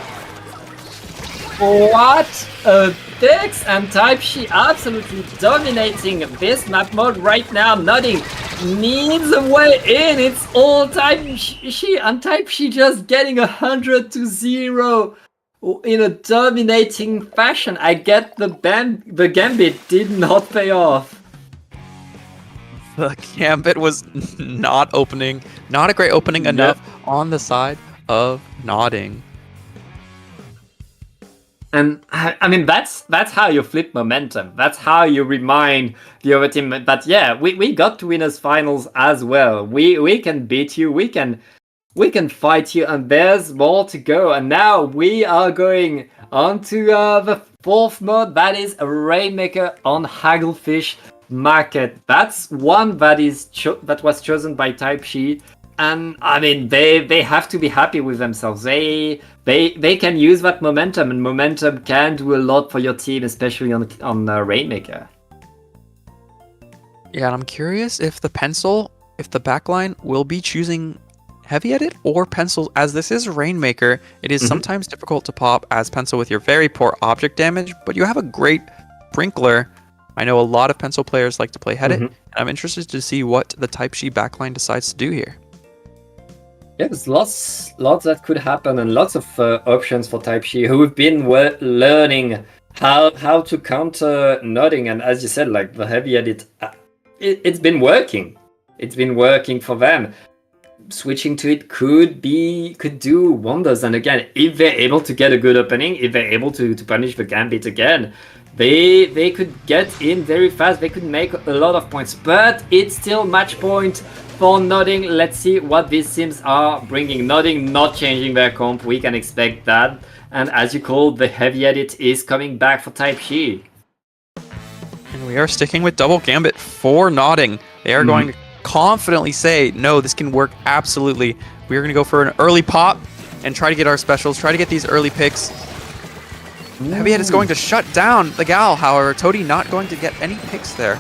What a picks, and Type-Shi absolutely dominating this map mode right now. Nodding needs a way in. It's all Type-Shi, and Type-Shi just getting 100-0 in a dominating fashion. I get the gambit did not pay off. The gambit was not opening, not a great opening enough on the side of Nodding. And I mean, that's how you flip momentum. That's how you remind the other team that, yeah, we got to winners finals as well. We can beat you. We can fight you, and there's more to go. And now we are going on to the fourth mode. That is a Rainmaker on Hagglefish Market. That's one that was chosen by Type-Shi. And I mean, they have to be happy with themselves. They can use that momentum, and momentum can do a lot for your team, especially on Rainmaker. Yeah, and I'm curious if the backline will be choosing Heavy Edit or Pencil, as this is Rainmaker. It is sometimes difficult to pop as Pencil with your very poor object damage, but you have a great Sprinkler. I know a lot of Pencil players like to play Head It, and I'm interested to see what the Type-Shi backline decides to do here. Yeah, there's lots that could happen, and lots of options for Type-Shi, who've been learning how to counter Nodding. And as you said, like the Heavy Edit, it's been working. It's been working for them. Switching to it could do wonders. And again, if they're able to get a good opening, if they're able to punish the Gambit again, they could get in very fast. They could make a lot of points, but it's still match point for Nodding. Let's see what these teams are bringing. Nodding not changing their comp, we can expect that. And as you called, the Heavy Edit is coming back for Type-Shi. And we are sticking with double Gambit for Nodding. They are going to confidently say, no, this can work absolutely. We are going to go for an early pop and try to get our specials, try to get these early picks. The Heavy Edit is going to shut down the Gal, however. Toady not going to get any picks there.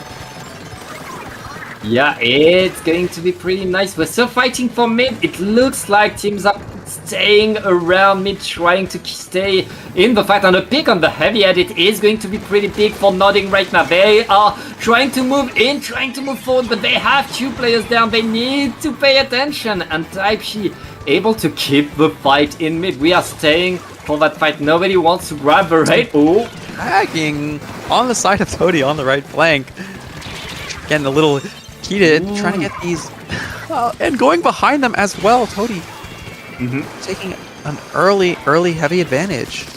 Yeah, it's going to be pretty nice. We're still fighting for mid. It looks like teams are staying around mid, trying to stay in the fight. And the pick on the Heavy Edit is going to be pretty big for Nodding right now. They are trying to move in, trying to move forward, but they have two players down. They need to pay attention. And Type-Shi able to keep the fight in mid. We are staying for that fight. Nobody wants to grab the right. Oh, Tagging on the side of Toady on the right flank. Again, the little Heated, trying to get these, and going behind them as well. Toady taking an early Heavy advantage.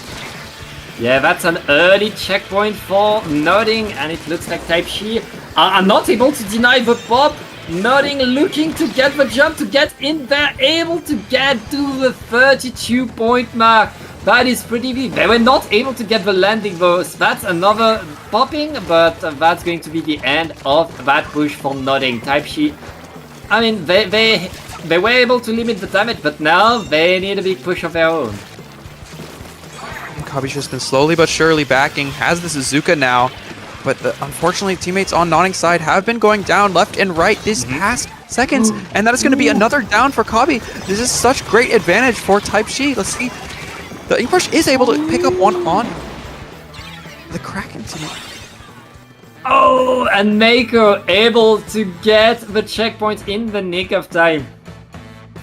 Yeah, that's an early checkpoint for Nodding, and it looks like Type-Shi are not able to deny the pop. Nodding looking to get the jump, to get in there, able to get to the 32-point mark. That is pretty big. They were not able to get the landing though. So that's another popping, but that's going to be the end of that push for Nodding. Type-Shi, I mean, they were able to limit the damage, but now they need a big push of their own. Kabi's just been slowly but surely backing, has the Suzuka now, but unfortunately teammates on Nodding's side have been going down left and right these past seconds, and that is going to be another down for Kabi. This is such great advantage for Type-Shi. Let's see. The Inkbrush is able to pick up one on the Kraken team. Oh, and Mako able to get the checkpoint in the nick of time.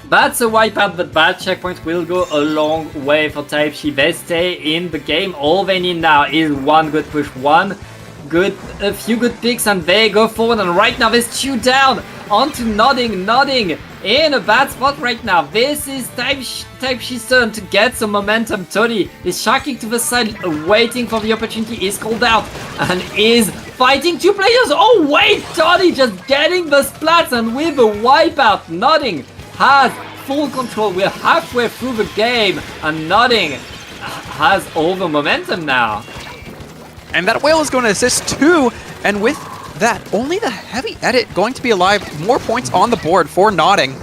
That's a wipeout, but that checkpoint will go a long way for Type-Shi. They stay in the game. All they need now is one good push, a few good picks, and they go forward. And right now there's two down onto Nodding in a bad spot right now. This is Type-Shi's turn to get some momentum. Toady is shocking to the side, waiting for the opportunity, is called out, and is fighting two players. Oh wait, Toady just getting the splats, and with a wipeout, Nodding has full control. We're halfway through the game, and Nodding has all the momentum now. And that whale is going to assist too. And with that, only the heavy edit going to be alive. More points on the board for Nodding.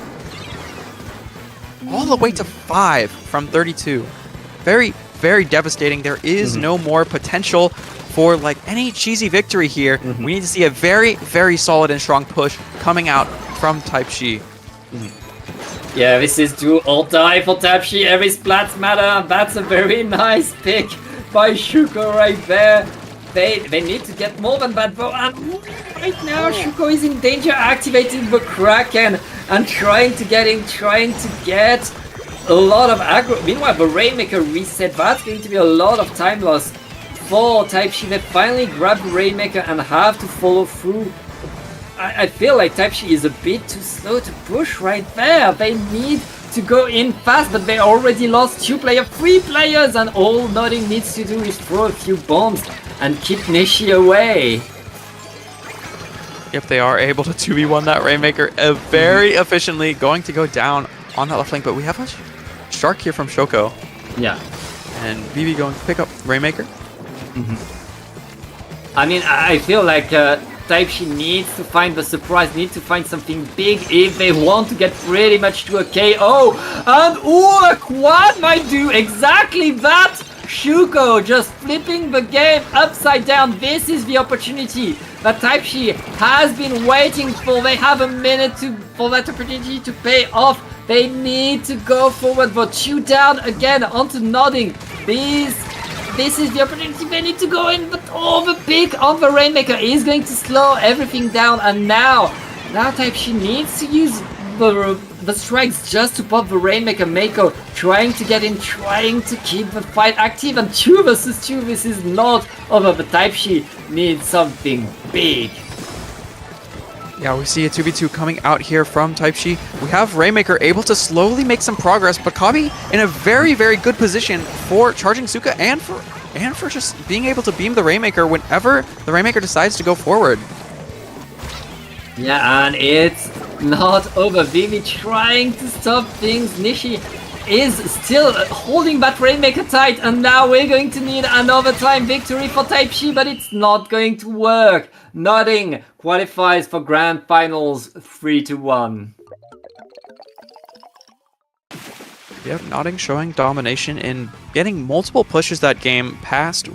All the way to 5 from 32. Very, very devastating. There is no more potential for like any cheesy victory here. We need to see a very, very solid and strong push coming out from Type Shi. Yeah, this is do or die for Tapshi. Every splats matter, and that's a very nice pick by Shuko right there. They need to get more than that though, and right now Shuko is in danger activating the Kraken and trying to get a lot of aggro. Meanwhile, the Rainmaker reset, that's going to be a lot of time loss for Type Shi. They finally grab the Rainmaker and have to follow through. I feel like Type Shi is a bit too slow to push right there. They need to go in fast, but they already lost 3 players, and all Nodding needs to do is throw a few bombs and keep Nishi away. Yep, they are able to 2v1 that Rainmaker very efficiently, going to go down on that left flank, but we have a Shark here from Shoko. Yeah. And BB going to pick up Rainmaker. I mean, I feel like Type Shi needs to find the surprise, needs to find something big if they want to get pretty much to a KO. And a quad might do exactly that! Shuko just flipping the game upside down. This is the opportunity that Type Shi has been waiting for. They have a minute for that opportunity to pay off. They need to go forward, but 2 down again onto Nodding. This is the opportunity they need to go in, but the pick on the Rainmaker is going to slow everything down, and now Type Shi needs to use the strikes just to pop the Rainmaker. Mako trying to get in, trying to keep the fight active, and 2 versus 2, this is not over, but Type Shi needs something big. Yeah, we see a 2v2 coming out here from Type Shi. We have Rainmaker able to slowly make some progress, but Kabi in a very, very good position for charging Suka and for just being able to beam the Rainmaker whenever the Rainmaker decides to go forward. Yeah, and it's not over. Vivi trying to stop things. Nishi is still holding that Rainmaker tight, and now we're going to need another time victory for Type Shi, but it's not going to work. Nodding qualifies for Grand Finals 3-1. Yep, Nodding showing domination in getting multiple pushes that game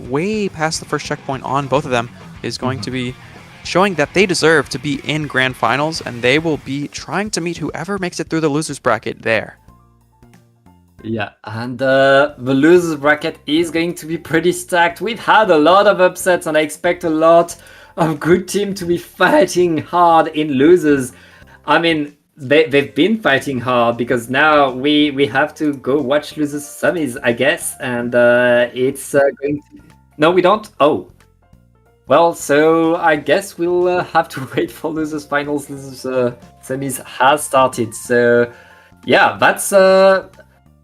way past the first checkpoint on both of them is going to be showing that they deserve to be in Grand Finals, and they will be trying to meet whoever makes it through the losers bracket there. Yeah, and the losers bracket is going to be pretty stacked. We've had a lot of upsets, and I expect a lot of good team to be fighting hard in losers. I mean, they've been fighting hard, because now we have to go watch losers semis, I guess, and it's going to... No, we don't? Oh. Well, so I guess we'll have to wait for losers finals. Losers semis has started, so yeah, that's...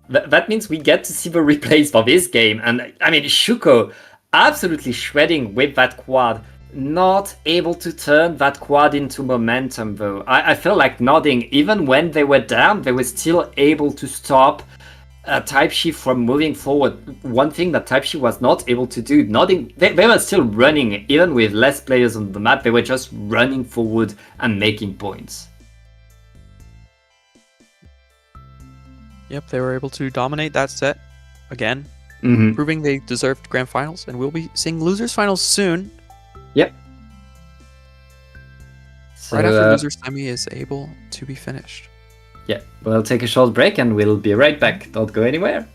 That means we get to see the replays for this game, and I mean, Shuko absolutely shredding with that quad. Not able to turn that quad into momentum though. I feel like Nodding, even when they were down, they were still able to stop Type Shi from moving forward. One thing that Type Shi was not able to do, Nodding, they were still running, even with less players on the map, they were just running forward and making points. Yep, they were able to dominate that set again, proving they deserved Grand Finals, and we'll be seeing losers finals soon. Yep. So, right after losers semi is able to be finished. Yeah, we'll take a short break and we'll be right back. Don't go anywhere.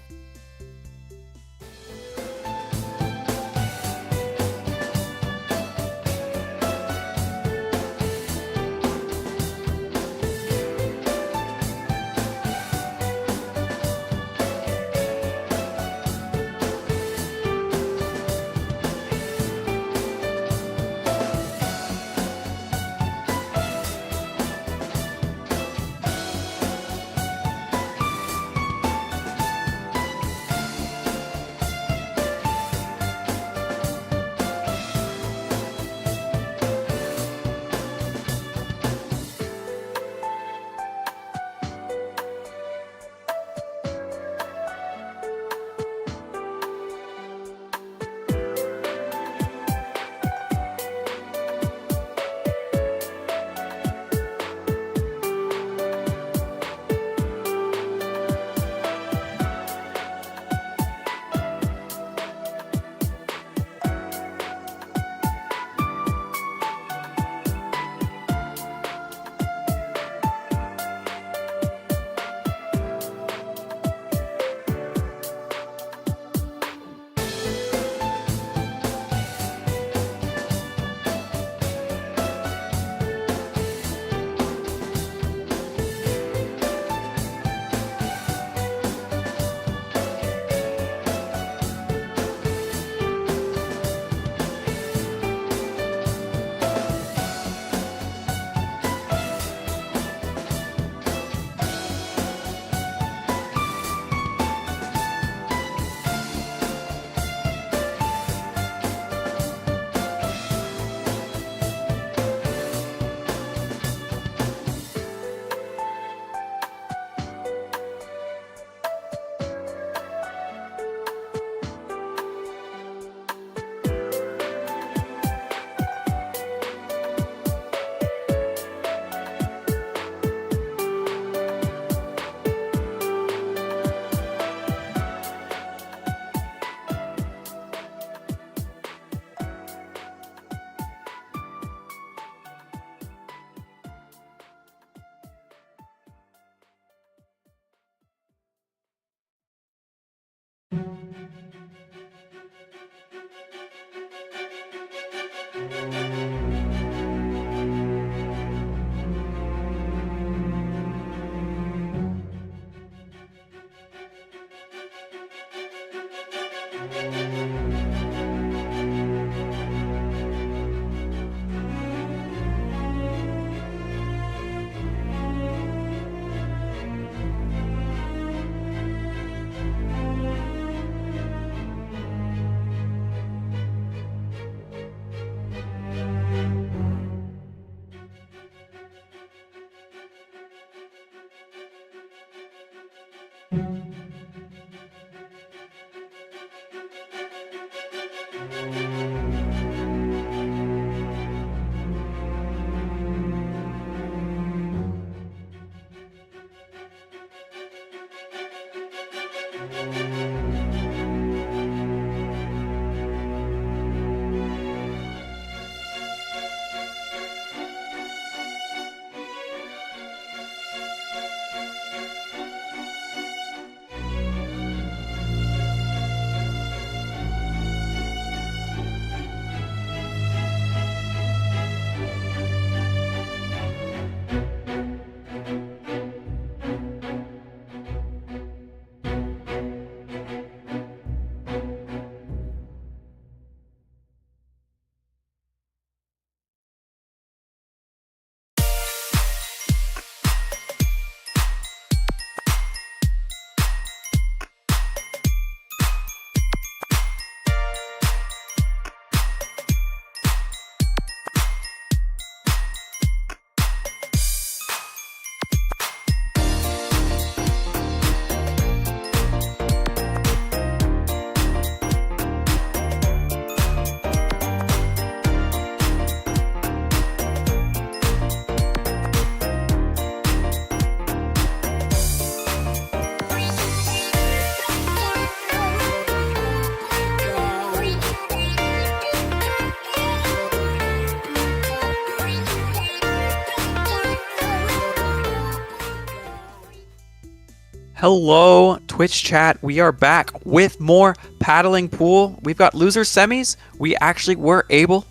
Hello, Twitch chat. We are back with more paddling pool. We've got loser semis. We actually were able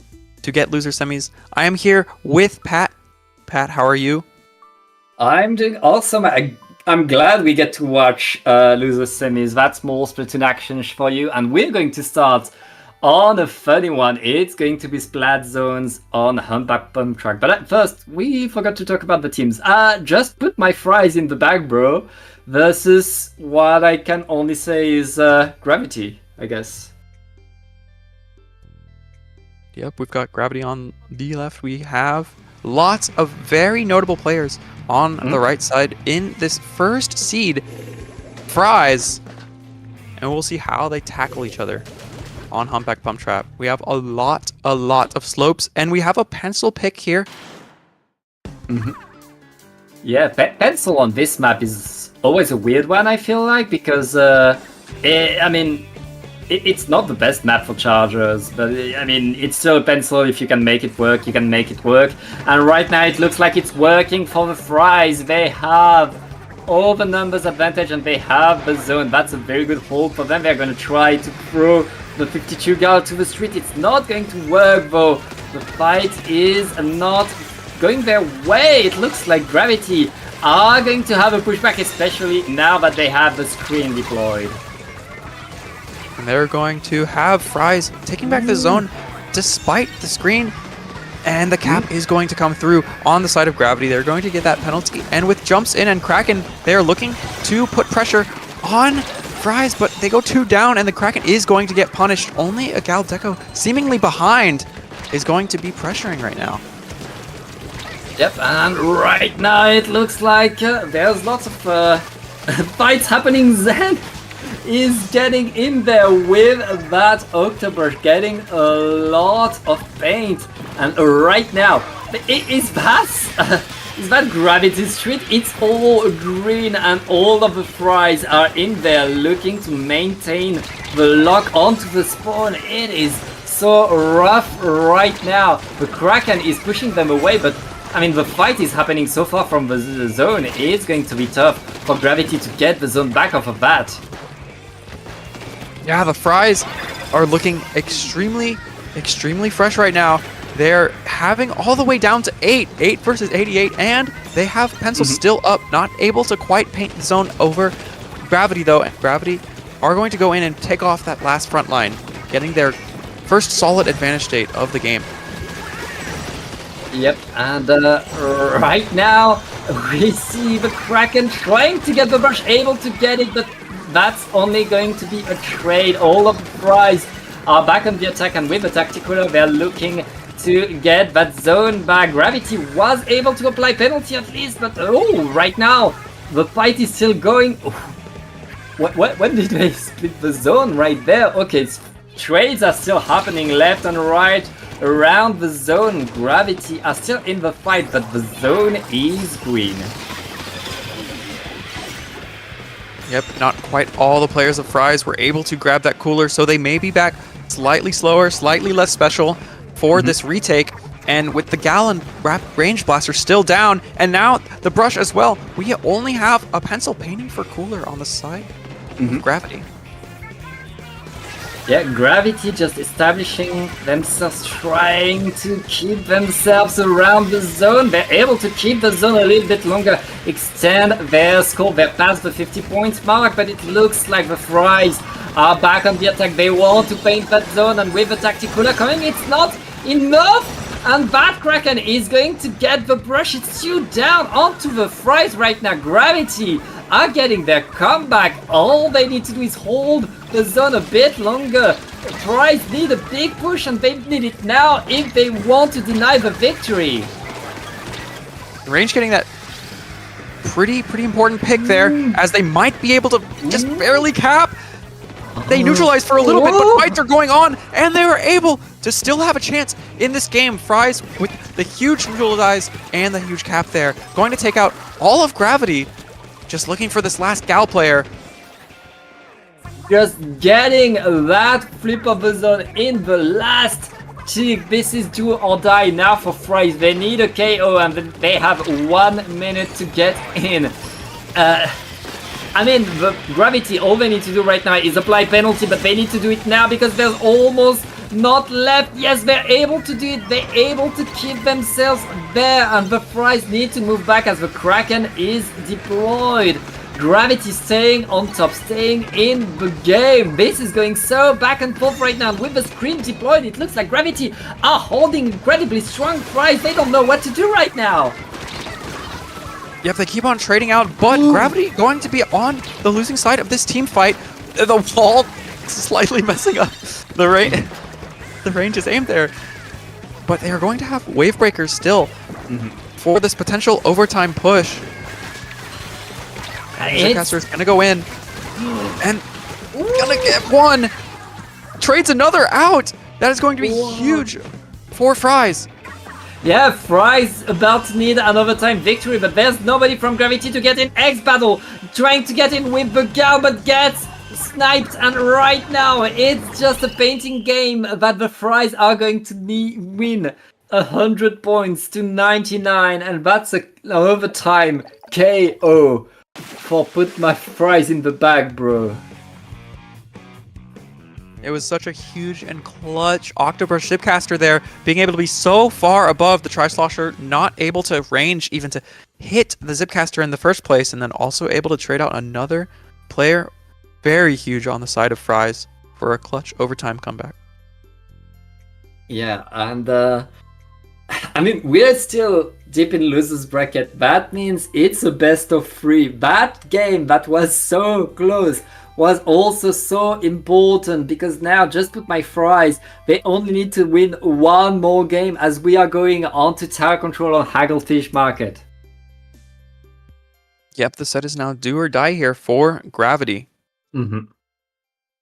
to get loser semis. I am here with Pat. Pat, how are you? I'm doing awesome. I'm glad we get to watch loser semis. That's more Splatoon action for you. And we're going to start on a funny one. It's going to be Splat Zones on Humpback Pump Track. But at first, we forgot to talk about the teams. Just put my fries in the bag, bro. Versus what I can only say is Gravity, I guess. Yep, we've got Gravity on the left. We have lots of very notable players on the right side in this first seed, Fries. And we'll see how they tackle each other on Humpback Pump Trap. We have a lot of slopes, and we have a pencil pick here. Yeah, pencil on this map is always a weird one, I feel like, because, it's not the best map for chargers, but, it's still a pencil. If you can make it work, you can make it work. And right now it looks like it's working for the Fries. They have all the numbers advantage, and they have the zone. That's a very good hold for them. They're going to try to throw the 52 guard to the street. It's not going to work, though. The fight is not going their way. It looks like Gravity are going to have a pushback, especially now that they have the screen deployed. And they're going to have Fries taking back the zone despite the screen. And the cap is going to come through on the side of Gravity. They're going to get that penalty. And with jumps in and Kraken, they're looking to put pressure on Fries, but they go 2 down, and the Kraken is going to get punished. Only a Galdeco, seemingly behind, is going to be pressuring right now. Yep, and right now it looks like there's lots of fights happening. Zen is getting in there with that Octobrush, getting a lot of paint. And right now, is that Gravity Street? It's all green, and all of the Fries are in there looking to maintain the lock onto the spawn. It is so rough right now. The Kraken is pushing them away, but the fight is happening so far from the zone. It's going to be tough for Gravity to get the zone back off of that. Yeah, the Fries are looking extremely fresh right now. They're having all the way down to 8 versus 88, and they have Pencil still up, not able to quite paint the zone over Gravity, though. And Gravity are going to go in and take off that last front line, getting their first solid advantage state of the game. Yep, and right now we see the Kraken trying to get the brush, able to get it, but that's only going to be a trade. All of the Fries are back on the attack, and with the Tacticular, they're looking to get that zone back. Gravity was able to apply penalty at least, but right now the fight is still going. When did they split the zone right there? Okay, trades are still happening left and right around the zone. Gravity are still in the fight, but the zone is green. Yep, not quite all the players of Fries were able to grab that cooler, so they may be back slightly slower, slightly less special for this retake. And with the Gallon range blaster still down, and now the brush as well, we only have a pencil painting for cooler on the side of Gravity. Yeah, Gravity just establishing themselves, trying to keep themselves around the zone. They're able to keep the zone a little bit longer, extend their score. They're past the 50 points mark, but it looks like the Fries are back on the attack. They want to paint that zone, and with the Tacticular coming, it's not enough. And that Kraken is going to get the brush. It's two down onto the Fries right now. Gravity are getting their comeback. All they need to do is hold the zone a bit longer. Fries need a big push, and they need it now if they want to deny the victory. Range getting that pretty important pick there, as they might be able to just barely cap. They neutralized for a little bit, but fights are going on, and they were able to still have a chance in this game. Fries with the huge neutralize and the huge cap there, going to take out all of Gravity. Just looking for this last Gal player. Just getting that flip of the zone in the last tick. This is do or die now for Fries. They need a KO, and they have 1 minute to get in. I mean, the Gravity, all they need to do right now is apply penalty, but they need to do it now because there's almost not left. Yes, they're able to do it. They're able to keep themselves there, and the Fries need to move back as the Kraken is deployed. Gravity staying on top, staying in the game. This is going so back and forth right now. And with the screen deployed, it looks like Gravity are holding incredibly strong. Fries, they don't know what to do right now. Yep, they keep on trading out, but Gravity going to be on the losing side of this team fight. The wall slightly messing up the range. The range is aimed there, but they are going to have wave breakers still for this potential overtime push. Zipcaster is gonna go in and gonna get one. Trades another out. That is going to be huge for Fries. Yeah, Fries about to need an overtime victory, but there's nobody from Gravity to get in. X Battle trying to get in with the Gal, but gets sniped, and right now it's just a painting game that the Fries are going to win 100 points to 99, and that's an overtime KO for put my Fries in the bag, bro. It was such a huge and clutch Octobrush Zipcaster there, being able to be so far above the Tri-Slosher, not able to range even to hit the Zipcaster in the first place, and then also able to trade out another player. Very huge on the side of Fries for a clutch overtime comeback. Yeah, and I mean, we're still deep in losers bracket. That means it's a best of 3. That game that was so close was also so important, because now just put my Fries, they only need to win one more game as we are going on to tower control on Hagglefish Market. Yep, the set is now do or die here for Gravity.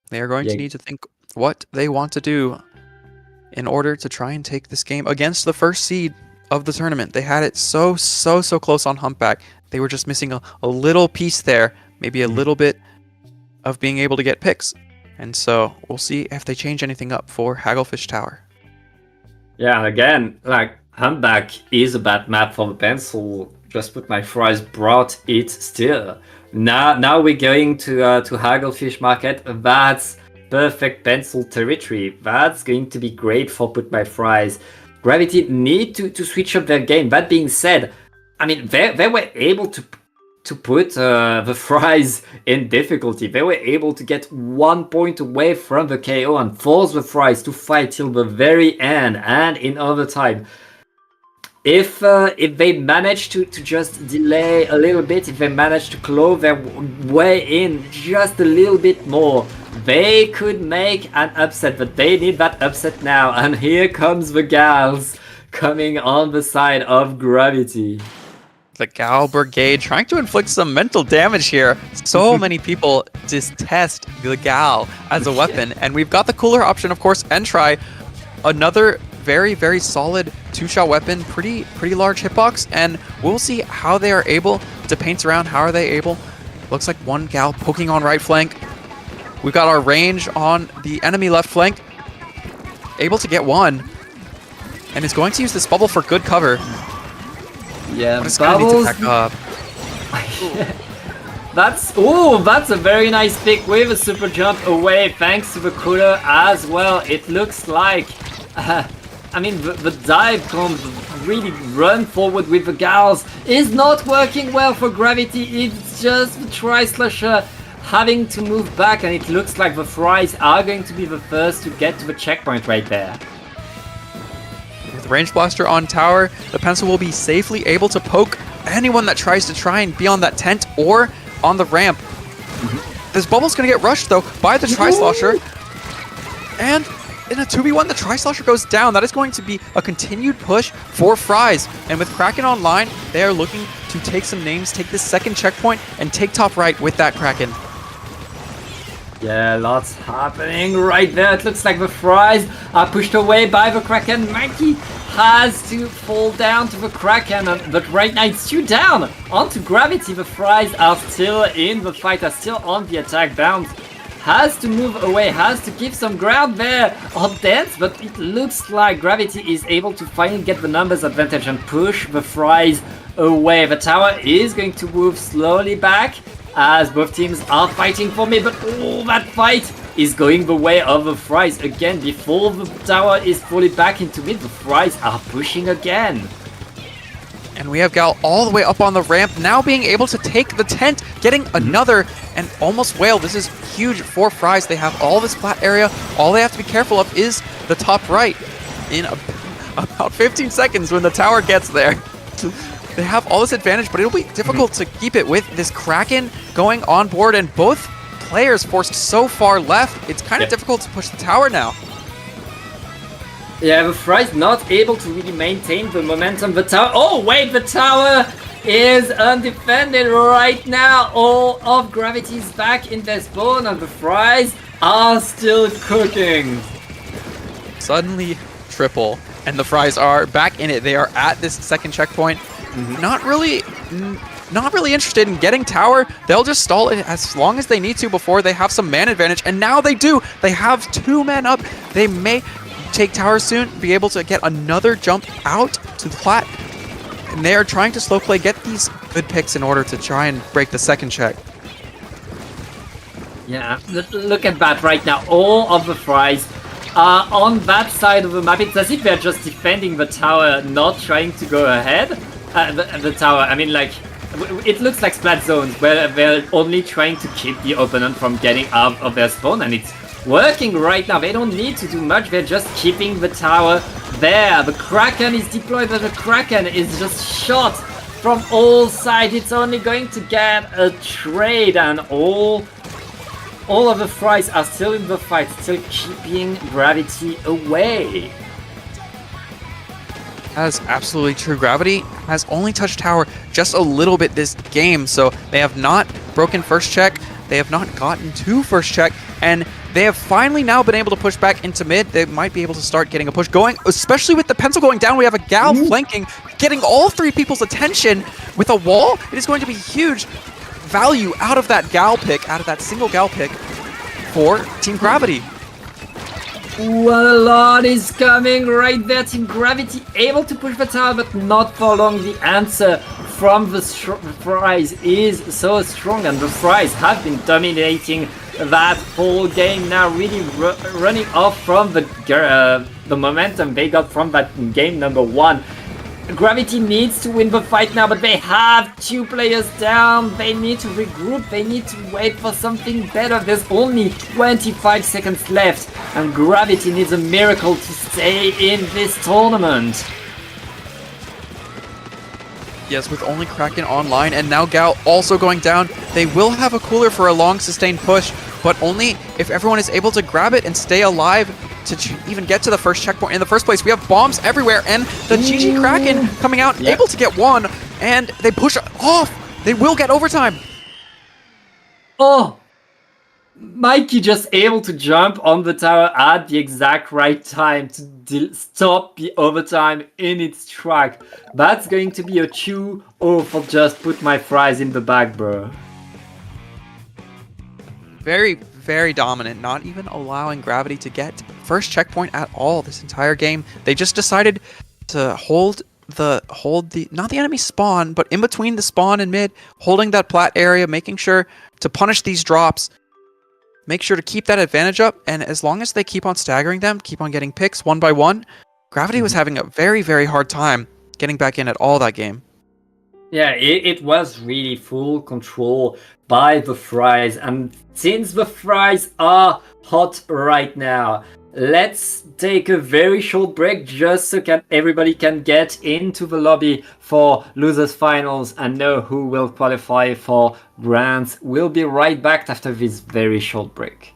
They are going to need to think what they want to do in order to try and take this game against the first seed of the tournament. They had it so close on Humpback. They were just missing a little piece there, maybe a little bit of being able to get picks. And so we'll see if they change anything up for Hagglefish Tower. Yeah, again, like, Humpback is a bad map for the pencil. Just put my Fries brought it still. Now we're going to Hagglefish Market. That's perfect pencil territory. That's going to be great for put my Fries. Gravity need to switch up their game. That being said, I mean, they were able to to put the Fries in difficulty. They were able to get 1 point away from the KO and force the Fries to fight till the very end and in overtime. If they manage to just delay a little bit, if they manage to claw their way in just a little bit more, they could make an upset, but they need that upset now. And here comes the Gals coming on the side of Gravity. The Gal Brigade trying to inflict some mental damage here. So many people detest the Gal as a weapon, and we've got the cooler option, of course, Entry. Another very, very solid 2-shot weapon, pretty large hitbox, and we'll see how they are able to paint around. How are they able? Looks like one Gal poking on right flank. We've got our range on the enemy left flank. Able to get one, and is going to use this bubble for good cover. Yeah, But it's gonna need to back up. That's a very nice pick with a super jump away thanks to the cooler as well. It looks like I mean, the dive combo, really run forward with the Gals is not working well for Gravity. It's just the Tri-Slasher having to move back, and it looks like the Fries are going to be the first to get to the checkpoint right there. With Range Blaster on tower, the pencil will be safely able to poke anyone that tries to try and be on that tent or on the ramp. This bubble's going to get rushed, though, by the Tri-Slasher. And in a 2v1, the Tri-Slasher goes down. That is going to be a continued push for Fries. And with Kraken online, they are looking to take some names, take this second checkpoint, and take top right with that Kraken. Yeah, lots happening right there. It looks like the Fries are pushed away by the Kraken. Mikey has to fall down to the Kraken, but right now it's 2 down onto Gravity. The Fries are still in the fight, are still on the attack. Bounce has to move away, has to give some ground there on Dance, but it looks like Gravity is able to finally get the numbers advantage and push the Fries away. The tower is going to move slowly back as both teams are fighting for me, but that fight is going the way of the Fries again. Before the tower is fully back into mid, the Fries are pushing again. And we have Gal all the way up on the ramp, now being able to take the tent, getting another and almost whale. This is huge for Fries. They have all this flat area. All they have to be careful of is the top right in about 15 seconds when the tower gets there. They have all this advantage, but it'll be difficult to keep it with this Kraken going on board, and both players forced so far left. It's kind of difficult to push the tower now. Yeah, the Fries not able to really maintain the momentum. The tower... Oh, wait, the tower is undefended right now. All of Gravity's back in their spawn, and the Fries are still cooking. Suddenly, triple, and the Fries are back in it. They are at this second checkpoint. Not really interested in getting tower. They'll just stall it as long as they need to before they have some man advantage, and now they do. They have 2 men up. They may take tower soon, be able to get another jump out to the plat, and they are trying to slow play, get these good picks in order to try and break the second check. Yeah, look at that right now. All of the Fries are on that side of the map. It's as if they're just defending the tower, not trying to go ahead. The tower, I mean, like, it looks like splat zones where they're only trying to keep the opponent from getting out of their spawn, and it's working right now. They don't need to do much. They're just keeping the tower there. The Kraken is deployed, but the Kraken is just shot from all sides. It's only going to get a trade, and all of the Fries are still in the fight, still keeping Gravity away. That's absolutely true. Gravity has only touched tower just a little bit this game, so they have not broken first check. They have not gotten to first check, and they have finally now been able to push back into mid. They might be able to start getting a push going, especially with the pencil going down. We have a Gal flanking, getting all 3 people's attention with a wall. It is going to be huge value out of that Gal pick, out of that single Gal pick for Team Gravity. What a lot is coming right there. Team Gravity able to push the tower, but not for long. The answer from the Fries is so strong, and the Fries have been dominating that whole game now, really running off from the momentum they got from that game number 1. Gravity needs to win the fight now, but they have 2 players down. They need to regroup. They need to wait for something better. There's only 25 seconds left, and Gravity needs a miracle to stay in this tournament. Yes, with only Kraken online and now Gal also going down, they will have a cooler for a long sustained push, but only if everyone is able to grab it and stay alive to even get to the first checkpoint in the first place. We have bombs everywhere, and the GG Kraken coming out, able to get one, and they push off. They will get overtime. Oh! Mikey just able to jump on the tower at the exact right time to stop the overtime in its track. That's going to be a 2-0 for just put my fries in the bag, bro. Very, very dominant, not even allowing Gravity to get first checkpoint at all this entire game. They just decided to hold the not the enemy spawn, but in between the spawn and mid, holding that plat area, making sure to punish these drops. Make sure to keep that advantage up, and as long as they keep on staggering them, keep on getting picks one by one, Gravity was having a very, very hard time getting back in at all that game. Yeah, it was really full control by the fries, and since the fries are hot right now, let's take a very short break just so everybody can get into the lobby for losers finals and know who will qualify for grands. We'll be right back after this very short break.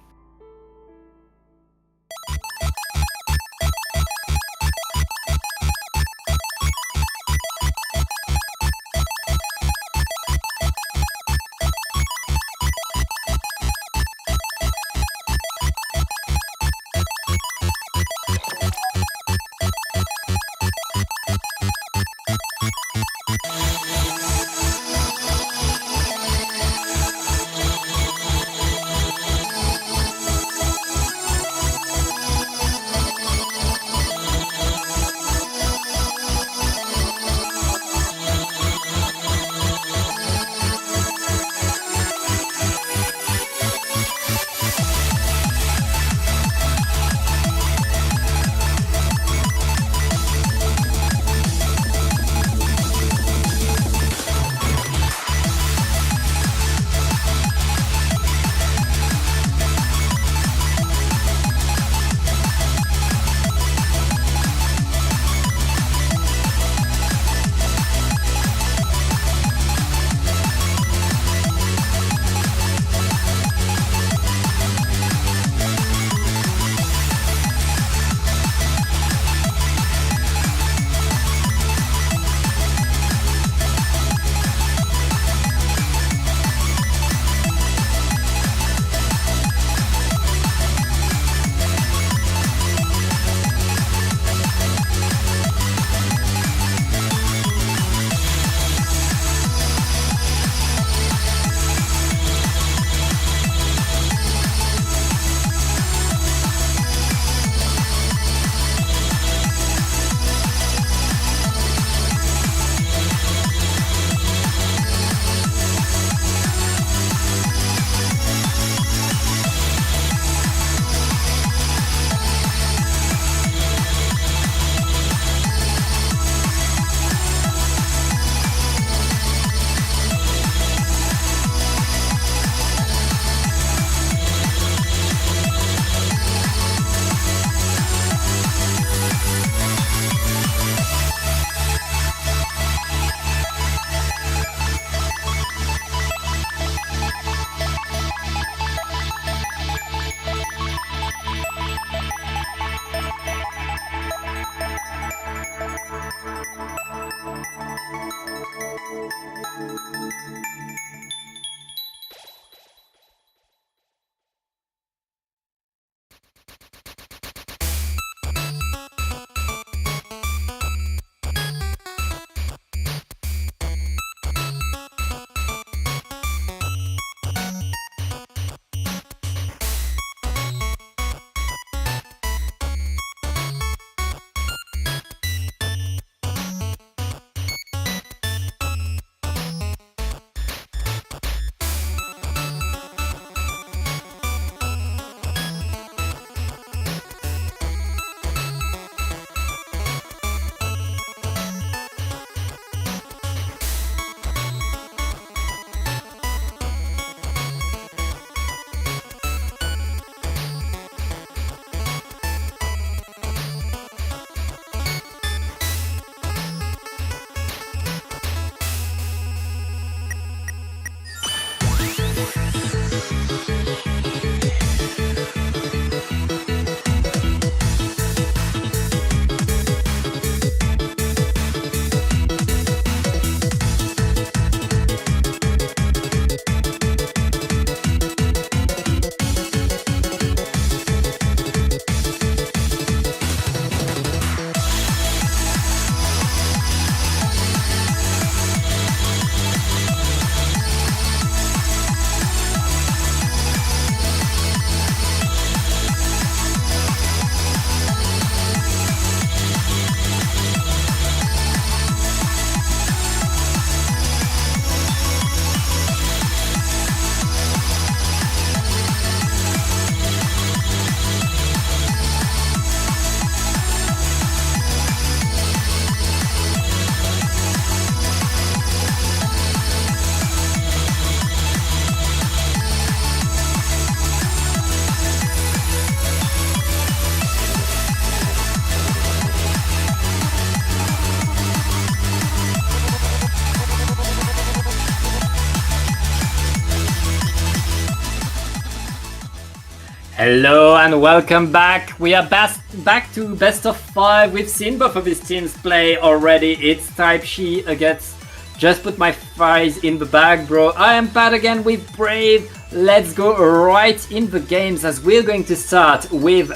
Hello and welcome back. We are back to best of 5. We've seen both of these teams play already. It's Type She against Just Put My Fries in the Bag, bro. I am Pat again with Brave. Let's go right in the games as we're going to start with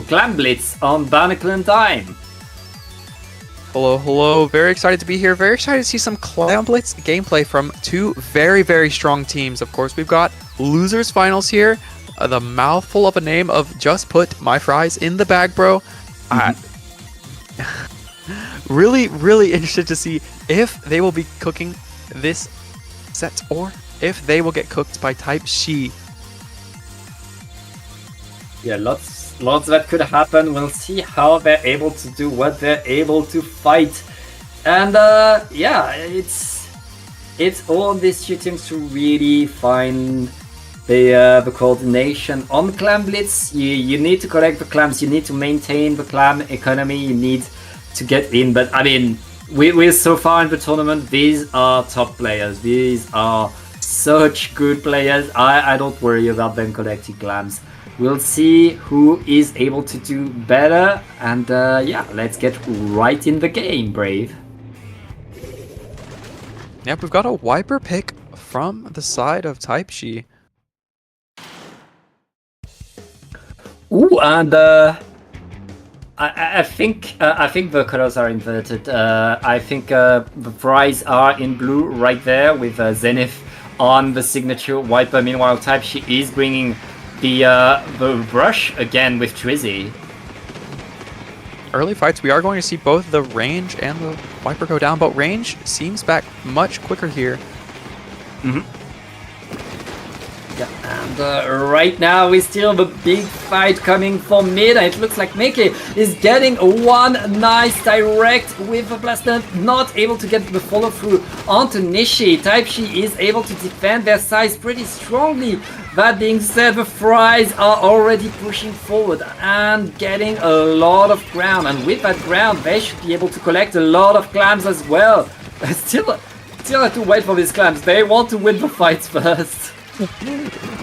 Clam Blitz on Barnacle and Dime. Hello, hello. Very excited to be here. Very excited to see some Clam Blitz gameplay from two very, very strong teams. Of course, we've got losers finals here. The mouthful of a name of Just Put My Fries in the Bag, bro. Really, really interested to see if they will be cooking this set or if they will get cooked by Type She. Yeah, lots that could happen. We'll see how they're able to do what they're able to fight. And yeah, it's all on these two teams to really find the coordination on Clam Blitz. You need to collect the clams, you need to maintain the clam economy, you need to get in. But I mean, we're so far in the tournament, these are top players. These are such good players. I don't worry about them collecting clams. We'll see who is able to do better. And yeah, let's get right in the game, Brave. Yep, we've got a wiper pick from the side of Type She. Ooh, and I think the colors are inverted. I think the fries are in blue right there with Zenith on the signature wiper. Meanwhile, Type She is bringing the brush again with Trizzy. Early fights, we are going to see both the range and the wiper go down, but range seems back much quicker here. Yeah, and right now we still have a big fight coming from mid, and it looks like Mickey is getting one nice direct with a blaster, not able to get the follow through onto Nishi. Type She is able to defend their size pretty strongly. That being said, the fries are already pushing forward and getting a lot of ground, and with that ground they should be able to collect a lot of clams as well. Still have to wait for these clams. They want to win the fights first.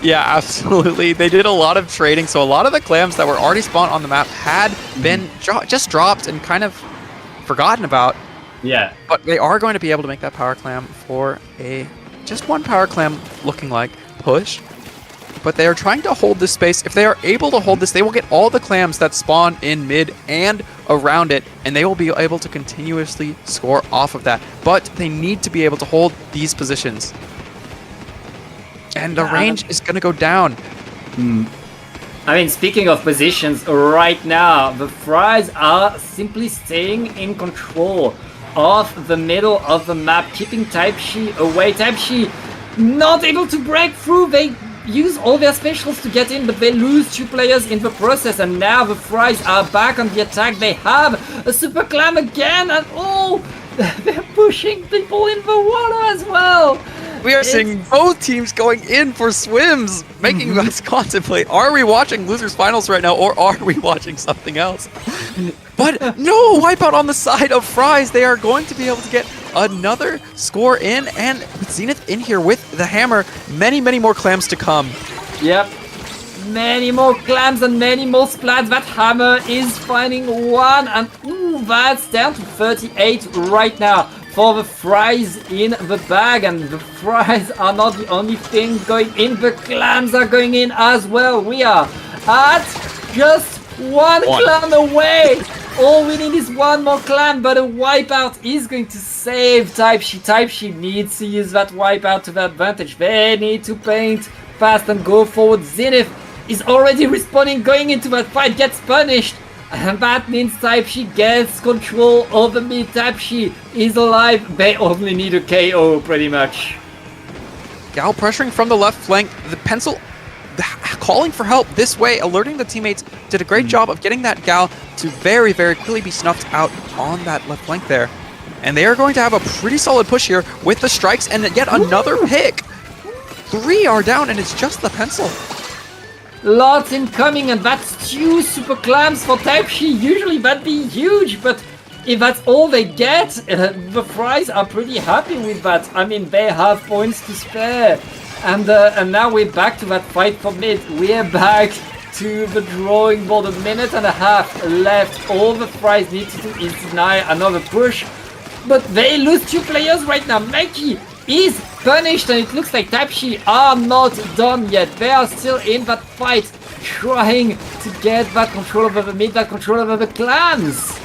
Yeah, absolutely. They did a lot of trading, so a lot of the clams that were already spawned on the map had been just dropped and kind of forgotten about. Yeah. But they are going to be able to make that power clam for just one power clam looking like push. But they are trying to hold this space. If they are able to hold this, they will get all the clams that spawn in mid and around it, and they will be able to continuously score off of that. But they need to be able to hold these positions. And the range is going to go down. I mean, speaking of positions, right now, the fries are simply staying in control of the middle of the map, keeping Type She away. Type She not able to break through. They use all their specials to get in, but they lose 2 players in the process. And now the fries are back on the attack. They have a super clam again, and oh, they're pushing people in the water as well. We are seeing both teams going in for swims, making us contemplate, are we watching Losers Finals right now, or are we watching something else? But no, wipeout on the side of fries. They are going to be able to get another score in, and with Zenith in here with the hammer, many, many more clams to come. Yep. Many more clams and many more splats. That hammer is finding one, and ooh, that's down to 38 right now for the fries in the bag. And the fries are not the only thing going in, the clams are going in as well. We are at just one clam away. All we need is one more clam, but a wipeout is going to save Type She. Type She needs to use that wipeout to their advantage. They need to paint fast and go forward. Zenith is already respawning, going into that fight, gets punished. And that means Type She gets control over mid. Type She is alive. They only need a KO, pretty much. Gal pressuring from the left flank. The pencil calling for help this way, alerting the teammates. Did a great job of getting that Gal to very, very quickly be snuffed out on that left flank there. And they are going to have a pretty solid push here with the strikes and yet another pick. 3 are down, and it's just the pencil. Lots incoming, and that's 2 super clams for Type She. Usually that'd be huge, but if that's all they get, the fries are pretty happy with that. I mean, they have points to spare. And now we're back to that fight for mid. We're back to the drawing board. A minute and a half left. All the Fries need to do is deny another push. But they lose 2 players right now. Mikey is punished, and it looks like Tapshi are not done yet. They are still in that fight, trying to get that control over the mid, that control over the clans.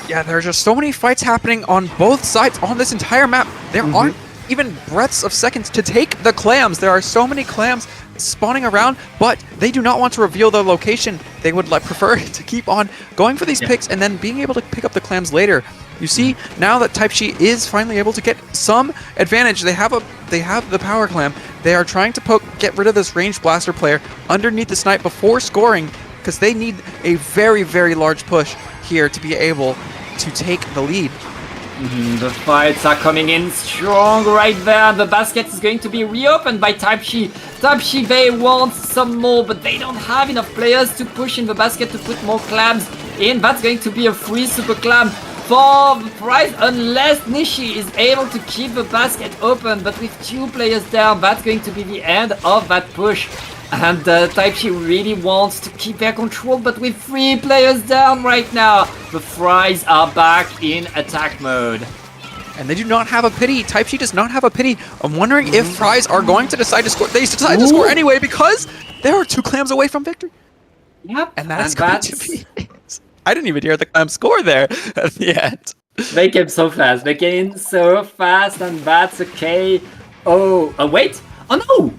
Yeah, there are just so many fights happening on both sides on this entire map. There aren't even breaths of seconds to take the clams. There are so many clams spawning around, but they do not want to reveal their location. They would prefer to keep on going for these picks and then being able to pick up the clams later. You see, now that Type Shi is finally able to get some advantage, they have the power clam. They are trying to get rid of this ranged blaster player underneath the snipe before scoring, because they need a very, very large push here to be able to take the lead. The fights are coming in strong right there. The basket is going to be reopened by Type Shi. Type Shi, they want some more, but they don't have enough players to push in the basket to put more clams in. That's going to be a free super clam for the prize, unless Nishi is able to keep the basket open. But with 2 players down, that's going to be the end of that push. And Type Shi really wants to keep their control, but with 3 players down right now, the Fries are back in attack mode. And they do not have a pity. Type Shi does not have a pity. I'm wondering if Fries are going to decide to score. They decide to score anyway because there are 2 clams away from victory. Yep, and that's going to be it. I didn't even hear the clam score there at the end. They came so fast. They came in so fast, and that's okay. Oh, wait. Oh, no.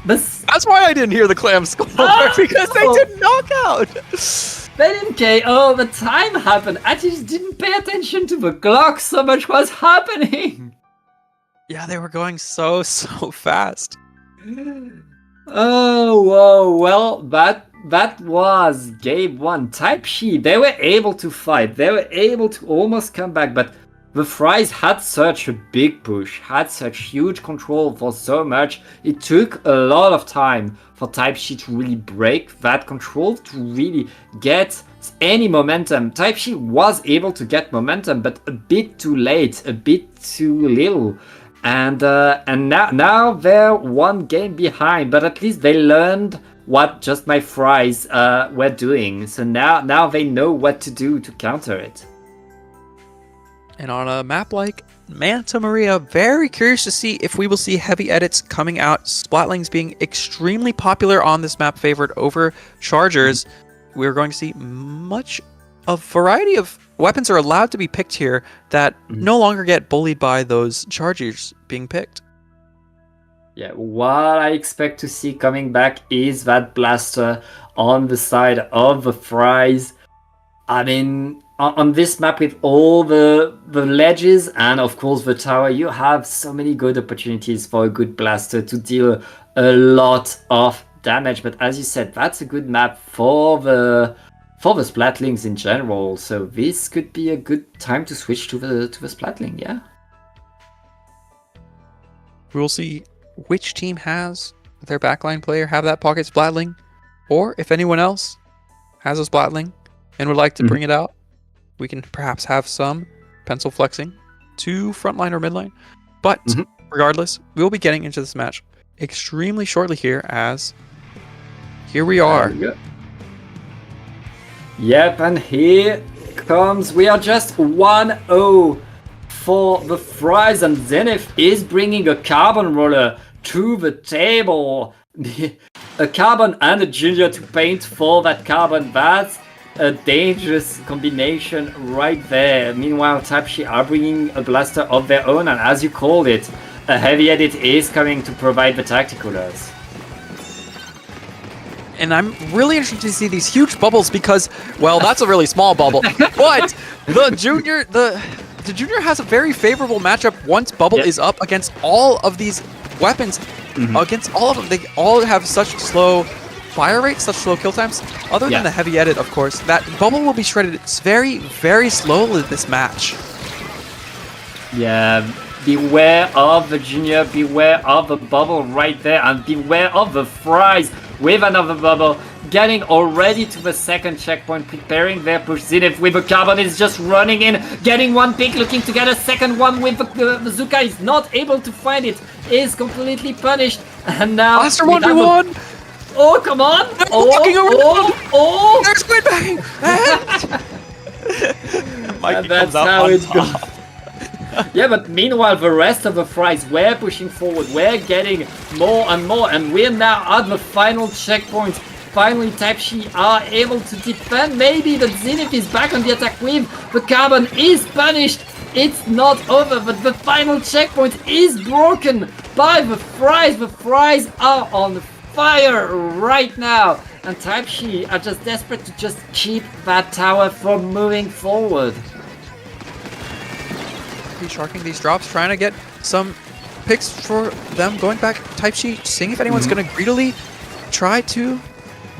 That's why I didn't hear the clam score, because they did knockout. They didn't KO, the time happened. I just didn't pay attention to the clock, so much was happening. Yeah, they were going so fast. Oh, whoa, well, that was game 1. Type Shi, they were able to fight. They were able to almost come back, but the Fries had such a big push, had such huge control for so much. It took a lot of time for Type Shi to really break that control, to really get any momentum. Type Shi was able to get momentum, but a bit too late, a bit too little. And now they're 1 game behind, but at least they learned what Just My Fries were doing. So now they know what to do to counter it. And on a map like Manta Maria, very curious to see if we will see heavy edits coming out. Splatlings being extremely popular on this map, favored over Chargers. We're going to see a variety of weapons are allowed to be picked here that no longer get bullied by those Chargers being picked. Yeah, what I expect to see coming back is that blaster on the side of the Fries. I mean, on this map with all the ledges and of course the tower, you have so many good opportunities for a good blaster to deal a lot of damage. But as you said, that's a good map for the Splatlings in general. So this could be a good time to switch to the Splatling, yeah. We'll see which team has their backline player have that pocket Splatling, or if anyone else has a Splatling and would like to bring it out, we can perhaps have some pencil flexing to frontline or midline. But regardless, we'll be getting into this match extremely shortly here, as here we are. Yep, and here comes, we are just 1-0 for the Fries, and Zenith is bringing a carbon roller to the table. A carbon and a junior to paint for that carbon. That's a dangerous combination right there. Meanwhile, Type Shi are bringing a blaster of their own, and as you called it, a heavy edit is coming to provide the tacticalers. And I'm really interested to see these huge bubbles because, well, that's a really small bubble. But the junior has a very favorable matchup once bubble is up against all of these weapons. Against all of them, they all have such slow fire rates, such slow kill times. Other than the heavy edit, of course, that bubble will be shredded. It's very, very slowly this match. Yeah, beware of the junior, beware of the bubble right there, and beware of the Fries with another bubble, getting already to the second checkpoint, preparing their push. Zenith with the carbon is just running in, getting 1 pick, looking to get a second one with the bazooka, is not able to find it, is completely punished, and now... Blaster 1v1! Oh, come on! walking around. Oh! There's Squid bang! And Mikey And that's comes out how on it top. goes. Yeah, but meanwhile, the rest of the Fries were pushing forward, we're getting more and more, and we're now at the final checkpoint. Finally, Type-Shi are able to defend. Maybe the Zenith is back on the attack wave. The Carbon is punished. It's not over, but the final checkpoint is broken by the Fries. The Fries are on fire right now, and Type-Shi are just desperate to just keep that tower from moving forward. He's sharking these drops, trying to get some picks for them. Going back, Type-Shi, seeing if anyone's going to greedily try to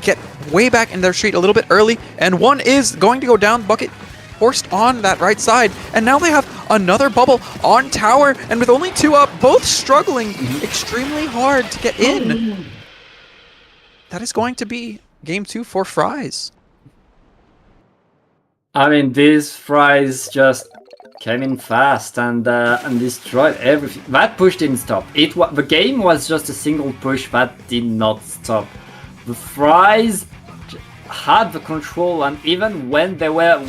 get way back in their street a little bit early. And one is going to go down, bucket forced on that right side. And now they have another bubble on tower. And with only 2 up, both struggling extremely hard to get in. That is going to be game 2 for Fries. I mean, these Fries just came in fast and destroyed everything. That push didn't stop. The game was just a single push that did not stop. The Fries had the control, and even when they were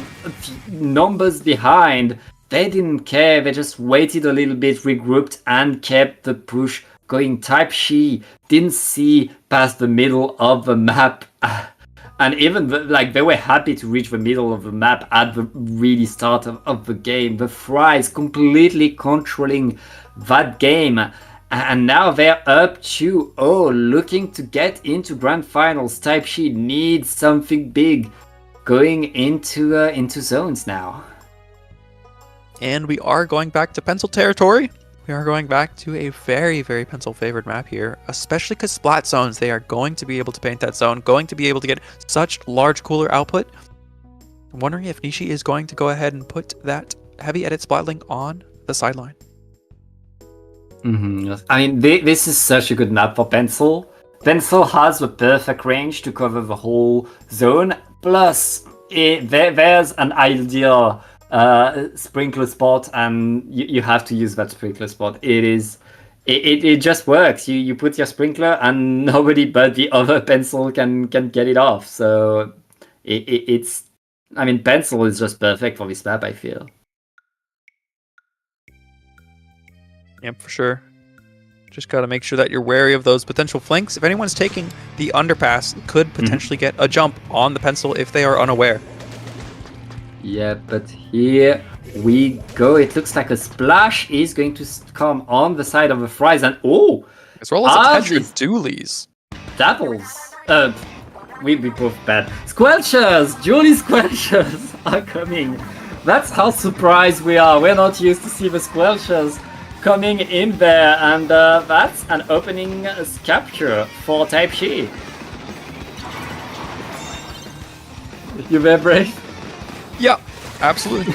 numbers behind, they didn't care. They just waited a little bit, regrouped, and kept the push going. Type-Shi didn't see past the middle of the map. And even they were happy to reach the middle of the map at the really start of the game. The Fries completely controlling that game. And now they're up 2-0, looking to get into grand finals. Type-Shi needs something big going into zones now. And we are going back to Pencil territory. We are going back to a very, very Pencil favored map here, especially because Splat zones, they are going to be able to paint that zone, going to be able to get such large cooler output. I'm wondering if Nishi is going to go ahead and put that heavy edit Splatling on the sideline. I mean, this is such a good map for Pencil. Pencil has the perfect range to cover the whole zone, plus there's an ideal sprinkler spot, and you have to use that sprinkler spot. It just works. You put your sprinkler and nobody but the other Pencil can get it off. So I mean, Pencil is just perfect for this map, I feel. Yep, for sure. Just got to make sure that you're wary of those potential flanks. If anyone's taking the underpass, could potentially get a jump on the Pencil if they are unaware. Yeah, but here we go. It looks like a splash is going to come on the side of the Fries, and as well as a Tetra Doolies. Doubles. We both bad. Squelchers! Julie Squelchers are coming. That's how surprised we are. We're not used to see the Squelchers coming in there, and that's an opening capture for Type-Shi. You there, Brave? Yeah, absolutely.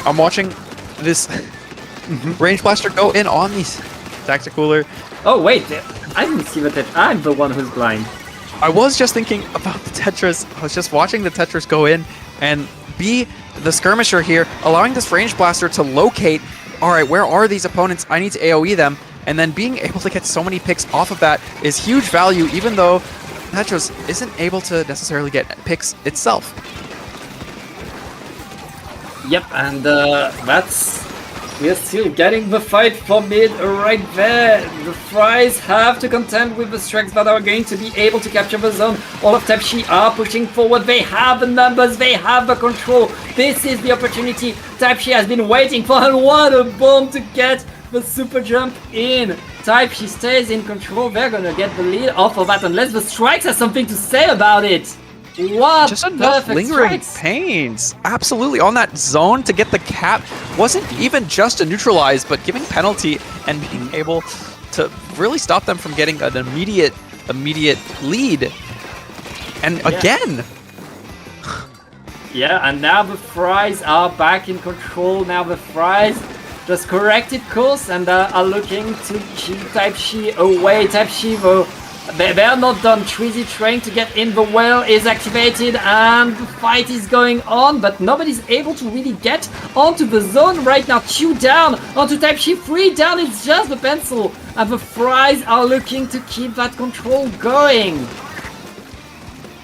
I'm watching this range blaster go in on these Tacticooler. Oh wait, I didn't see the Tetris. I'm the one who's blind. I was just thinking about the Tetris. I was just watching the Tetris go in and be the skirmisher here, allowing this range blaster to locate, all right, where are these opponents? I need to AoE them. And then being able to get so many picks off of that is huge value, even though Tetris isn't able to necessarily get picks itself. Yep, and we're still getting the fight for mid right there. The Fries have to contend with the strengths that are going to be able to capture the zone. All of Type-Shi are pushing forward. They have the numbers, they have the control. This is the opportunity Type-Shi has been waiting for, and what a bomb to get the super jump in. Type-Shi stays in control. They're gonna get the lead off of that unless the Strikes has something to say about it. What just enough perfect lingering strikes. pains. Absolutely, on that zone to get the cap wasn't even just a neutralize, but giving penalty and being able to really stop them from getting an immediate lead. And again. Yeah, and now the Fries are back in control. Now the Fries just corrected course and are looking to keep Type-Shi away. Type-Shi though They're not done. Treasy trying to get in. The well is activated and the fight is going on, but nobody's able to really get onto the zone right now. 2 down onto Type She, 3 down. It's just the pencil, and the fries are looking to keep that control going.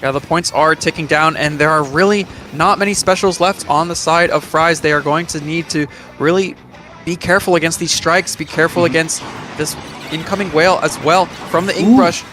Yeah, the points are ticking down, and there are really not many specials left on the side of Fries. They are going to need to really be careful against these strikes, be careful against this incoming whale as well from the Ink Brush.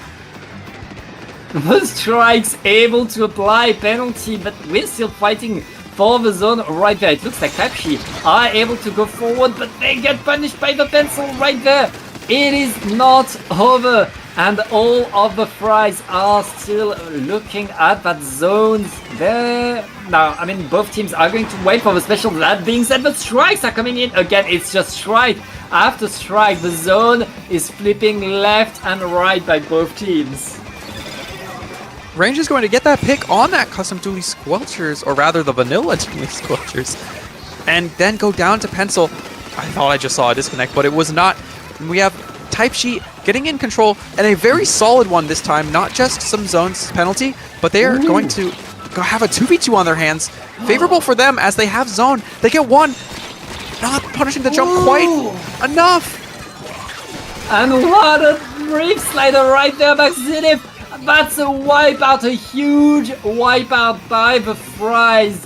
The strikes able to apply penalty, but we're still fighting for the zone right there. It looks like Pepsi are able to go forward, but they get punished by the pencil right there. It is not over, and all of the Fries are still looking at that zone there. Now, I mean, both teams are going to wait for the special. That being said, the strikes are coming in again. It's just strike after strike. The zone is flipping left and right by both teams. Range is going to get that pick on that custom dually squelchers, or rather the vanilla dually squelchers, and then go down to Pencil. I thought I just saw a disconnect, but it was not. We have Type Sheet getting in control, and a very solid one this time. Not just some zones penalty, but they are going to have a 2v2 on their hands. Favorable for them as they have zone. They get one. Not punishing the jump quite enough. And what a brief slider right there by Zenith. That's a wipeout, a huge wipeout by the Fries.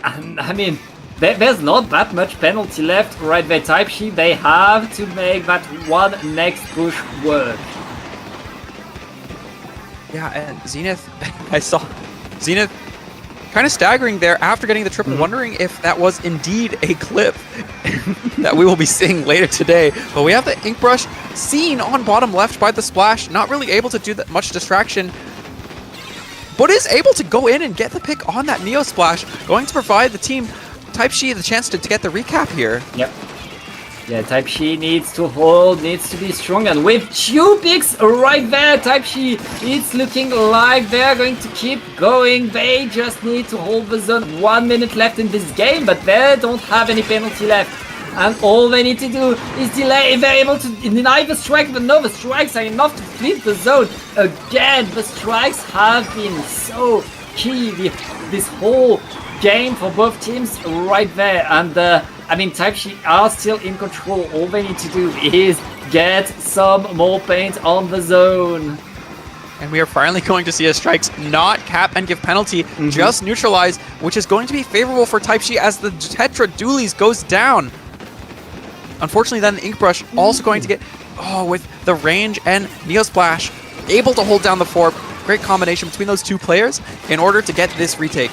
And I mean, there's not that much penalty left right there. Type Sheet, they have to make that one next push work. Yeah, and Zenith, I saw Zenith kind of staggering there after getting the triple, wondering if that was indeed a clip that we will be seeing later today. But we have the Ink Brush seen on bottom left by the splash, not really able to do that much distraction, but is able to go in and get the pick on that Neo Splash, going to provide the team Type She the chance to get the recap here. Yep. Yeah, Type She needs to hold, needs to be strong, and with 2 picks right there, Type She, it's looking like they're going to keep going. They just need to hold the zone. 1 minute left in this game, but they don't have any penalty left. And all they need to do is delay. If they're able to deny the strike, but no, the strikes are enough to flip the zone. Again, the strikes have been so key this whole game for both teams right there. And I mean, Type She are still in control. All they need to do is get some more paint on the zone. And we are finally going to see a strikes not cap and give penalty, just neutralize, which is going to be favorable for Type She as the Tetra Dualies goes down. Unfortunately, then the Ink Brush also going to get, with the range and Neo Splash, able to hold down the 4. Great combination between those 2 players in order to get this retake.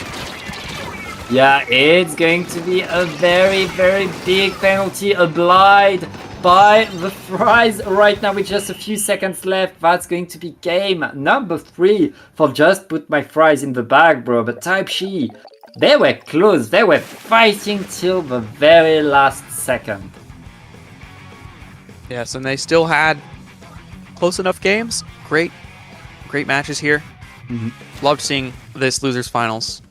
Yeah, it's going to be a very, very big penalty applied by the Fries right now with just a few seconds left. That's going to be game number 3 for Just Put My Fries in the Bag, bro. But Type She, they were close. They were fighting till the very last second. Yes, and they still had close enough games. Great matches here. Loved seeing this losers finals.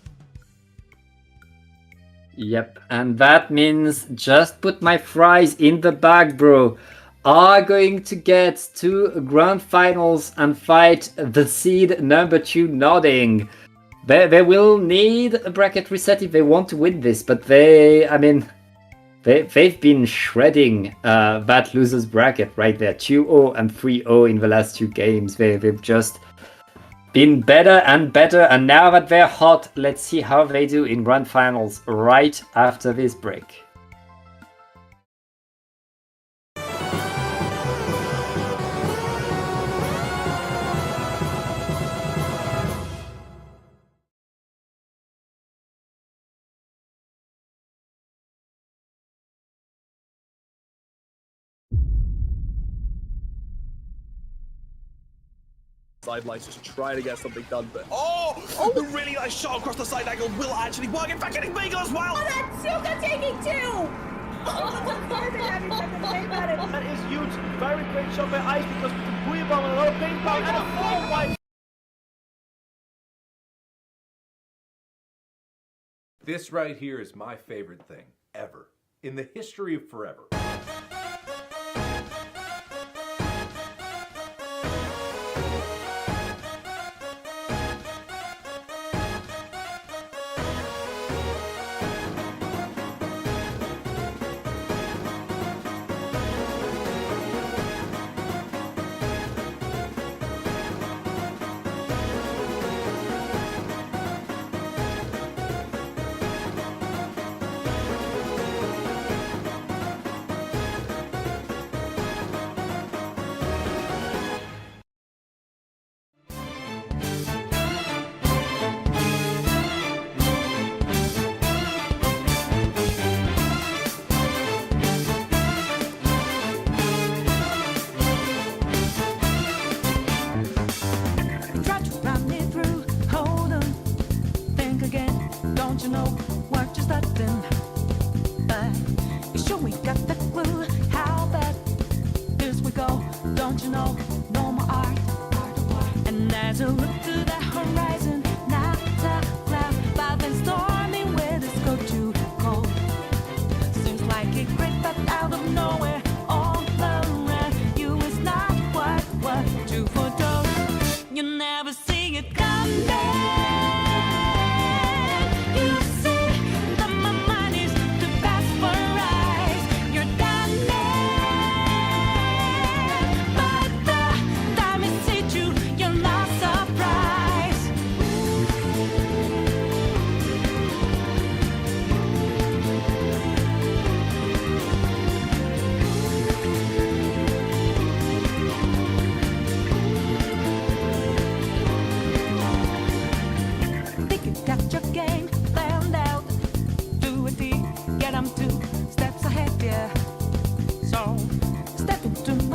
Yep, and that means Just Put My Fries in the Bag, bro, are going to get to grand finals and fight the seed number 2 Nodding. They will need a bracket reset if they want to win this, but they've been shredding that losers bracket right there. 2-0 and 3-0 in the last 2 games. They've just been better and better, and now that they're hot, let's see how they do in grand finals right after this break. Sidelines just trying to get something done, but the really nice shot across the side angle will actually work. In fact, getting Beagle as well. Oh, that's Suka taking 2! Oh, the carbon having something to say about it. That is huge. Very great shot by Ice because with the Booyah Bomb and a little paintball and a full white. This right here is my favorite thing ever in the history of forever.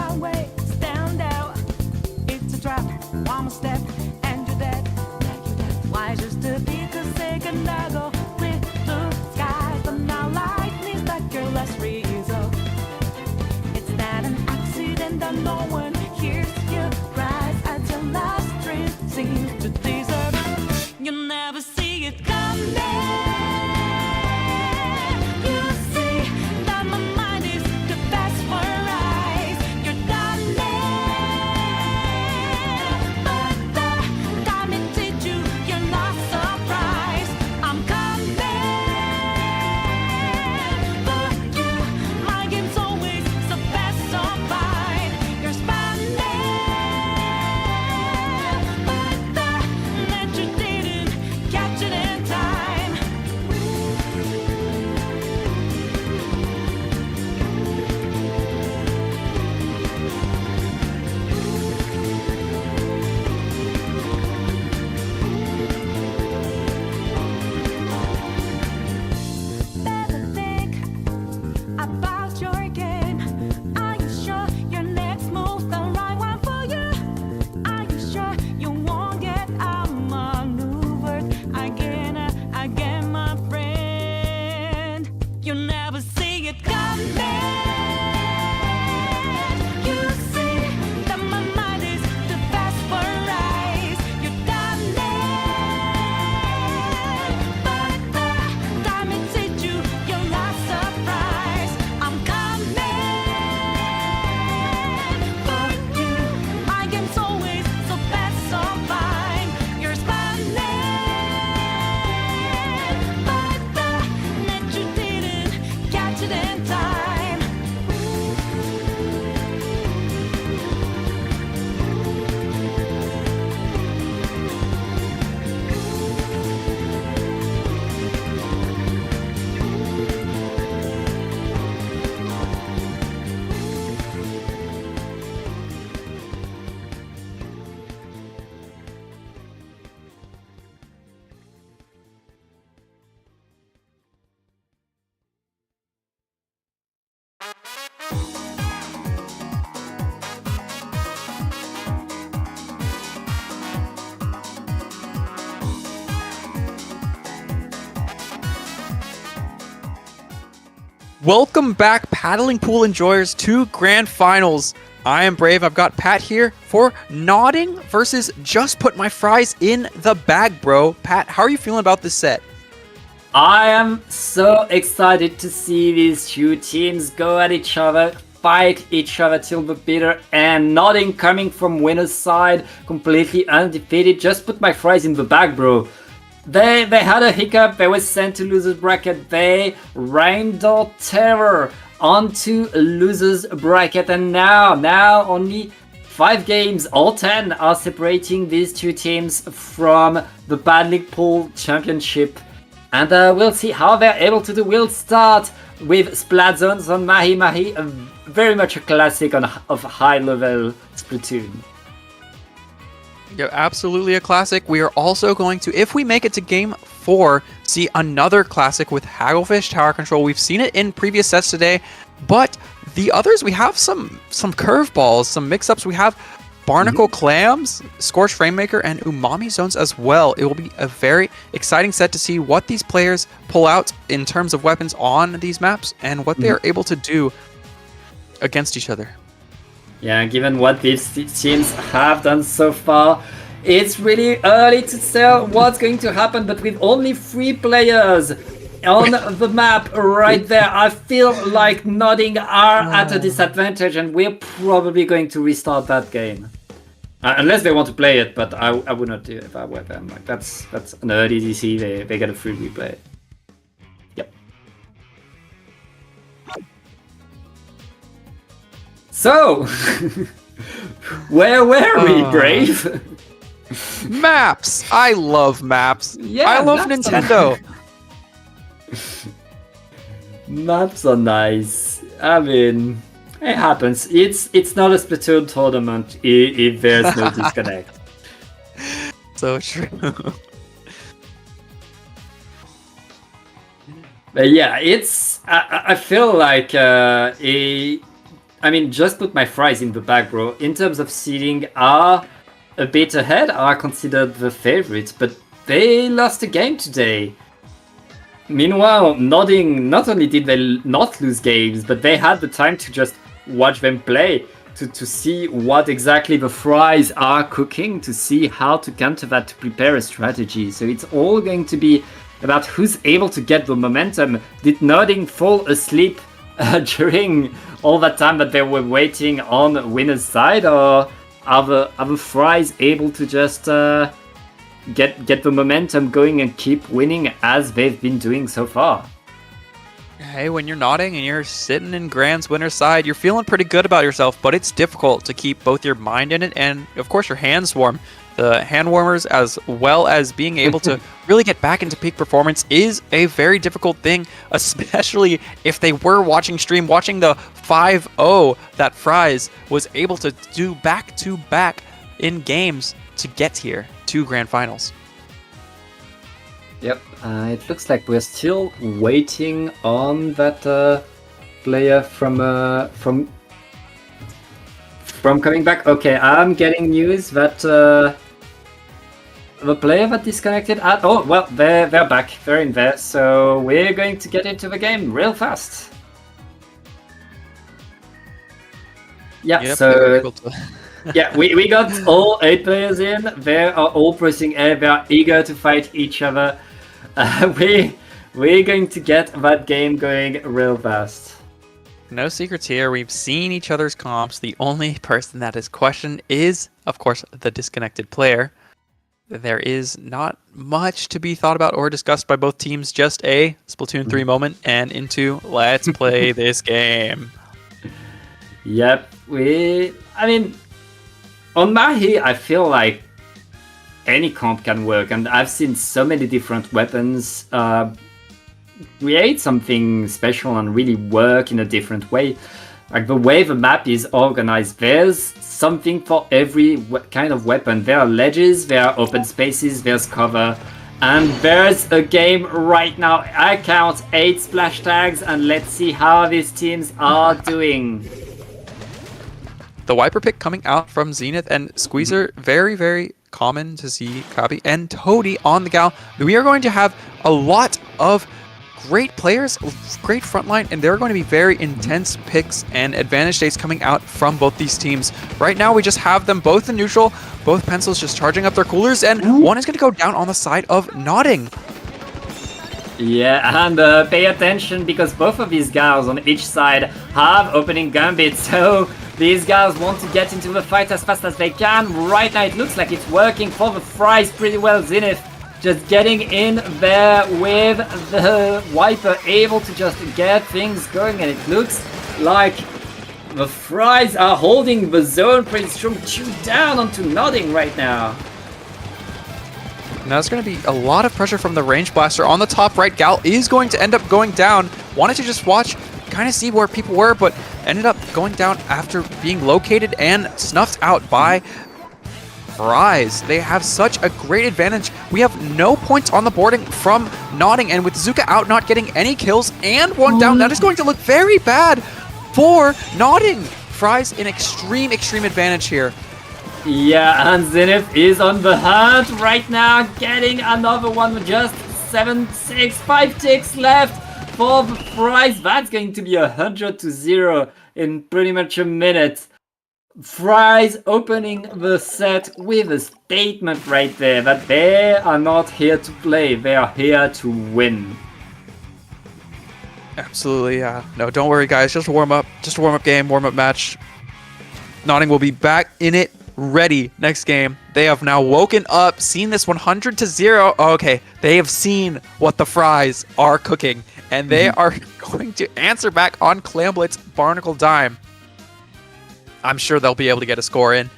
my way, stand out. It's a trap, one more step, and you're dead. Why just to be the second I go with blue skies, but now lightning's like your last resort. It's not an accident that no one hears you cries as your last dream seems to desert. You never see it coming. You see that my mind is the best for eyes. You're done but the time it teach you, you're not surprised. I'm coming for you. My game's always the best of mine. You're spanning, but the net you didn't catch it in time. Better think about your game. Are you sure your next move's the right one for you? Are you sure you won't get outmaneuvered again, my friend? You never see it coming. You see that my mind is the best for eyes. You're done but the time it hit you, you're not surprised. I'm coming for you. My game's always the best of mine. You're spanning, but the net you didn't catch it in time. Welcome back, paddling pool enjoyers, to Grand Finals. I am Brave. I've got Pat here for Nodding versus Just Put My Fries in the Bag, bro. Pat, how are you feeling about this set? I am so excited to see these two teams go at each other, fight each other till the bitter end. Nodding coming from winner's side, completely undefeated. Just put my fries in the bag, bro. They had a hiccup. They were sent to losers bracket. They rained their terror onto losers bracket, and now only 5 games, all 10 are separating these two teams from the Paddling Pool Championship. And we'll see how they're able to do. We'll start with Splat Zones on Mahi Mahi, very much a classic of high-level Splatoon. Yeah, absolutely a classic. We are also going to, if we make it to Game 4, see another classic with Hagglefish Tower Control. We've seen it in previous sets today, but the others, we have some curveballs, some mix-ups. We have Barnacle Clams, Scorched Framemaker, and Umami Zones as well. It will be a very exciting set to see what these players pull out in terms of weapons on these maps and what they are able to do against each other. Yeah, given what these teams have done so far, it's really early to tell what's going to happen, but with only 3 players on the map right there, I feel like Nodding are at a disadvantage, and we're probably going to restart that game. Unless they want to play it, but I would not do it if I were them. Like that's an early DC, they get a free replay. Yep. So, where were we, Brave? Maps! I love maps. Yeah, I love maps Nintendo. Maps are nice. I mean, it happens. It's not a Splatoon tournament if there's no disconnect. So true. But yeah, it's. I feel like I mean, just put my fries in the bag, bro. In terms of seeding, are a bit ahead, are considered the favorites, but they lost a game today. Meanwhile, Nodding, not only did they not lose games, but they had the time to just watch them play, to see what exactly the fries are cooking, to see how to counter that, to prepare a strategy. So it's all going to be about who's able to get the momentum. Did Nodding fall asleep during all that time that they were waiting on winner's side, or are the fries able to just get the momentum going and keep winning as they've been doing so far? Hey, when you're nodding and you're sitting in Grand's winner's side, you're feeling pretty good about yourself, but it's difficult to keep both your mind in it and, of course, your hands warm. The hand warmers, as well as being able to really get back into peak performance, is a very difficult thing, especially if they were watching stream, watching the 5-0 that Fries was able to do back-to-back in games to get here to Grand Finals. Yep, it looks like we're still waiting on that player from coming back. Okay, I'm getting news that the player that disconnected. Oh well, they're back. They're in there, so we're going to get into the game real fast. Yeah, Yep, so yeah, we got all 8 players in. They are all pressing A. They are eager to fight each other. We're going to get that game going real fast. No secrets here. We've seen each other's comps. The only person that is questioned is, of course, the disconnected player. There is not much to be thought about or discussed by both teams. Just a Splatoon 3 moment and into let's play this game. Yep, I mean, on Mahi, I feel like any comp can work, and I've seen so many different weapons create something special and really work in a different way. Like the way the map is organized, there's something for every kind of weapon. There are ledges, there are open spaces, there's cover, and there's a game right now. I count 8 splash tags, and let's see how these teams are doing. The Wiper pick coming out from Zenith and Squeezer, very, very common to see Kabi and Toady on the gal. We are going to have a lot of great players, great frontline, and there are going to be very intense picks and advantage states coming out from both these teams. Right now, we just have them both in neutral, both pencils just charging up their coolers, and one is going to go down on the side of Nodding. Yeah, and pay attention because both of these guys on each side have opening gambits, so these guys want to get into the fight as fast as they can. Right now it looks like it's working for the Fries pretty well. Zenith just getting in there with the Wiper, able to just get things going, and it looks like the Fries are holding the zone pretty strong. Chew down onto Nodding right now. Now there's going to be a lot of pressure from the range blaster on the top right. Gal is going to end up going down. Wanted to just watch, kind of see where people were, but ended up going down after being located and snuffed out by Fries. They have such a great advantage. We have no points on the boarding from Nodding, and with Zuka out not getting any kills and one down, that is going to look very bad for Nodding. Fries in extreme advantage here. Yeah, and Zenith is on the hunt right now, getting another one with just 5 ticks left for the Fries. That's going to be 100-0 in pretty much a minute. Fries opening the set with a statement right there that they are not here to play, they are here to win. Absolutely, yeah. No, don't worry, guys. Just a warm-up game, warm-up match. Nodding will be back in it, ready next game. They have now woken up, seen this 100-0. Okay, they have seen what the Fries are cooking, and they are going to answer back on Clamblit's Barnacle Dime. I'm sure they'll be able to get a score in.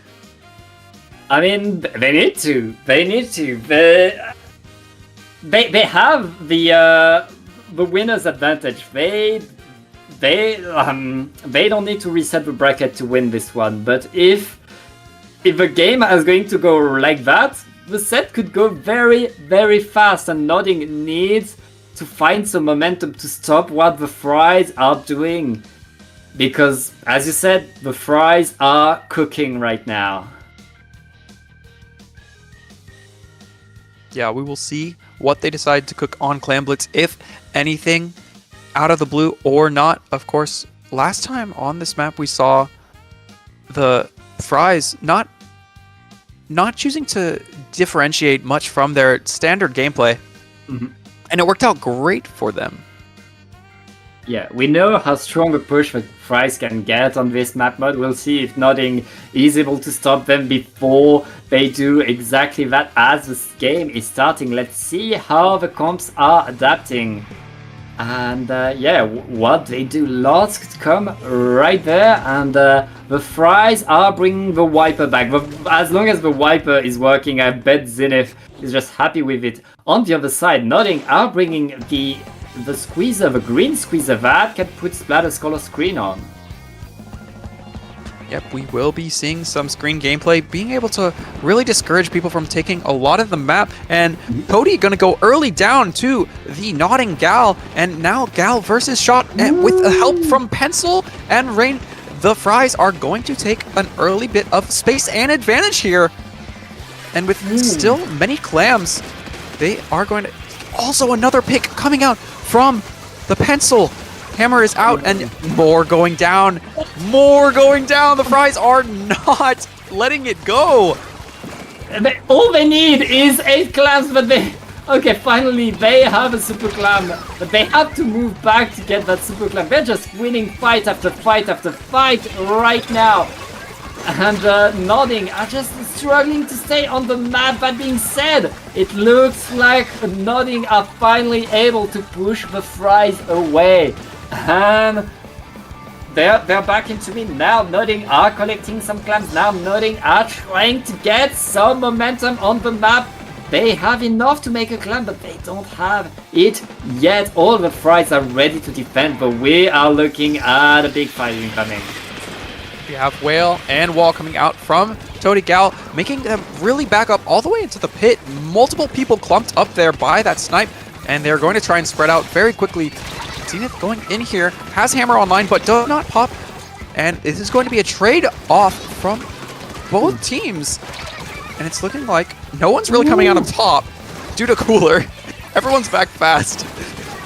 I mean, they need to. They have the winner's advantage. They don't need to reset the bracket to win this one. But if the game is going to go like that, the set could go very, very fast, and Nodding needs to find some momentum to stop what the Fries are doing. Because, as you said, the fries are cooking right now. Yeah, we will see what they decide to cook on Clam Blitz, if anything, out of the blue or not. Of course, last time on this map we saw the fries not choosing to differentiate much from their standard gameplay. And it worked out great for them. Yeah, we know how strong a push the fries can get on this map mode. We'll see if Nodding is able to stop them before they do exactly that as this game is starting. Let's see how the comps are adapting. And yeah, what they do, lots to come right there. And the fries are bringing the wiper back. As long as the wiper is working, I bet Zenith is just happy with it. On the other side, Nodding are bringing the squeezer, the green squeezer that can put Splatter's color screen on. Yep, we will be seeing some screen gameplay, being able to really discourage people from taking a lot of the map. And Cody gonna go early down to the Nodding Gal, and now Gal versus Shot, and with the help from Pencil and Rain, the fries are going to take an early bit of space and advantage here. And with still many clams, they are going to... Also another pick coming out from the Pencil. Hammer is out and more going down. More going down. The fries are not letting it go. All they need is 8 clams, but they... Okay, finally they have a super clam, but they have to move back to get that super clam. They're just winning fight after fight after fight right now. And Nodding are just struggling to stay on the map. That being said, it looks like Nodding are finally able to push the fries away. And they're back into me now. Nodding are collecting some clams. Now Nodding are trying to get some momentum on the map. They have enough to make a clam, but they don't have it yet. All the fries are ready to defend, but we are looking at a big fight incoming. We have Whale and Wall coming out from Toady Gal, making them really back up all the way into the pit. Multiple people clumped up there by that snipe, and they're going to try and spread out very quickly. Zenith going in here, has Hammer online, but does not pop. And this is going to be a trade off from both teams. And it's looking like no one's really coming out on top due to Cooler. Everyone's back fast.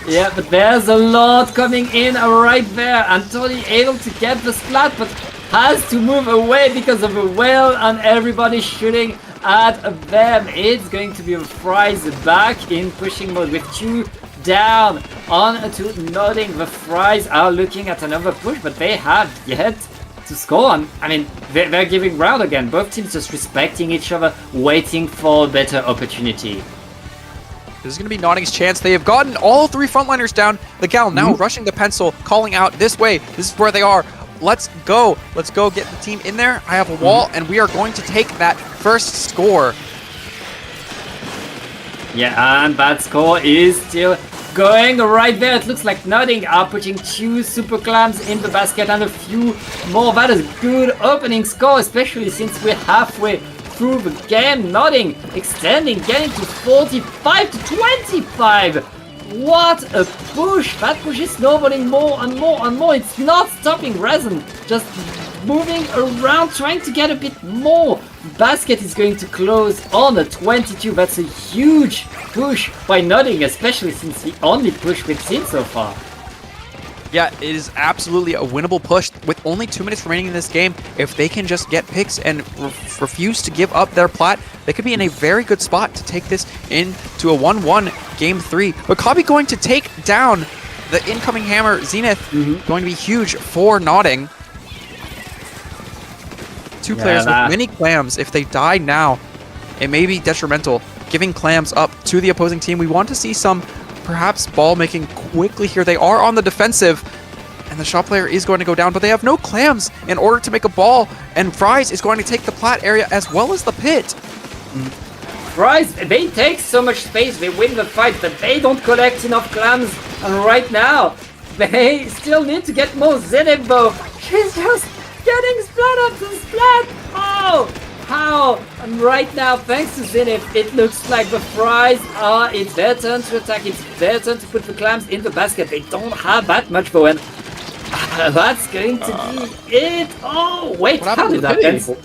Yeah, but there's a lot coming in right there. And Tony able to get the splat, but has to move away because of the whale and everybody shooting at them. It's going to be a fries back in pushing mode with 2 down on to Nodding. The fries are looking at another push, but they have yet to score. And I mean, they're giving ground again. Both teams just respecting each other, waiting for a better opportunity. This is going to be Nodding's chance. They have gotten all 3 frontliners down. The Gal now rushing the Pencil, calling out this way. This is where they are. Let's go. Let's go get the team in there. I have a wall, and we are going to take that first score. Yeah, and that score is still going right there. It looks like Nodding are putting 2 super clams in the basket and a few more. That is a good opening score, especially since we're halfway through the game. Nodding extending, getting to 45 to 25. What a push! That push is snowballing more and more and more. It's not stopping. Resin just moving around, trying to get a bit more. Basket is going to close on a 22. That's a huge push by Nodding, especially since he only pushed with Sin so far. Yeah, it is absolutely a winnable push with only 2 minutes remaining in this game. If they can just get picks and refuse to give up their plat, they could be in a very good spot to take this into a 1-1 game 3. But Kabi going to take down the incoming Hammer. Zenith going to be huge for Nodding. 2 players with many clams. If they die now, it may be detrimental. Giving clams up to the opposing team. We want to see some perhaps ball making quickly here. They are on the defensive, and the shot player is going to go down, but they have no clams in order to make a ball, and Fries is going to take the plat area as well as the pit. Fries, they take so much space, they win the fight, but they don't collect enough clams, and right now, they still need to get more Zenith though. She's just getting splat after splat. Oh! How? And right now, thanks to Zenith, it looks like the fries are, it's their turn to attack, it's their turn to put the clams in the basket. They don't have that much though, and That's going to be it. Oh, wait, What how happened did to that Pity? cancel?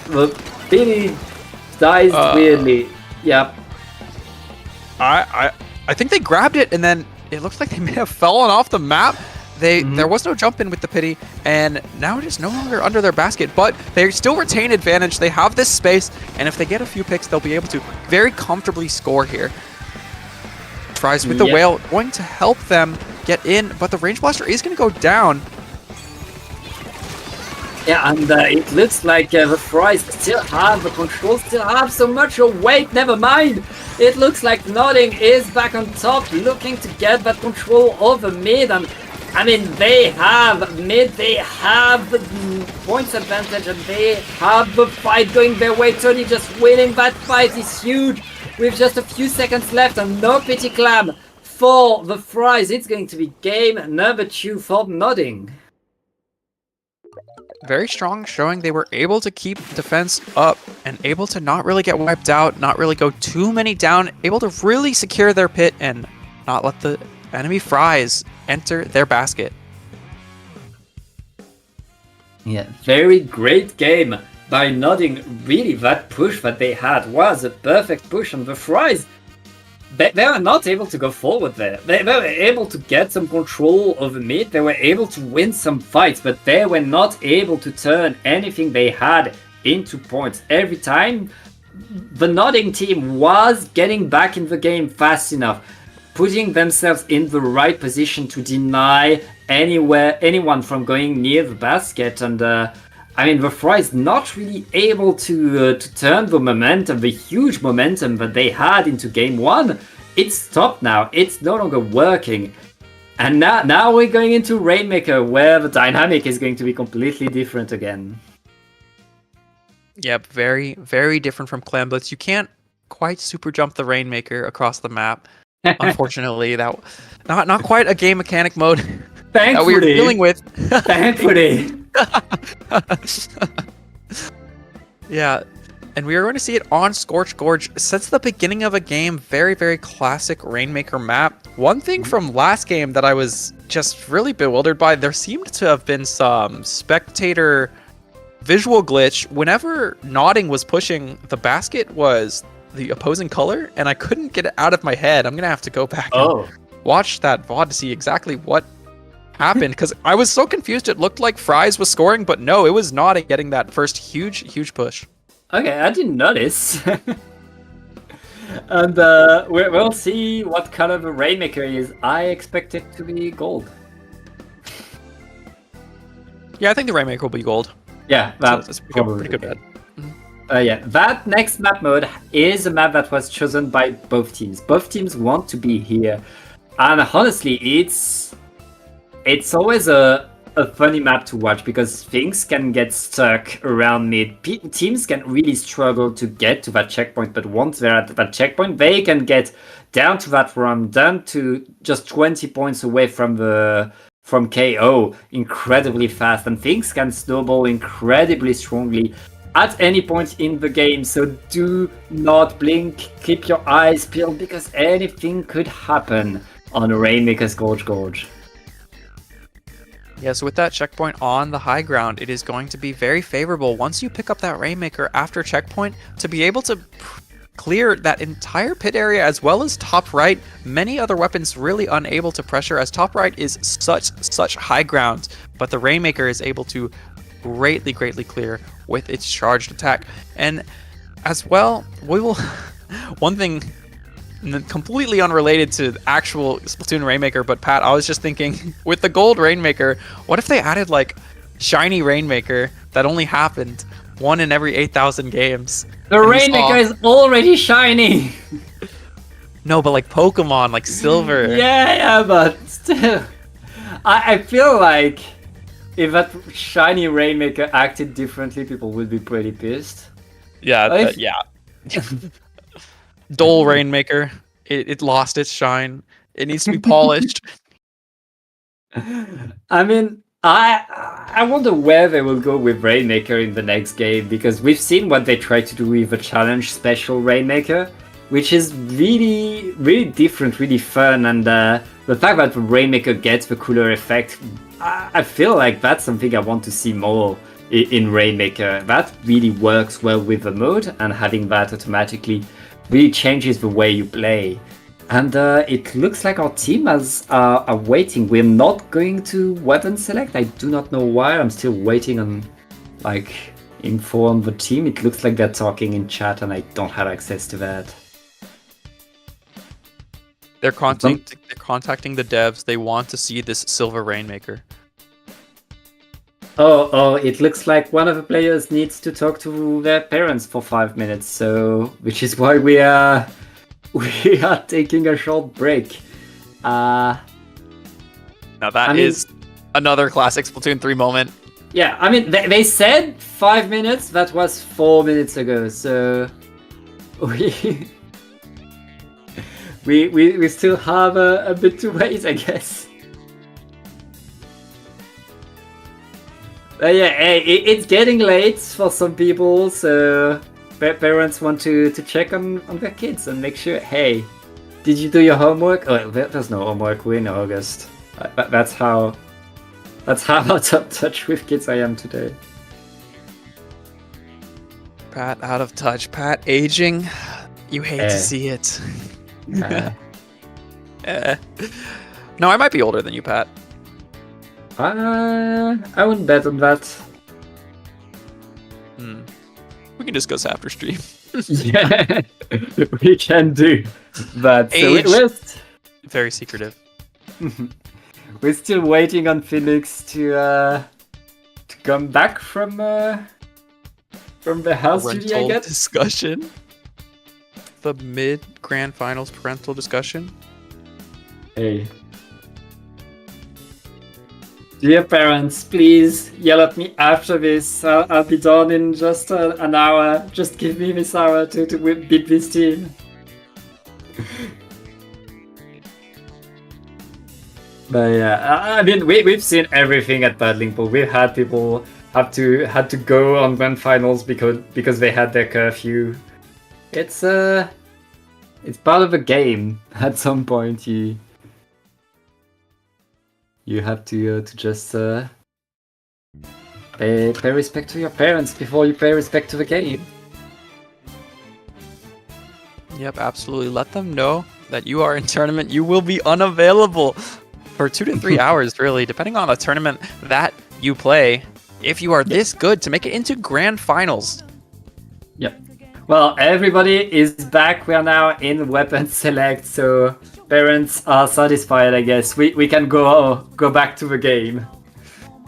The Pity dies weirdly. Yep. I think they grabbed it and then it looks like they may have fallen off the map. There was no jump in with the Pity, and now it is no longer under their basket, but they still retain advantage. They have this space, and if they get a few picks, they'll be able to very comfortably score here. Tries with the whale, going to help them get in, but the range blaster is going to go down. Yeah, and it looks like the Fries still have the control, still have so much. Oh wait, never mind. It looks like Nodding is back on top, looking to get that control over mid, and I mean, they have mid, they have the points advantage, and they have the fight going their way. Tony just winning that fight is huge. With just a few seconds left and no Pity Clam for the Fries. It's going to be game number 2 for Nodding. Very strong showing. They were able to keep defense up and able to not really get wiped out, not really go too many down, able to really secure their pit and not let the enemy Fries enter their basket. Yeah, very great game by Nodding. Really, that push that they had was a perfect push on the Fries. They were not able to go forward there. They were able to get some control over mid. They were able to win some fights, but they were not able to turn anything they had into points. Every time, the Nodding team was getting back in the game fast enough, putting themselves in the right position to deny anyone from going near the basket. And I mean, the Fries not really able to turn the momentum, the huge momentum that they had into game 1. It's stopped now. It's no longer working. And now we're going into Rainmaker, where the dynamic is going to be completely different again. Yep, very, very different from Clam Blitz. You can't quite super jump the Rainmaker across the map. Unfortunately, that not quite a game mechanic mode that we were dealing with. Thankfully. Yeah, and we are going to see it on Scorched Gorge. Since the beginning of a game, very, very classic Rainmaker map. One thing from last game that I was just really bewildered by, there seemed to have been some spectator visual glitch. Whenever Nodding was pushing, the basket was the opposing color, and I couldn't get it out of my head. I'm going to have to go back and watch that VOD to see exactly what happened, because I was so confused. It looked like Fries was scoring, but no, it was Nodding getting that first huge push. Okay, I didn't notice. And we'll see what color the Rainmaker is. I expect it to be gold. Yeah, I think the Rainmaker will be gold. Yeah, that's pretty good bet. Yeah, that next map mode is a map that was chosen by both teams. Both teams want to be here. And honestly, it's always a funny map to watch, because things can get stuck around mid. Teams can really struggle to get to that checkpoint, but once they're at that checkpoint, they can get down to that run, down to just 20 points away from KO incredibly fast, and things can snowball incredibly strongly at any point in the game. So do not blink, keep your eyes peeled, because anything could happen on Rainmaker's Gorge. Yeah, so with that checkpoint on the high ground, it is going to be very favorable once you pick up that Rainmaker after checkpoint to be able to clear that entire pit area, as well as top right. Many other weapons really unable to pressure, as top right is such high ground, but the Rainmaker is able to greatly clear with its charged attack. And as well, we will one thing completely unrelated to actual Splatoon Rainmaker, but Pat, I was just thinking, with the gold Rainmaker, what if they added like shiny Rainmaker that only happened 1 in every 8,000 games? The Rainmaker is already shiny! No, but like Pokemon, like Silver. Yeah, but still. I feel like if that shiny Rainmaker acted differently, people would be pretty pissed. Yeah, yeah. Dull Rainmaker. It lost its shine. It needs to be polished. I mean, I wonder where they will go with Rainmaker in the next game, because we've seen what they tried to do with the challenge special Rainmaker, which is really, really different, really fun. And the fact that the Rainmaker gets the cooler effect, I feel like that's something I want to see more in Rainmaker. That really works well with the mode, and having that automatically really changes the way you play. And it looks like our team are waiting. We're not going to weapon select. I do not know why. I'm still waiting on info on the team. It looks like they're talking in chat, and I don't have access to that. They're contacting the devs. They want to see this Silver Rainmaker. Oh, it looks like one of the players needs to talk to their parents for 5 minutes. So, which is why we are taking a short break. Now that is another classic Splatoon 3 moment. Yeah, I mean, they said 5 minutes. That was 4 minutes ago. So we still have a bit to wait, I guess. But yeah, hey, it's getting late for some people, so parents want to check on their kids and make sure, hey, did you do your homework? Oh, there's no homework, we're in August. That's how out of touch with kids I am today. Pat out of touch. Pat aging. You hate to see it. No, I might be older than you, Pat. I wouldn't bet on that. We can discuss after stream. Yeah, we can do that. Age. So Very secretive. we're still waiting on Phoenix to come back from the house duty, I guess. Discussion. The mid grand finals parental discussion. Hey. Dear parents, please yell at me after this. I'll be done in just an hour. Just give me this hour to beat this team. But yeah, I mean, we've seen everything at Battling Pool. We've had people had to go on grand finals because they had their curfew. It's part of the game. At some point, you have to just pay respect to your parents before you pay respect to the game. Yep, absolutely. Let them know that you are in tournament. You will be unavailable for 2 to 3 hours, really, depending on the tournament that you play. If you are this good to make it into grand finals. Yep. Well, everybody is back. We are now in weapon select, so parents are satisfied, I guess. We can go back to the game.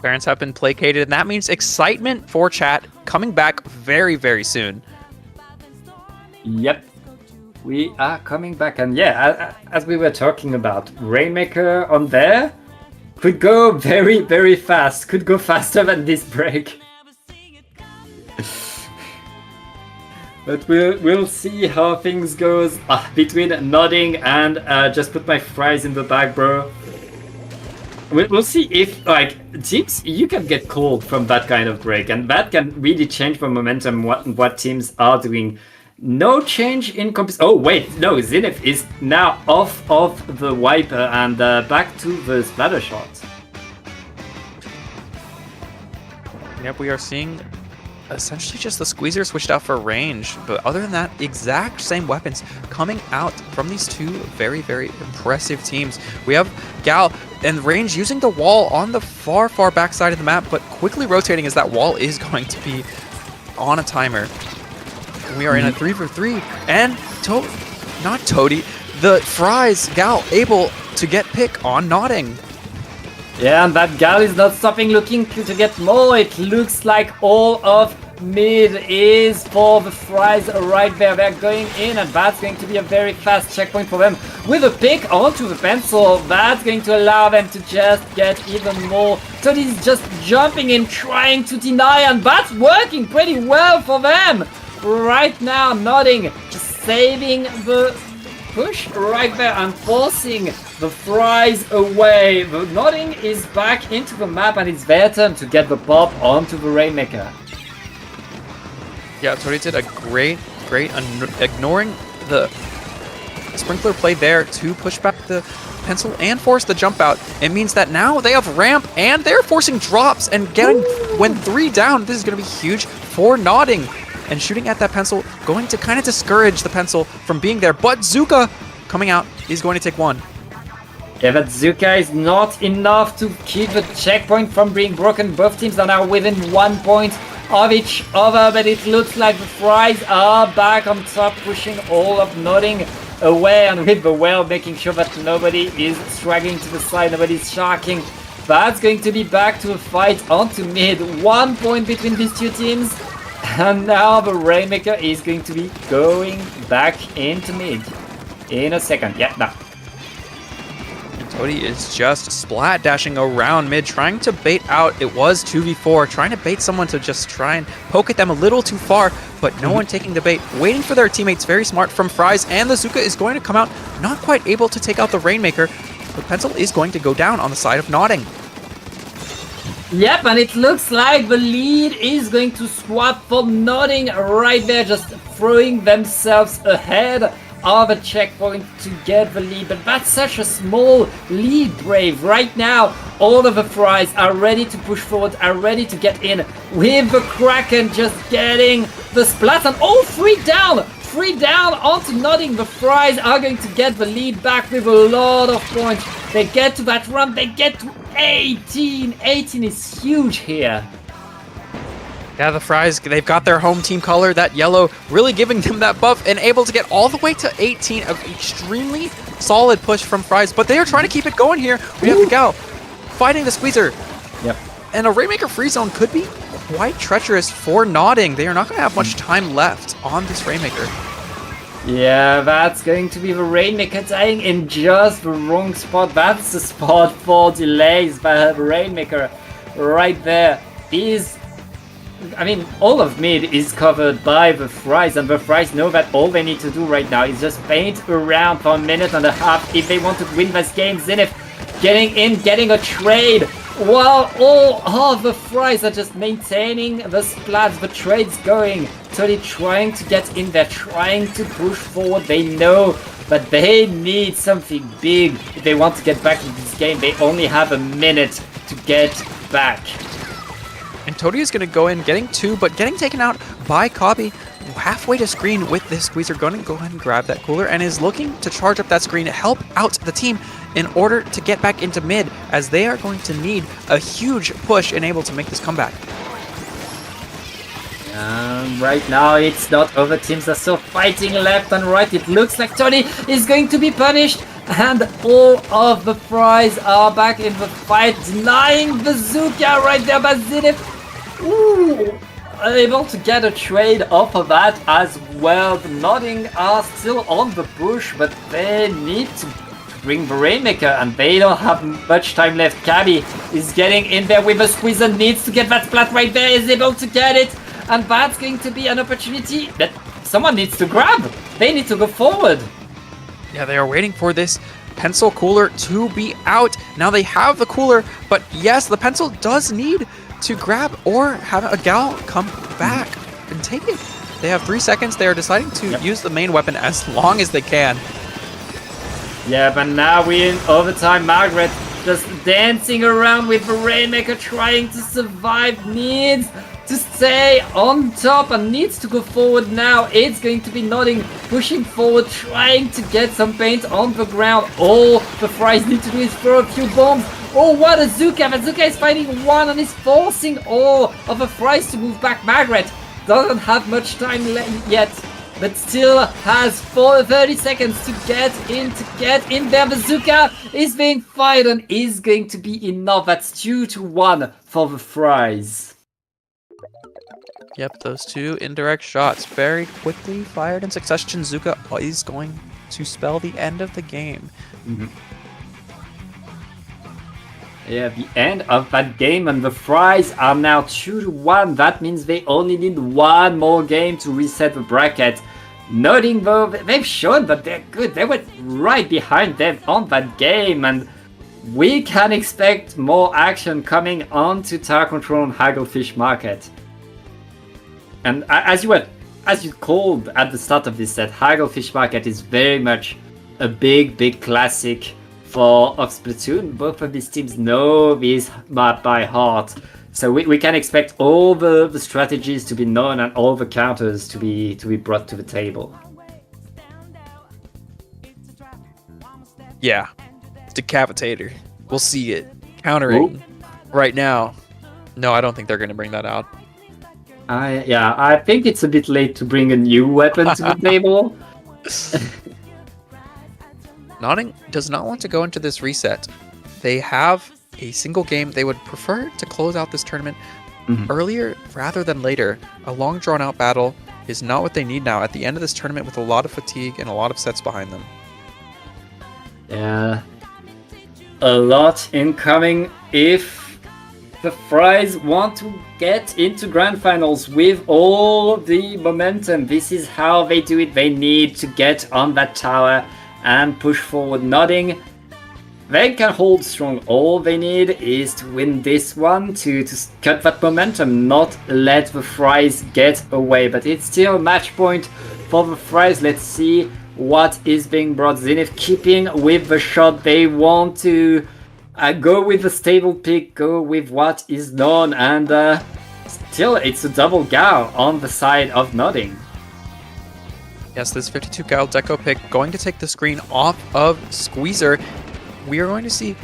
Parents have been placated, and that means excitement for chat coming back very, very soon. Yep. We are coming back, and yeah, as we were talking about, Rainmaker on there could go very, very fast. Could go faster than this break. But we'll see how things goes between nodding and just put my fries in the bag, bro. We'll see if, like, teams, you can get cold from that kind of break, and that can really change the momentum what teams are doing. No change in oh wait, no, Zenith is now off of the wiper and back to the splatter shot. Yep, we are seeing essentially just the squeezer switched out for range, but other than that, exact same weapons coming out from these two very, very impressive teams. We have Gal and Range using the wall on the far, far back side of the map, but quickly rotating as that wall is going to be on a timer. We are in a 3-for-3, and not Toady, the Fries Gal able to get pick on nodding. Yeah, and that Gal is not stopping looking to get more. It looks like all of mid is for the Fries right there. They're going in, and that's going to be a very fast checkpoint for them. With a pick onto the pencil, that's going to allow them to just get even more. Toady's just jumping in, trying to deny, and that's working pretty well for them. Right now, nodding, just saving the push right there and forcing the Fries away. The nodding is back into the map, and it's their turn to get the pop onto the Rainmaker. Yeah, Toady did a great ignoring the sprinkler play there to push back the pencil and force the jump out. It means that now they have ramp and they're forcing drops and getting, when 3 down, this is going to be huge for Nodding. And shooting at that pencil, going to kind of discourage the pencil from being there. But Zuka coming out is going to take 1. Yeah, but Zuka is not enough to keep the checkpoint from being broken. Both teams are now within 1 point of each other, but it looks like the Fries are back on top, pushing all of Nodding away, and with the well making sure that nobody is straggling to the side, nobody's sharking. That's going to be back to a fight onto mid. 1 point between these two teams, and now the Rainmaker is going to be going back into mid in a second. Yeah, now. Toady is just splat dashing around mid, trying to bait out. It was 2v4, trying to bait someone to just try and poke at them a little too far, but no one taking the bait, waiting for their teammates. Very smart from Fries, and the Zuka is going to come out, not quite able to take out the Rainmaker. The pencil is going to go down on the side of Nodding. Yep, and it looks like the lead is going to swap for Nodding right there, just throwing themselves ahead of a checkpoint to get the lead. But that's such a small lead, Brave. Right now, all of the Fries are ready to push forward, are ready to get in, with the Kraken just getting the splat, and all 3 down! 3 down onto Nodding. The Fries are going to get the lead back with a lot of points. They get to that run, they get to 18. 18 is huge here. Yeah, the Fries, they've got their home team color, that yellow, really giving them that buff and able to get all the way to 18. An extremely solid push from Fries, but they are trying to keep it going here. We have the Gal fighting the Squeezer. Yep. And a Rainmaker free zone could be quite treacherous for Nodding. They are not going to have much time left on this Rainmaker. Yeah, that's going to be the Rainmaker dying in just the wrong spot. That's the spot for delays, but the Rainmaker right there is... I mean, all of mid is covered by the Fries, and the Fries know that all they need to do right now is just paint around for a minute and a half if they want to win this game. Zenith getting in, getting a trade, while all of the Fries are just maintaining the splats, the trade's going. Totally trying to get in there, trying to push forward. They know that they need something big if they want to get back into this game. They only have a minute to get back. And Toady is going to go in, getting 2, but getting taken out by Cobby halfway to screen with this Squeezer. Going to go ahead and grab that cooler and is looking to charge up that screen to help out the team in order to get back into mid, as they are going to need a huge push and able to make this comeback. Right now it's not over. Teams are still fighting left and right. It looks like Tony is going to be punished, and all of the Fries are back in the fight, denying the Zuka right there by Zenith. Ooh, able to get a trade off of that as well. The Nodding are still on the push, but they need to bring the Rainmaker, and they don't have much time left. Cabby is getting in there with a Squeezer, needs to get that splat right there, is able to get it, and that's going to be an opportunity that someone needs to grab. They need to go forward. Yeah, they are waiting for this pencil cooler to be out. Now they have the cooler, but yes, the pencil does need to grab or have a Gal come back and take it. They have 3 seconds. They are deciding to use the main weapon as long as they can. Yeah, but now we're in overtime. Margaret just dancing around with the Rainmaker, trying to survive, needs to stay on top and needs to go forward now. It's going to be Nodding, pushing forward, trying to get some paint on the ground. All the Fries need to do is throw a few bombs. Oh, what a Zuka! But Zuka is fighting one and is forcing all of the Fries to move back. Margaret doesn't have much time yet, but still has 30 seconds to get in there. The Zuka is being fired and is going to be enough. That's 2-1 for the Fries. Yep, those 2 indirect shots very quickly fired in succession. Zuka is going to spell the end of the game. Mm-hmm. Yeah, the end of that game, and the Fries are now 2-1. That means they only need 1 more game to reset the bracket. Nodding though, they've shown that they're good. They were right behind them on that game, and we can expect more action coming onto Tower Control and Hagglefish Market. And as you called at the start of this set, Hagglefish Market is very much a big classic for of Splatoon. Both of these teams know this map by heart. So we can expect all the strategies to be known and all the counters to be brought to the table. Yeah, Decapitator. We'll see it. Countering right now. No, I don't think they're going to bring that out. I think it's a bit late to bring a new weapon to the table. Notting does not want to go into this reset. They have a single game. They would prefer to close out this tournament earlier rather than later. A long drawn-out battle is not what they need now at the end of this tournament with a lot of fatigue and a lot of sets behind them. Yeah, a lot incoming if the Fries want to get into grand finals with all the momentum. This is how they do it. They need to get on that tower and push forward. Nodding, they can hold strong. All they need is to win this one to cut that momentum, not let the Fries get away. But it's still match point for the Fries. Let's see what is being brought. Zenith keeping with the shot. They want to go with the stable pick, go with what is known, and still it's a double gal on the side of Nodding. Yes, this 52 gal deco pick going to take the screen off of Squeezer. We are going to see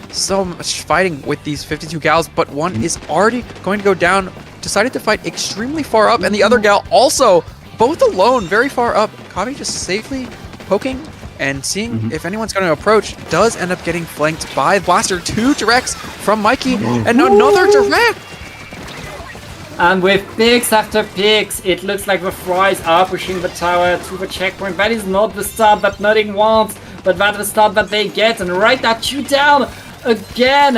so much fighting with these 52 gals, but one is already going to go down. Decided to fight extremely far up, and the other gal also both alone very far up. Kavi just safely poking and seeing if anyone's going to approach. Does end up getting flanked by Blaster. 2 directs from Mikey and another direct. And with picks after picks, it looks like the Fries are pushing the tower to the checkpoint. That is not the start that Nodding wants, but that's the start that they get. And right now, 2 down again.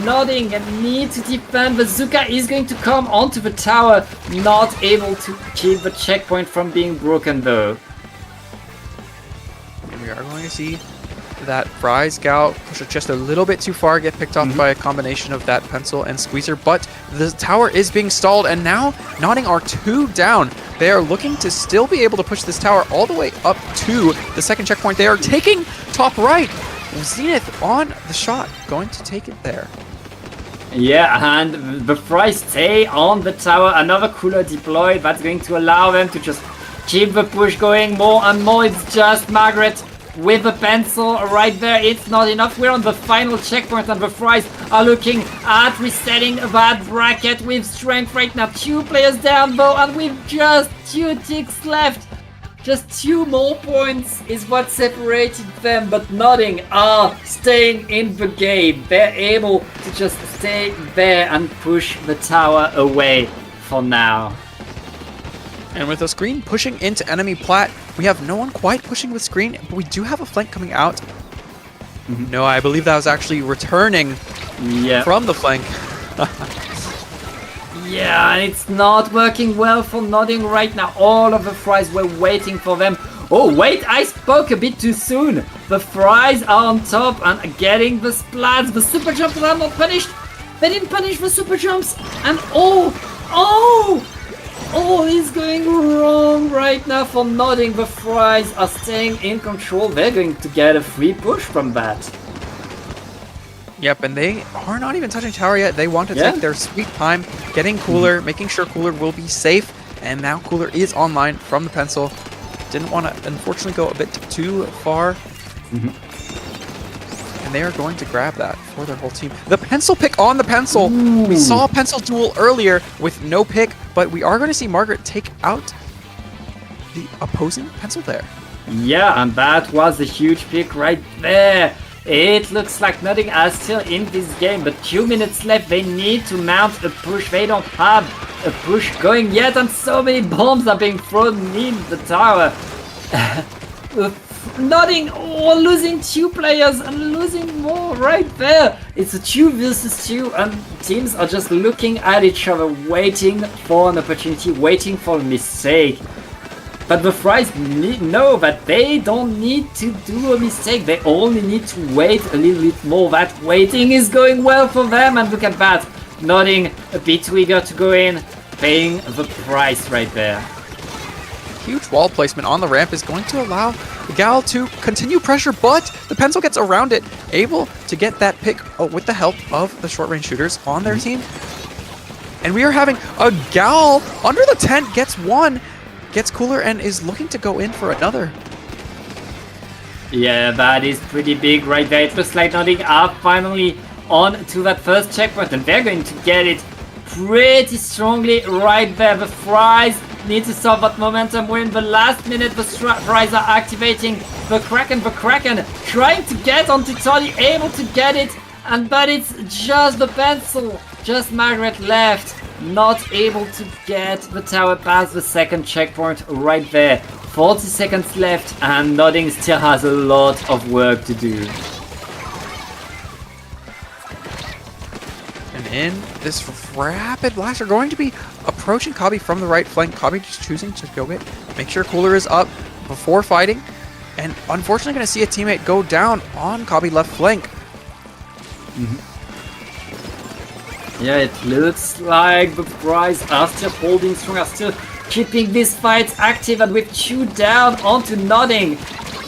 Nodding and need to defend. Bazooka is going to come onto the tower, not able to keep the checkpoint from being broken though. And we are going to see that Fries gal push it just a little bit too far, get picked off by a combination of that pencil and Squeezer, but the tower is being stalled, and now Nodding are 2 down. They are looking to still be able to push this tower all the way up to the second checkpoint. They are taking top right. Zenith on the shot, going to take it there. Yeah, and the Fries stay on the tower. Another cooler deployed. That's going to allow them to just keep the push going more and more. It's just Margaret with the pencil right there. It's not enough. We're on the final checkpoint, and the Fries are looking at resetting that bracket with strength right now. 2 players down though, and with just 2 ticks left. Just 2 more points is what separated them, but Nodding are staying in the game. They're able to just stay there and push the tower away for now. And with a screen pushing into enemy plat, we have no one quite pushing with screen, but we do have a flank coming out. No, I believe that was actually returning from the flank. Yeah, it's not working well for Nodding right now. All of the Fries were waiting for them. Oh, wait, I spoke a bit too soon. The Fries are on top and getting the splats. The super jumps are not punished. They didn't punish the super jumps. And all is going wrong right now for Nodding. The Fries are staying in control. They're going to get a free push from that. Yep, and they are not even touching tower yet. They want to take their sweet time, getting Cooler, making sure Cooler will be safe. And now Cooler is online from the pencil. Didn't want to, unfortunately, go a bit too far. And they are going to grab that for their whole team. The pencil pick on the pencil. We saw a pencil duel earlier with no pick, but we are going to see Margaret take out the opposing pencil there. Yeah, and that was a huge pick right there. It looks like Nodding are still in this game, but 2 minutes left. They need to mount a push. They don't have a push going yet, and so many bombs are being thrown in the tower. Nodding losing 2 players and losing more right there. It's a 2 versus 2, and teams are just looking at each other, waiting for an opportunity, waiting for a mistake. But the Fries know that they don't need to do a mistake. They only need to wait a little bit more. That waiting is going well for them. And look at that. Nodding a bit too eager to go in. Paying the price right there. huge wall placement on the ramp is going to allow the Gal to continue pressure, but the Pencil gets around it, able to get that pick with the help of the short-range shooters on their team. And we are having a Gal under the tent, gets one, gets Cooler, and is looking to go in for another. Yeah, that is pretty big right there. It looks like Nodding are finally on to that first checkpoint, and they're going to get it pretty strongly right there. The Fries need to stop that momentum. We're in the last minute. The Fries are activating the Kraken. The Kraken trying to get onto Toddy, able to get it, but it's just the Pencil, just Margaret left, not able to get the tower past the second checkpoint right there. 40 seconds left, and Nodding still has a lot of work to do. And in this rapid blast, are going to be approaching Kabi from the right flank. Kabi just choosing to go make sure Cooler is up before fighting. And unfortunately going to see a teammate go down on Kabi left flank. Yeah, it looks like the Fries are still holding strong, are still keeping this fight active, and with 2 down onto Nodding.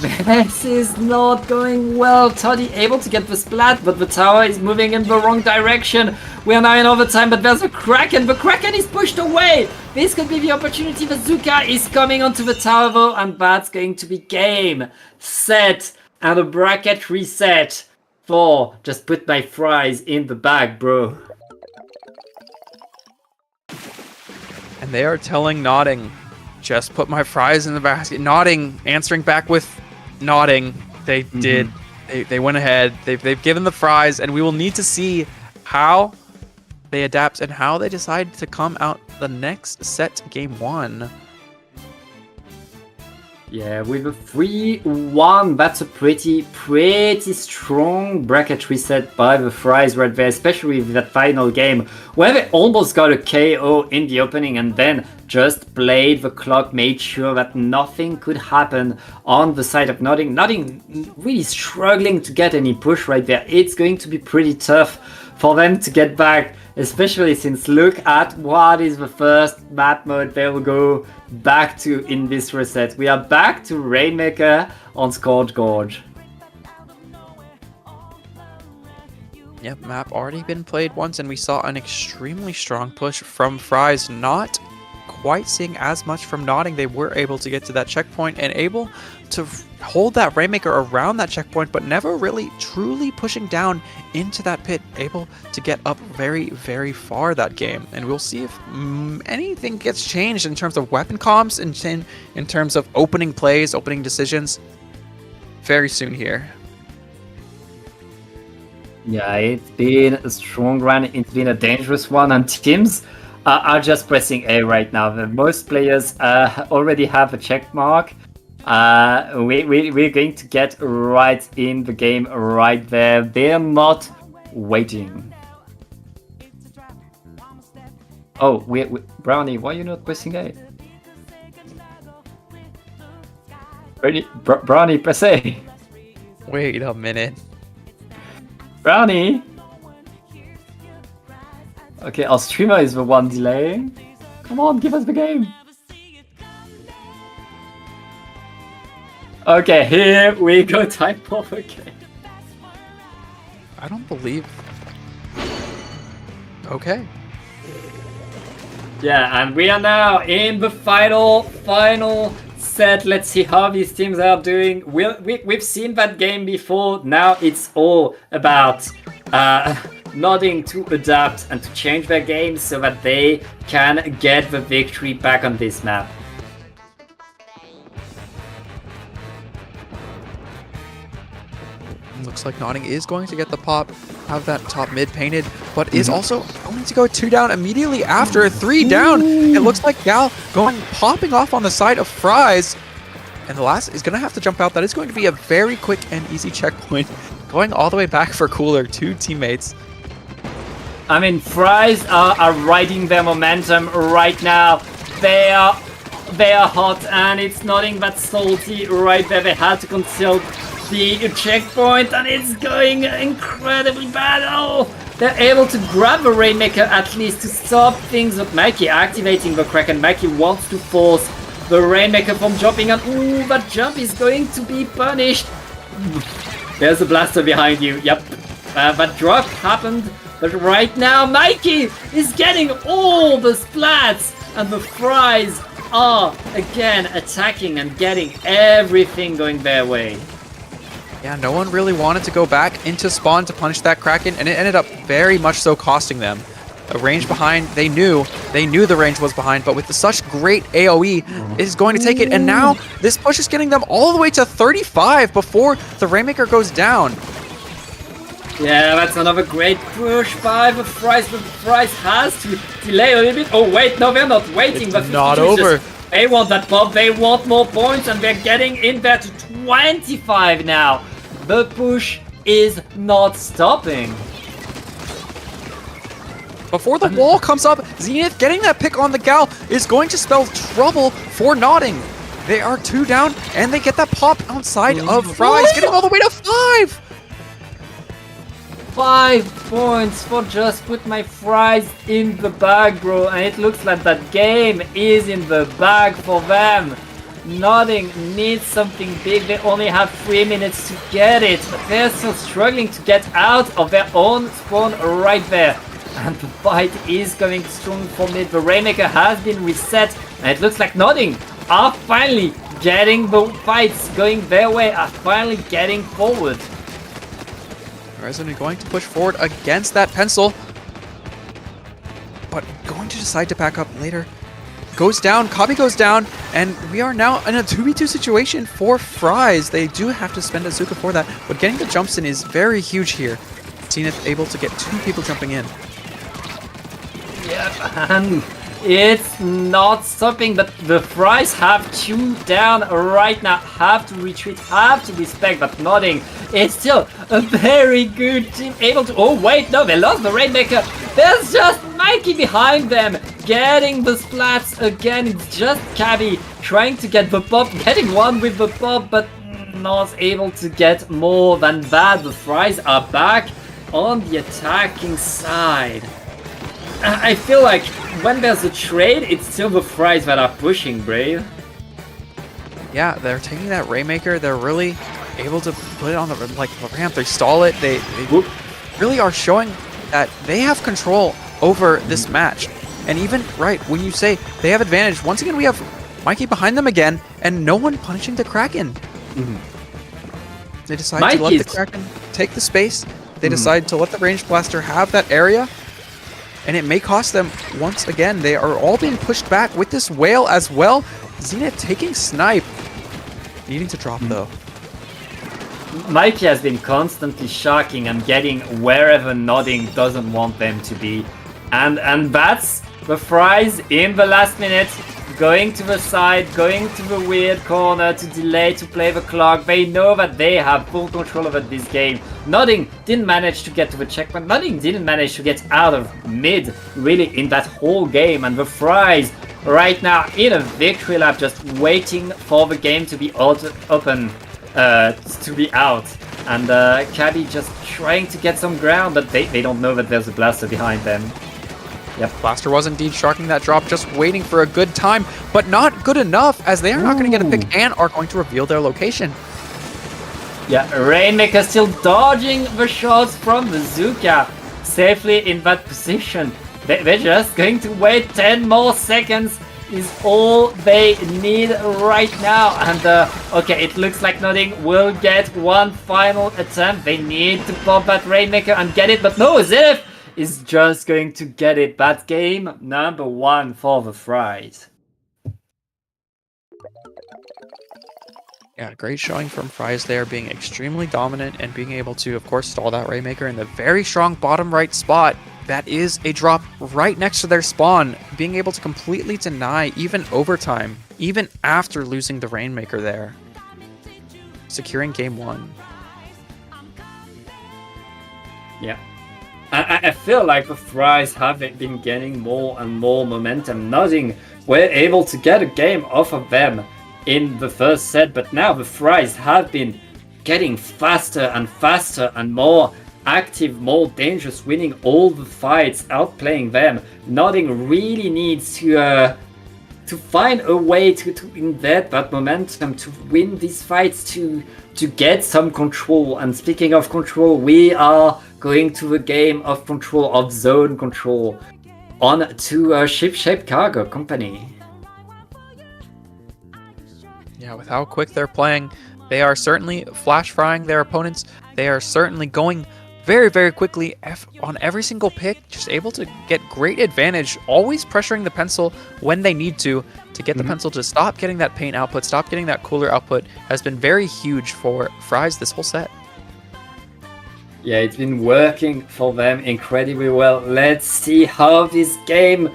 This is not going well. Toddy able to get the splat, but the tower is moving in the wrong direction. We are now in overtime, but there's a Kraken. The Kraken is pushed away. This could be the opportunity. The Zuka is coming onto the tower though, and that's going to be game, set, and a bracket reset for just put my Fries in the bag, bro. And they are telling Nodding, just put my Fries in the basket. Nodding answering back with nodding. They did. They went ahead. They've given the Fries, and we will need to see how they adapt and how they decide to come out the next set, game 1. Yeah, with a 3-1, that's a pretty strong bracket reset by the Fries right there, especially with that final game, where they almost got a KO in the opening and then just played the clock, made sure that nothing could happen on the side of Nodding. Nodding really struggling to get any push right there. It's going to be pretty tough for them to get back, especially since look at what is the first map mode they will go back to in this reset. We are back to Rainmaker on Scourge Gorge. Yep, map already been played once, and we saw an extremely strong push from Fries, not quite seeing as much from Nodding. They were able to get to that checkpoint and able to hold that Rainmaker around that checkpoint, but never really truly pushing down into that pit, able to get up very, very far that game. And we'll see if anything gets changed in terms of weapon comps and in terms of opening plays, opening decisions very soon here. Yeah, it's been a strong run, it's been a dangerous one, and teams are just pressing A right now. Most players already have a check mark. We're going to get right in the game right there. They're not waiting. Oh, Brownie, why are you not pressing A? Brownie, press A. Wait a minute. Brownie! Okay, our streamer is the one delaying. Come on, give us the game. Okay, here we go, time for the game. I don't believe... Okay. Yeah, and we are now in the final set. Let's see how these teams are doing. We've seen that game before. Now it's all about Nodding to adapt and to change their game so that they can get the victory back on this map. Looks like Nodding is going to get the pop, have that top mid painted, but is also going to go 2 down immediately after 3 down. It looks like Gal popping off on the side of Fries. And the last is going to have to jump out. That is going to be a very quick and easy checkpoint. Going all the way back for Cooler, 2 teammates. I mean, Fries are riding their momentum right now. They are hot, and it's Nodding that salty right there. They had to conceal the checkpoint, and it's going incredibly bad. Oh, they're able to grab the Rainmaker at least to stop things. But Mikey activating the Kraken. Mikey wants to force the Rainmaker from jumping on. Ooh, that jump is going to be punished. There's a blaster behind you. Yep. That drop happened. But right now, Mikey is getting all the splats. And the Fries are again attacking and getting everything going their way. Yeah, no one really wanted to go back into spawn to punish that Kraken, and it ended up very much so costing them. A range behind, they knew the range was behind, but with such great AoE, it is going to take it. And now this push is getting them all the way to 35 before the Rainmaker goes down. Yeah, that's another great push by the Fries. The Fries has to delay a little bit. Oh wait, no, they're not waiting. It's not over. They want that pop, they want more points, and they're getting in there to 25 now. The push is not stopping. Before the wall comes up, Zenith getting that pick on the Gal is going to spell trouble for Nodding. They are 2 down, and they get that pop outside of Fries, getting all the way to 5. 5 points for just put my Fries in the bag, bro. And it looks like that game is in the bag for them. Nodding needs something big. They only have 3 minutes to get it. But they're still struggling to get out of their own spawn right there. And the fight is going strong for mid. The Rainmaker has been reset. And it looks like Nodding are finally getting the fights going their way. Are finally getting forward. Resident going to push forward against that pencil, but going to decide to back up later. Goes down, Kabi goes down, and we are now in a 2v2 situation for Fries. They do have to spend Azuka for that, but getting the jumps in is very huge here. Zenith able to get 2 people jumping in. Yep, and it's not stopping, but the Fries have 2 down right now. Have to retreat, have to respect, but Nodding is still a very good team, able to... Oh wait, no, they lost the Rainmaker. There's just Mikey behind them, getting the splats again. It's just Kabi trying to get the pop, getting one with the pop, but not able to get more than that. The Fries are back on the attacking side. I feel like when there's a trade, it's still the Fries that are pushing, Brave. Yeah, they're taking that Rainmaker. They're really able to put it on the ramp. They stall it. They really are showing that they have control over this match. And even, right, when you say they have advantage, once again we have Mikey behind them again, and no one punishing the Kraken. They decide to let the Kraken take the space. They decide to let the Range Blaster have that area. And it may cost them once again. They are all being pushed back with this whale as well. Zenith taking snipe. Needing to drop though. Mikey has been constantly shocking and getting wherever Nodding doesn't want them to be. And that's the Fries in the last minute. Going to the side, going to the weird corner to delay to play the clock. They know that they have full control over this game. Nodding didn't manage to get to the checkpoint. Nodding didn't manage to get out of mid really in that whole game. And the Fries right now in a victory lap, just waiting for the game to be open, to be out. And Kabi just trying to get some ground, but they don't know that there's a blaster behind them. Yep, Blaster was indeed sharking that drop, just waiting for a good time, but not good enough, as they are not going to get a pick and are going to reveal their location. Yeah, Rainmaker still dodging the shots from the Zuka, safely in that position. They're just going to wait 10 more seconds is all they need right now. And okay, it looks like Nodding will get one final attempt. They need to pop that Rainmaker and get it, but no, Zenith is just going to get it. That game number 1 for the Fries. Yeah, great showing from Fries there, being extremely dominant and being able to, of course, stall that Rainmaker in the very strong bottom right spot. That is a drop right next to their spawn, being able to completely deny even overtime, even after losing the Rainmaker there. Securing game 1. Yeah. I feel like the Fries have been getting more and more momentum. Nodding were able to get a game off of them in the first set, but now the Fries have been getting faster and faster and more active, more dangerous, winning all the fights, outplaying them. Nodding really needs to find a way to invert that momentum, to win these fights, to get some control. And speaking of control, we are going to a game of control, of zone control, on to a ship-shaped cargo company. Yeah, with how quick they're playing, they are certainly flash frying their opponents. They are certainly going very, very quickly on every single pick, just able to get great advantage, always pressuring the pencil when they need to get the pencil to stop getting that paint output, stop getting that cooler output, has been very huge for Fries this whole set. Yeah, it's been working for them incredibly well. Let's see how this game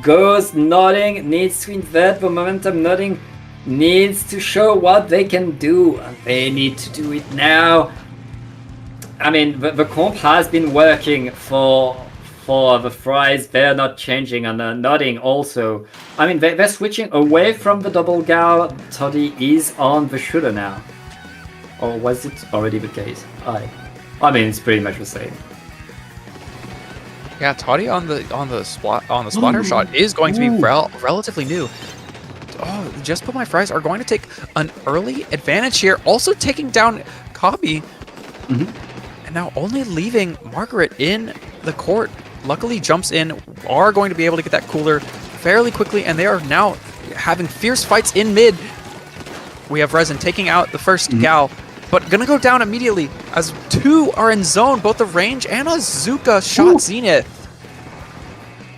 goes. Nodding needs to invert the momentum. Nodding needs to show what they can do, and they need to do it now. I mean, the comp has been working for the Fries. They're not changing, and Nodding also. I mean, they're switching away from the double gal. Toddy is on the shooter now. Or was it already the case? I mean, it's pretty much the same. Yeah, Toddy on the splatter shot is going to be relatively new. Oh, Just Put My Fries are going to take an early advantage here, also taking down Cobby. And now only leaving Margaret in the court. Luckily, jumps in, are going to be able to get that cooler fairly quickly, and they are now having fierce fights in mid. We have Resin taking out the first gal, but gonna go down immediately as two are in zone. Both the range and Azuka shot Zenith.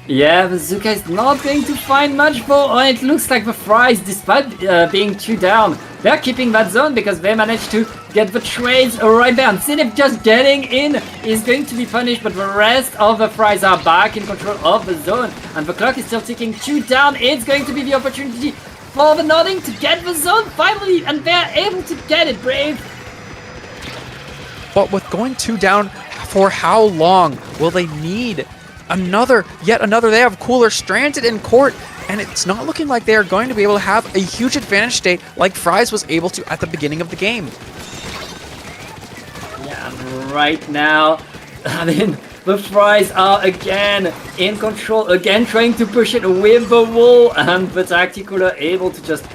Yeah, the Zuka is not going to find much for. It looks like the Fries, despite being 2 down, they're keeping that zone because they managed to get the trades right there. And Zenith just getting in is going to be punished, but the rest of the Fries are back in control of the zone. And the clock is still ticking. 2 down. It's going to be the opportunity for the Nodding to get the zone finally, and they're able to get it, Brave. But with going 2 down, for how long will they need yet another? They have cooler stranded in court, and it's not looking like they are going to be able to have a huge advantage state like Fries was able to at the beginning of the game. Yeah, right now, I mean, the Fries are again in control, again trying to push it with the wall, and the Tactical are able to just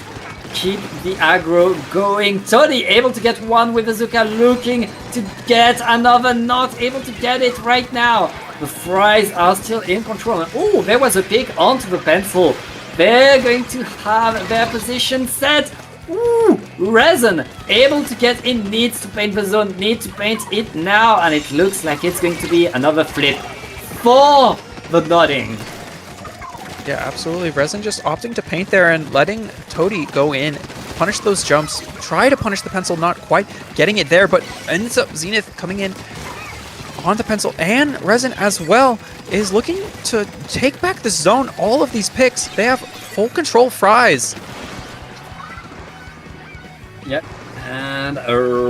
keep the aggro going. Toddy able to get one with Azuka, looking to get another, not able to get it right now. The Fries are still in control. Oh, there was a pick onto the pencil. They're going to have their position set. Ooh, Resin able to get in, needs to paint the zone, needs to paint it now, and it looks like it's going to be another flip for the Nodding. Yeah, absolutely. Resin just opting to paint there and letting Toddy go in, punish those jumps, try to punish the pencil, not quite getting it there, but ends up Zenith coming in on the pencil, and Resin as well is looking to take back the zone. All of these picks, they have full control Fries. Yep, and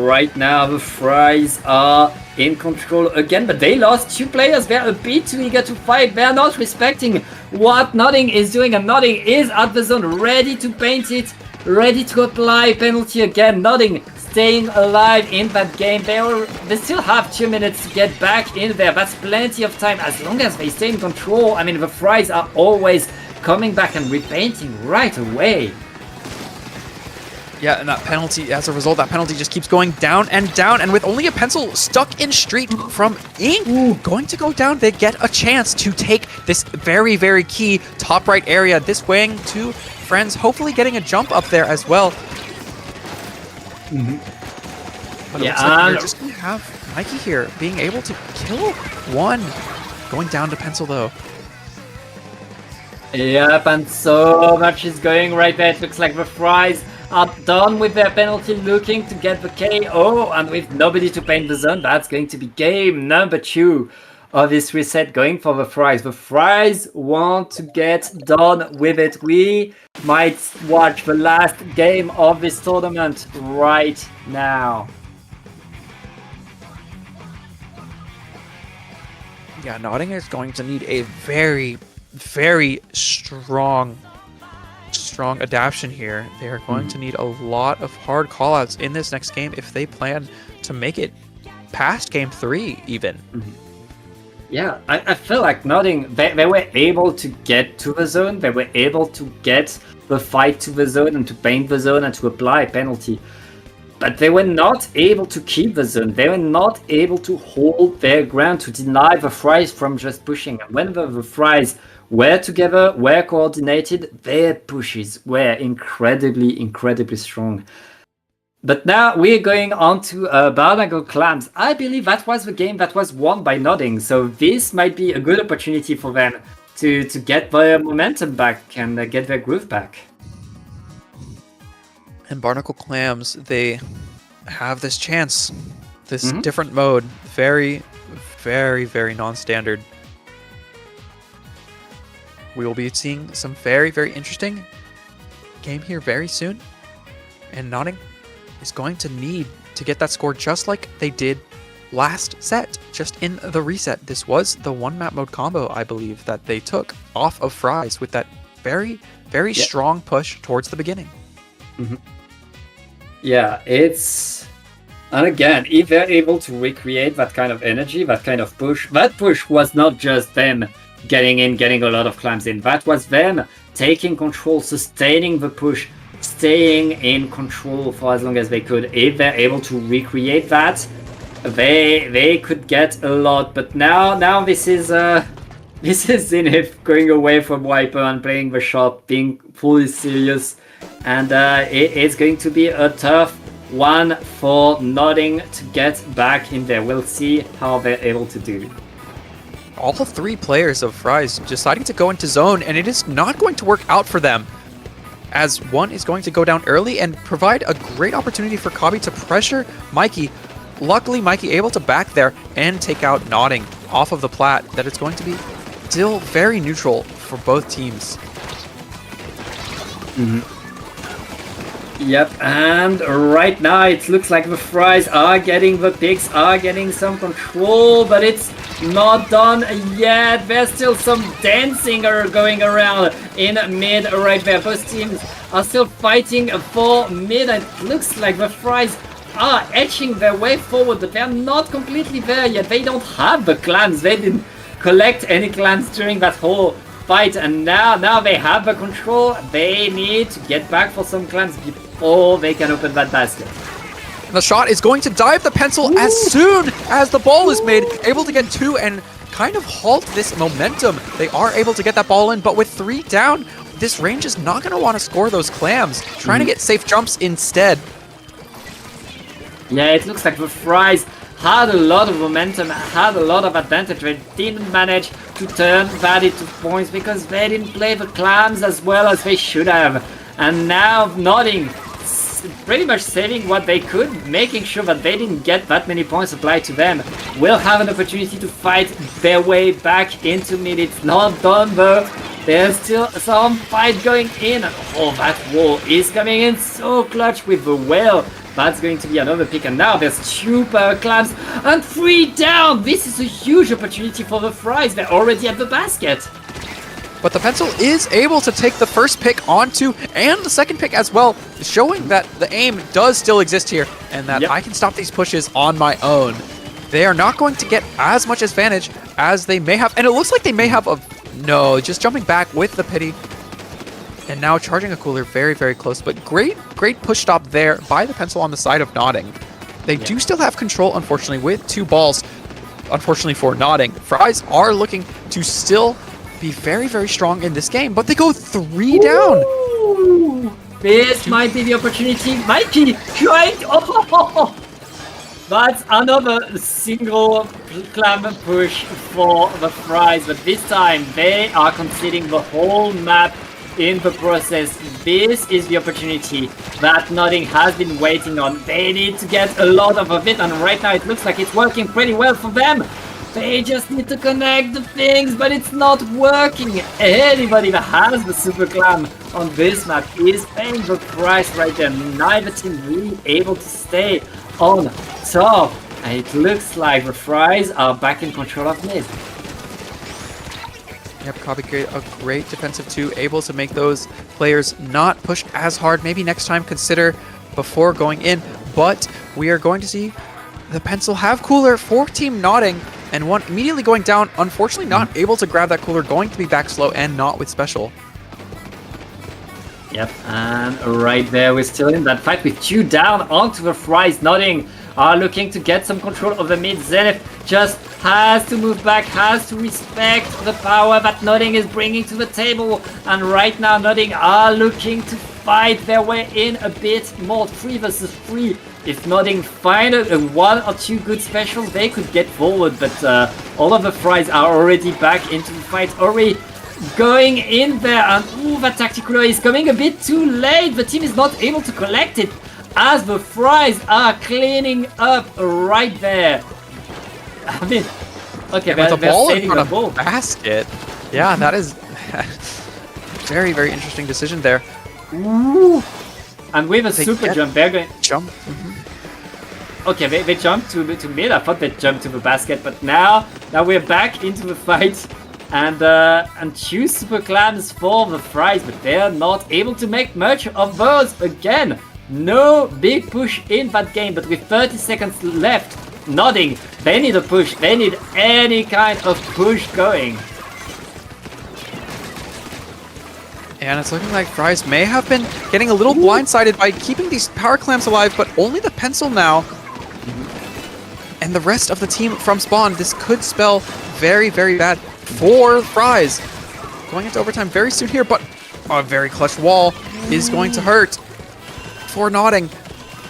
right now the Fries are in control again, but they lost 2 players. They're a bit too eager to fight. They're not respecting what Nodding is doing, and Nodding is at the zone, ready to paint it, ready to apply penalty again. Nodding staying alive in that game. They still have 2 minutes to get back in there. That's plenty of time as long as they stay in control. I mean, the Fries are always coming back and repainting right away. Yeah, and that penalty, as a result, that penalty just keeps going down, and with only a pencil stuck in street from Ink going to go down, they get a chance to take this very, very key top right area. This weighing 2 friends, hopefully getting a jump up there as well. But it looks like they're just going to have Mikey here being able to kill one. Going down to pencil, though. Yep, and so much is going right there. It looks like the Fries are done with their penalty, looking to get the KO, and with nobody to paint the zone, that's going to be game number 2 of this reset going for the Fries. The Fries want to get done with it. We might watch the last game of this tournament right now. Yeah, Nodding is going to need a very, very strong adaptation here. They are going to need a lot of hard callouts in this next game if they plan to make it past game 3 even. Yeah, I feel like Notting, they were able to get to the zone, they were able to get the fight to the zone and to paint the zone and to apply a penalty. But they were not able to keep the zone. They were not able to hold their ground, to deny the Fries from just pushing. And when the Fries were together, were coordinated, their pushes were incredibly strong. But now we're going on to Barnacle Clams. I believe that was the game that was won by Nodding, so this might be a good opportunity for them to get their momentum back and get their groove back. And Barnacle Clams, they have this chance, this different mode, very non-standard. We will be seeing some very interesting game here very soon, and Notting is going to need to get that score just like they did last set, just in the reset. This was the one map mode combo, I believe, that they took off of Fries with that very strong push towards the beginning. Yeah, it's... And again, if they're able to recreate that kind of energy, that kind of push, that push was not just them getting in, getting a lot of clams in. That was them taking control, sustaining the push, staying in control for as long as they could. If they're able to recreate that, they could get a lot. But now this is Zenith going away from Wiper and playing the shot, being fully serious, and it's going to be a tough one for Nodding to get back in there. We'll see how they're able to do. All three players of Fries deciding to go into zone, and it is not going to work out for them, as one is going to go down early and provide a great opportunity for Kabi to pressure Mikey. Luckily, Mikey able to back there and take out Nodding off of the plat, that it's going to be still very neutral for both teams. Yep, and right now it looks like the Fries are getting the picks, are getting some control, but it's not done yet. There's still some dancing going around in mid right there. Both teams are still fighting for mid. It looks like the Fries are etching their way forward, but they're not completely there yet. They don't have the clams. They didn't collect any clams during that whole fight, and now they have the control. They need to get back for some clams before they can open that basket. The shot is going to dive the pencil as soon as the ball is made, able to get two and kind of halt this momentum. They are able to get that ball in, but with 3 down, this range is not going to want to score those clams, trying to get safe jumps instead. Yeah, it looks like the Fries had a lot of momentum, had a lot of advantage. They didn't manage to turn that into points because they didn't play the clams as well as they should have. And now Nodding pretty much saving what they could, making sure that they didn't get that many points applied to them, will have an opportunity to fight their way back into mid. It's not done though. There's still some fight going in. Oh, that wall is coming in so clutch with the whale. That's going to be another pick, and now there's 2 power clams and 3 down. This is a huge opportunity for the Fries. They're already at the basket. But the pencil is able to take the first pick onto, and the second pick as well, showing that the aim does still exist here, and that I can stop these pushes on my own. They are not going to get as much advantage as they may have, and it looks like they may have a... No, just jumping back with the pity. And now charging a cooler very close, but great push stop there by the pencil on the side of Nodding. They do still have control, unfortunately, with 2 balls, unfortunately for Nodding. Fries are looking to still be very strong in this game, but they go 3 down. This might be the opportunity. Mikey trying to... Oh, that's another single clam push for the Fries, but this time they are conceding the whole map in the process. This is the opportunity that Nodding has been waiting on. They need to get a lot of it, and right now it looks like it's working pretty well for them. They just need to connect the things, but it's not working. Anybody that has the Super Clam on this map is paying the price right there. Neither team really able to stay on top. And it looks like the Fries are back in control of mid. Yep, Kabi, a great defensive 2, able to make those players not push as hard. Maybe next time consider before going in, but we are going to see the pencil have cooler for Team Nodding, and one immediately going down. Unfortunately, not able to grab that cooler, going to be back slow and not with special. Yep, and right there, we're still in that fight with 2 down onto the Fries. Nodding are looking to get some control of the mid. Zenith just has to move back, has to respect the power that Nodding is bringing to the table. And right now, Nodding are looking to fight their way in a bit more. 3 versus 3. If Nodding find a 1 or 2 good specials, they could get forward. But all of the Fries are already back into the fight. Ori going in there, and ooh, that tactical is coming a bit too late. The team is not able to collect it as the Fries are cleaning up right there. I mean, okay, With the ball in saving front the of ball. basket. Yeah, that is very, very interesting decision there. Ooh. And with a They super get- jump, they're going. Jump. Okay, they jumped to mid. I thought they jumped to the basket, but now we're back into the fight. And 2 super clams for the Fries, but they're not able to make much of those again. No big push in that game, but with 30 seconds left, Nodding, they need a push. They need any kind of push going. And it's looking like Fries may have been getting a little blindsided by keeping these power clams alive, but only the pencil now. And the rest of the team from spawn, this could spell very, very bad for Fries. Going into overtime very soon here, but a very clutch wall is going to hurt for Nodding.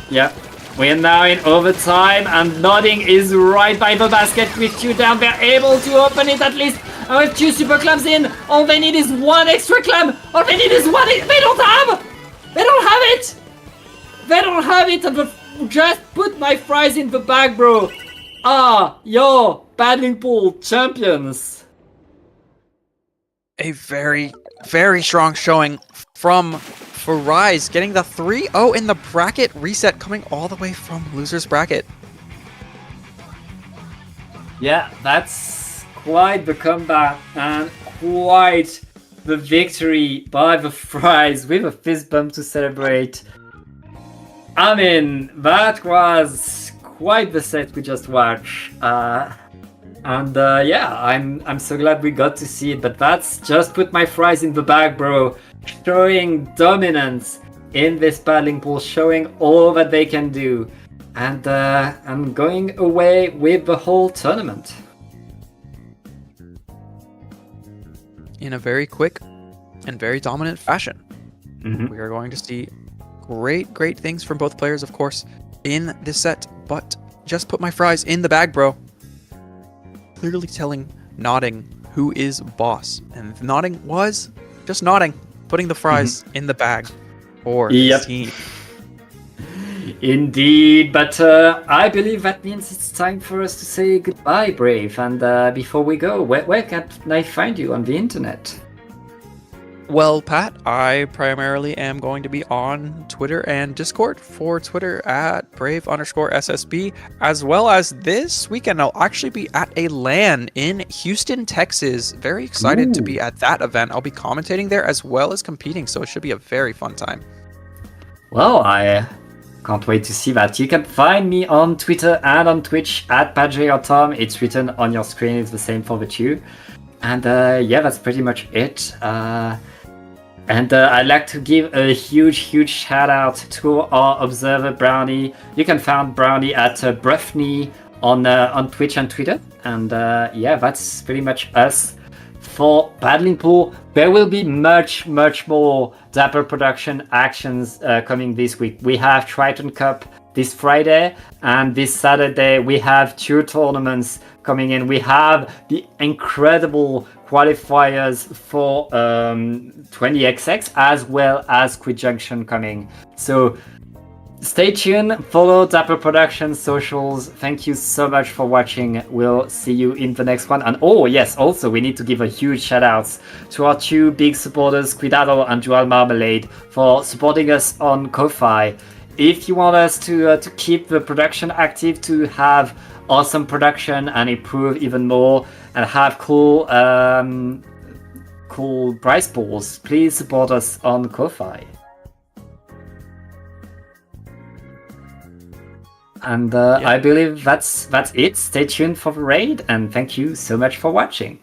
Yeah, we're now in overtime, and Nodding is right by the basket with 2 down. They're able to open it at least. And with 2 super clams in, all they need is 1 extra clam. All they need is 1. They don't have it. They don't have it. And just put my Fries in the bag, bro. Yo, paddling pool champions. A very, very strong showing from Fries, getting the 3-0 in the bracket reset, coming all the way from loser's bracket. Yeah, that's quite the comeback and quite the victory by the Fries with a fist bump to celebrate. I mean, that was quite the set we just watched. Yeah, I'm so glad we got to see it, but that's just put my Fries in the bag, bro. Showing dominance in this paddling pool, showing all that they can do. And I'm going away with the whole tournament. In a very quick and very dominant fashion. Mm-hmm. We are going to see great, great things from both players, of course, in this set, but just put my Fries in the bag, bro. Clearly telling Nodding who is boss. And Nodding was just Nodding, putting the Fries in the bag for his team. Indeed, but I believe that means it's time for us to say goodbye, Brave. And before we go, where can I find you on the internet? Well, Pat, I primarily am going to be on Twitter and Discord. For Twitter at Brave_SSB, as well as this weekend I'll actually be at a LAN in Houston, Texas. Very excited to be at that event. I'll be commentating there as well as competing, so it should be a very fun time. Well, I can't wait to see that. You can find me on Twitter and on Twitch at PadreOrTom. It's written on your screen. It's the same for the two. And yeah, that's pretty much it. And I'd like to give a huge shout out to our observer Brownie. You can find Brownie at Brefney on Twitch and Twitter. And yeah, that's pretty much us for Paddling Pool. There will be much more Dapper production actions coming this week. We have Triton Cup this Friday, and this Saturday we have 2 tournaments coming in. We have the incredible qualifiers for 20XX as well as Quid Junction coming. So stay tuned, follow Dapper Productions socials. Thank you so much for watching. We'll see you in the next one. And oh yes, also we need to give a huge shout outs to our 2 big supporters, Quidado and Dual Marmalade, for supporting us on Ko-Fi. If you want us to keep the production active, to have awesome production and improve even more and have cool prize pools, please support us on Ko-Fi. And I believe that's it. Stay tuned for the raid, and thank you so much for watching.